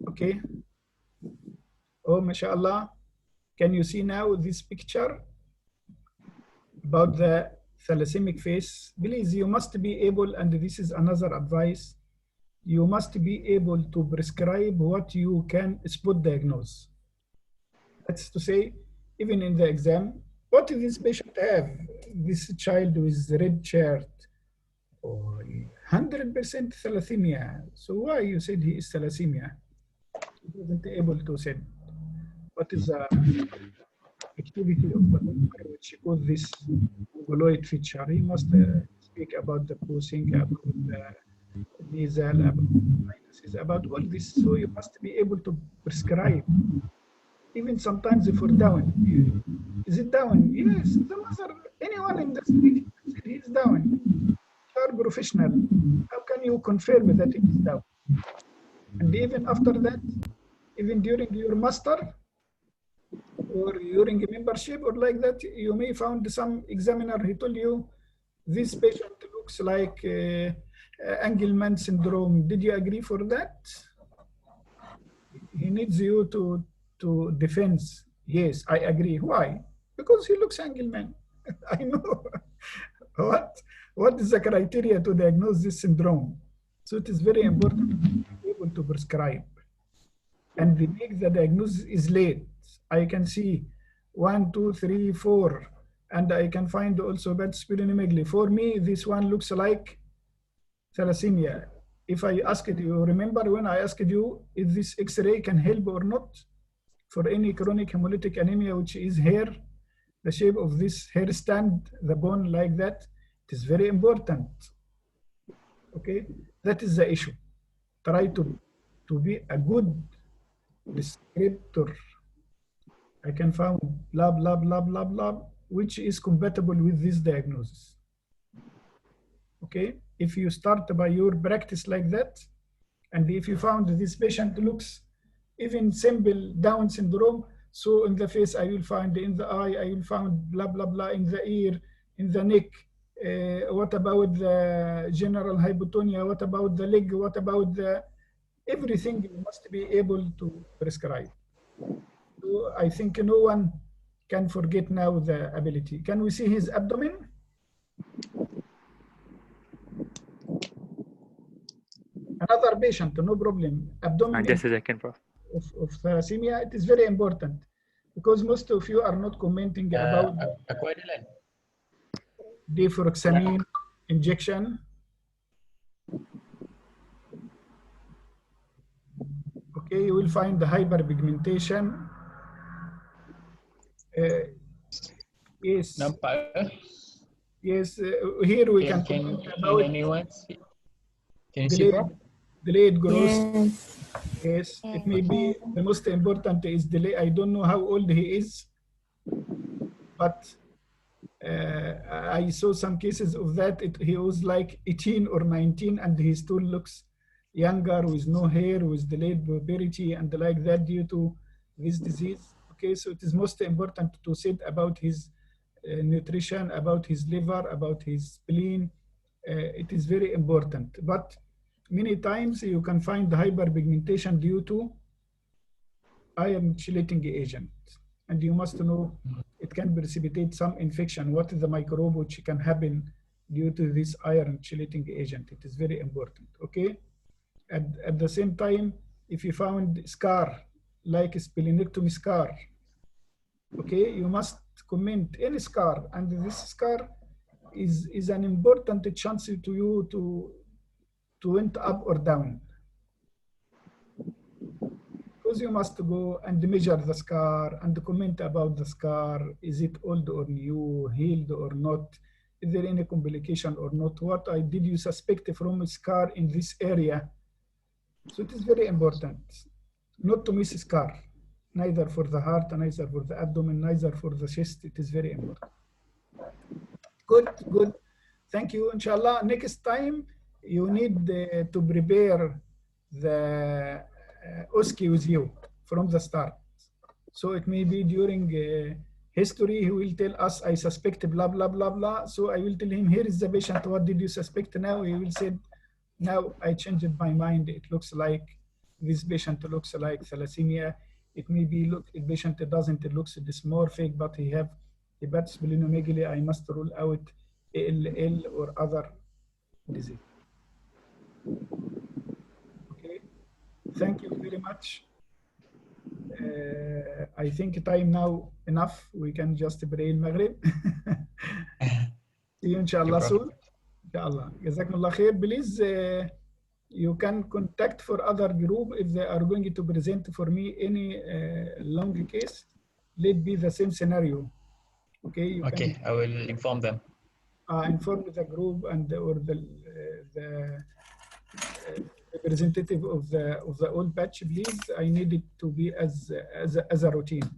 Okay. Oh, mashallah. Can you see now this picture about the thalassaemic face? Please, you must be able, and this is another advice, you must be able to prescribe what you can spot diagnose. That's to say, even in the exam, what does this patient have? This child with red shirt, or 100% thalassemia. So why you said he is thalassemia? He wasn't able to say what is the activity of the liver which caused this mongoloid feature. He must speak about the posing, about the nasal, about sinuses, about all this. So you must be able to prescribe. Even sometimes if we're down, is it down? Yes, the mother, anyone in the street said he's down. You are professional. How can you confirm that it is down? And even after that, even during your master or during a membership or like that, you may found some examiner, he told you, this patient looks like Engelmann syndrome. Did you agree for that? He needs you to defense. Yes, I agree. Why? Because he looks Engelmann. I know. What is the criteria to diagnose this syndrome? So it is very important to be able to prescribe. And they make the diagnosis is late. I can see 1, 2, 3, 4, and I can find also bad splenomegaly. For me, this one looks like thalassemia. If I asked you, remember when I asked you if this X-ray can help or not for any chronic hemolytic anemia, which is hair, the shape of this hair stand, the bone like that, it is very important. Okay, that is the issue. Try to be a good descriptor. I can find blah, blah, blah, blah, blah, which is compatible with this diagnosis. Okay, if you start by your practice like that, and if you found this patient looks even simple Down syndrome, so in the face I will find, in the eye I will find blah, blah, blah, in the ear, in the neck, what about the general hypotonia, what about the leg, what about the, everything you must be able to prescribe. So I think no one can forget now the ability. Can we see his abdomen? Another patient, no problem. Abdomen Just a second, Prof. Of thalassemia, it is very important because most of you are not commenting about defuroxamine injection. Okay, you will find the hyperpigmentation. Yes. Yes, here we can comment about anyone see? Can you see, Prof? Delayed growth. Yes, it may be the most important is delay. I don't know how old he is, but I saw some cases of that. He was like 18 or 19 and he still looks younger with no hair, with delayed puberty and like that due to this disease. Okay, so it is most important to say about his nutrition, about his liver, about his spleen. It is very important. But many times you can find hyperpigmentation due to iron chelating agent. And you must know it can precipitate some infection. What is the microbe which can happen due to this iron chelating agent? It is very important, okay? At the same time, if you found scar, like a splenectomy scar, okay, you must comment any scar, and this scar is an important chance to you to went up or down. Because you must go and measure the scar and comment about the scar. Is it old or new, healed or not? Is there any complication or not? What did you suspect from a scar in this area? So it is very important not to miss a scar, neither for the heart, neither for the abdomen, neither for the chest. It is very important. Good, good. Thank you. Inshallah, next time you need to prepare the OSCE with you from the start. So it may be during history, he will tell us, I suspect blah, blah, blah, blah. So I will tell him, here is the patient. What did you suspect now? He will say, now I changed my mind. It looks like this patient looks like thalassemia. It may be, look, the patient doesn't, it looks dysmorphic, but he have hepatic splenomegaly. I must rule out ALL or other disease. Okay, thank you very much. I think time now enough. We can just pray Maghrib. See you inshallah soon. Inshallah. Jazakumullah khair. Please, you can contact for other group if they are going to present for me any long case. Let be the same scenario. Okay. You Okay, I will inform them. Inform the group and or the representative of the old batch, please. I need it to be as a routine.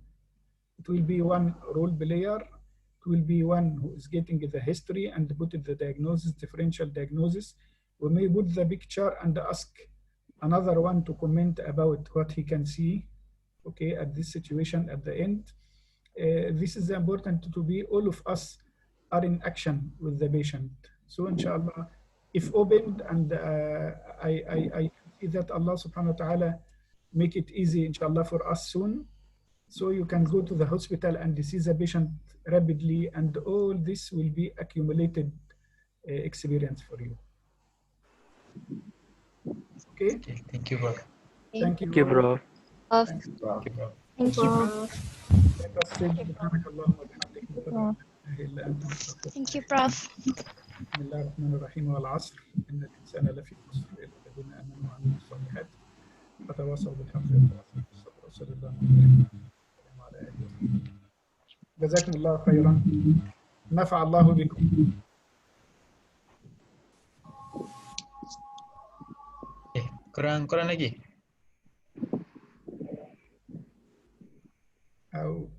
It will be one role player. It will be one who is getting the history and put the diagnosis, differential diagnosis. We may put the picture and ask another one to comment about what he can see, okay, at this situation at the end. This is important to be all of us are in action with the patient. So inshallah, if opened, and I see that Allah subhanahu wa ta'ala make it easy inshallah for us soon. So you can go to the hospital and see the patient rapidly, and all this will be accumulated experience for you. Okay? Okay, thank you, bro. Thank you. Thank you, bro. Thanks. Thank you, bro. Thank you, Prof. Let us say سبحانك اللهم وبحمدك نشهد أن لا إله إلا أنت نستغفرك. Thank you, Prof. بسم الله الرحمن الرحيم. والعصر إن الإنسان لفي خسر إلا الذين آمنوا وعملوا الصالحات وتواصوا بالحق وتواصوا بالصبر وصلى الله على آله وصحبه. جزاكم الله خيرا. نفع الله بكم. Kurang lagi? I'll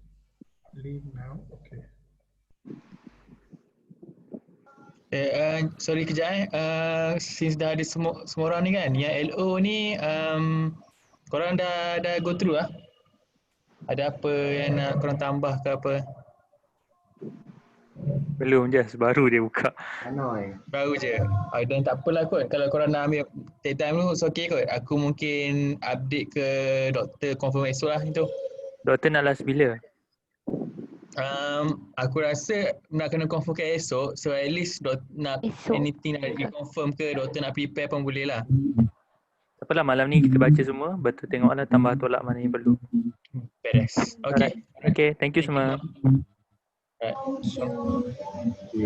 leave now. Okay. Sorry kejap since dah ada semua orang ni kan, yang LO ni korang dah go through lah? Ada apa yang nak korang tambah ke apa? Belum je, baru dia buka. Baru je. Dan tak apalah kot, kalau korang nak ambil take time tu, so okay kot. Aku mungkin update ke doktor confirm esok lah itu. Doktor nak last bila? Aku rasa nak kena confirm ke esok, so at least nak anything nak reconfirm ke doktor nak prepare pun boleh lah. Tak apalah, malam ni kita baca semua, betul tengoklah tambah tolak mana yang perlu. Beres. Okay. Okay, thank you semua. Alright. Thank you.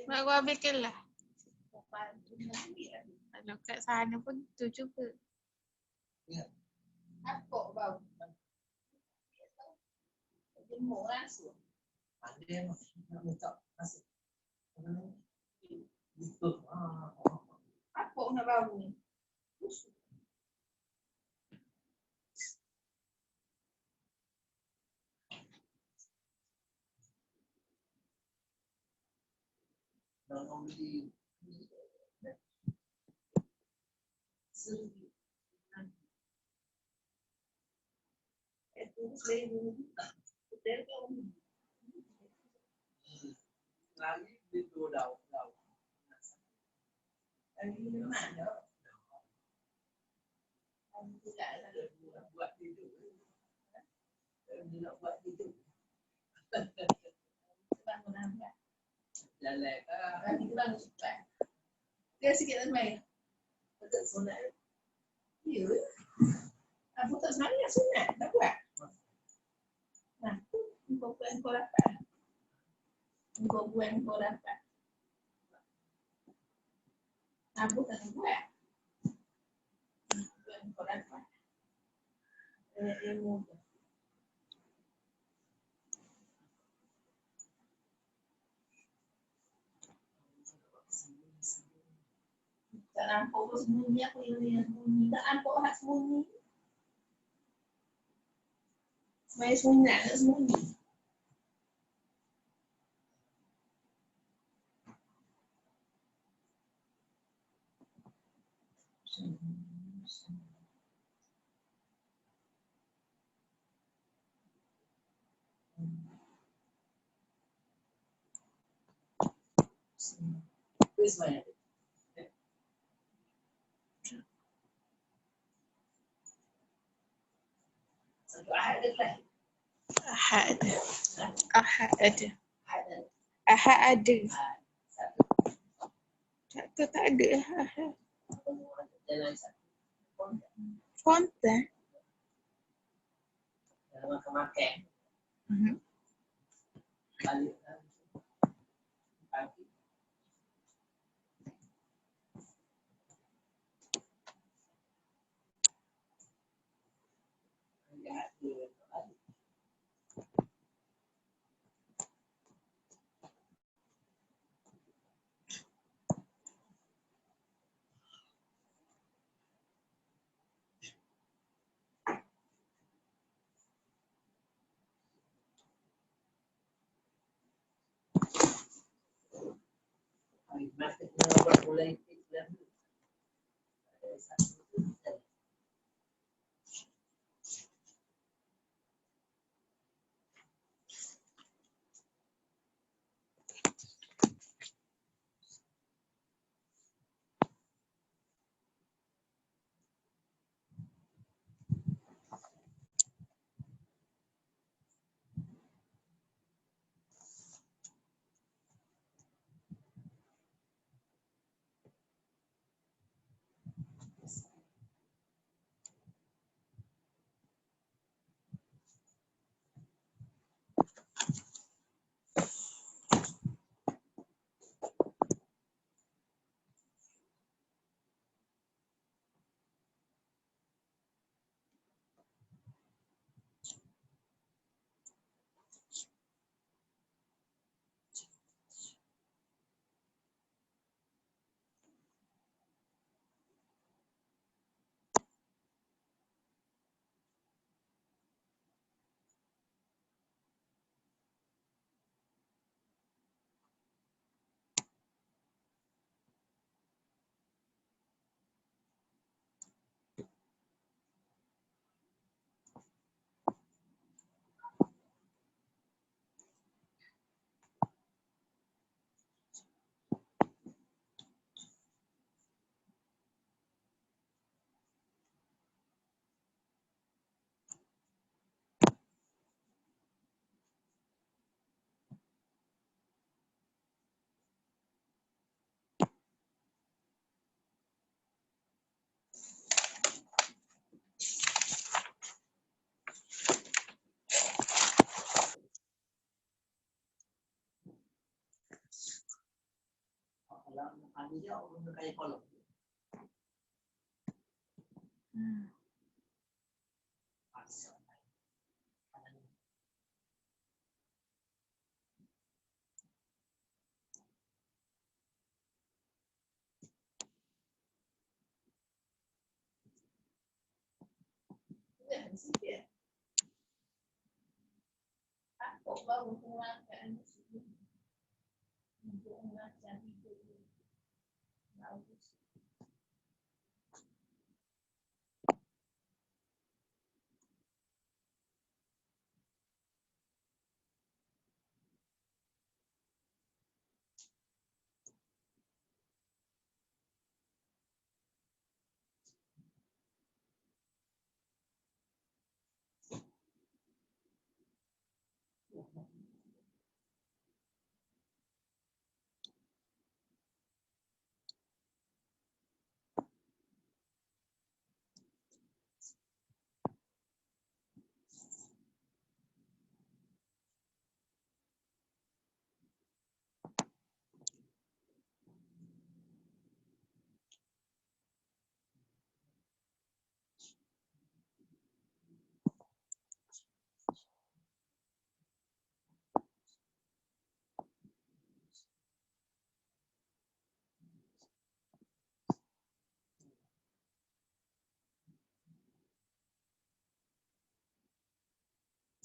Mak gua ambilkan lah. Kalau kat sana pun tu juga. Apa bau? Jemur langsung. Ada nak minta masuk. Apa nak bau ni? Lagi di dua daun. Lagi mana? Tidak ada buat hidup. Tidak buat hidup. Bangun apa? Jalan. Lagi bangun cepat. Dia sikit lagi. Betul sunat. Ya. Aku tak semangat sunat. Tak buat. Nah, kau dapat. Kau dapat. Aku tak buat. Kau dapat. Ilmu. Tak nampak kau sembunyi aku yang sembunyi. Tak nampak hak sembunyi. Semua sunat tak sembunyi. Where's my Ahad ada. Ahad ada. Satu tak ada. Konten. Makan. Balik.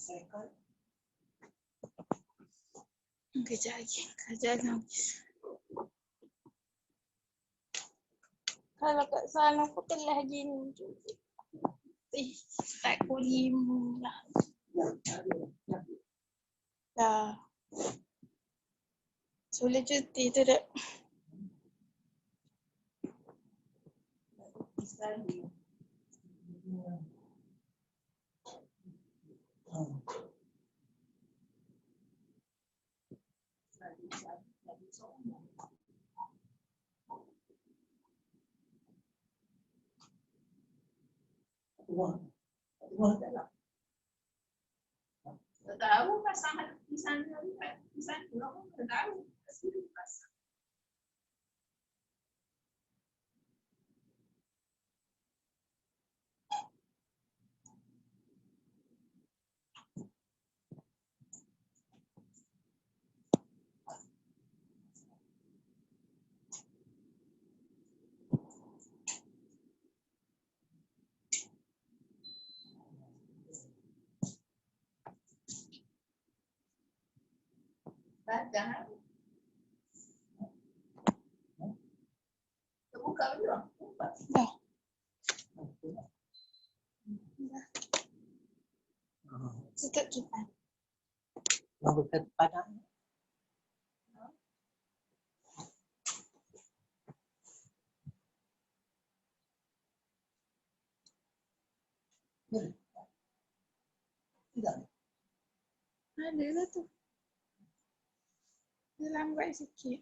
Kejap lagi. Kejap lagi. Kalau kat sana aku telah gini juga. Start pukul 5 lah. Dah. Boleh cuti tu dah. Tak tahu pasang di sana. Di sana aku tak tahu. Dah. Buka belum? Dah. Tutup kipas. Buka padang. Tidak. Ada lah tu. Dia lambat sikit.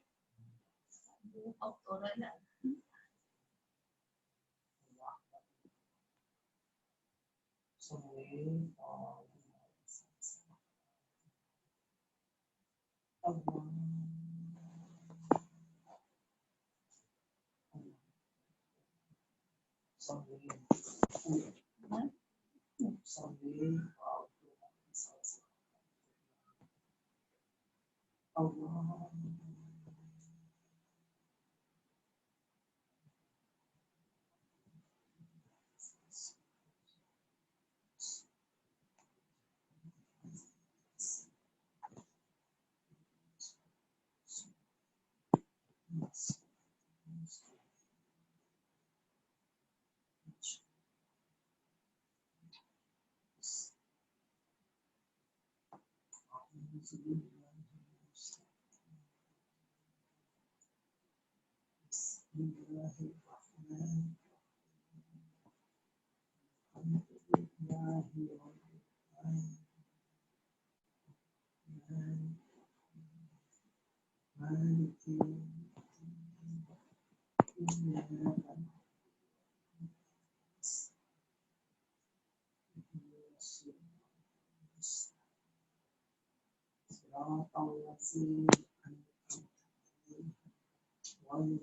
Oh.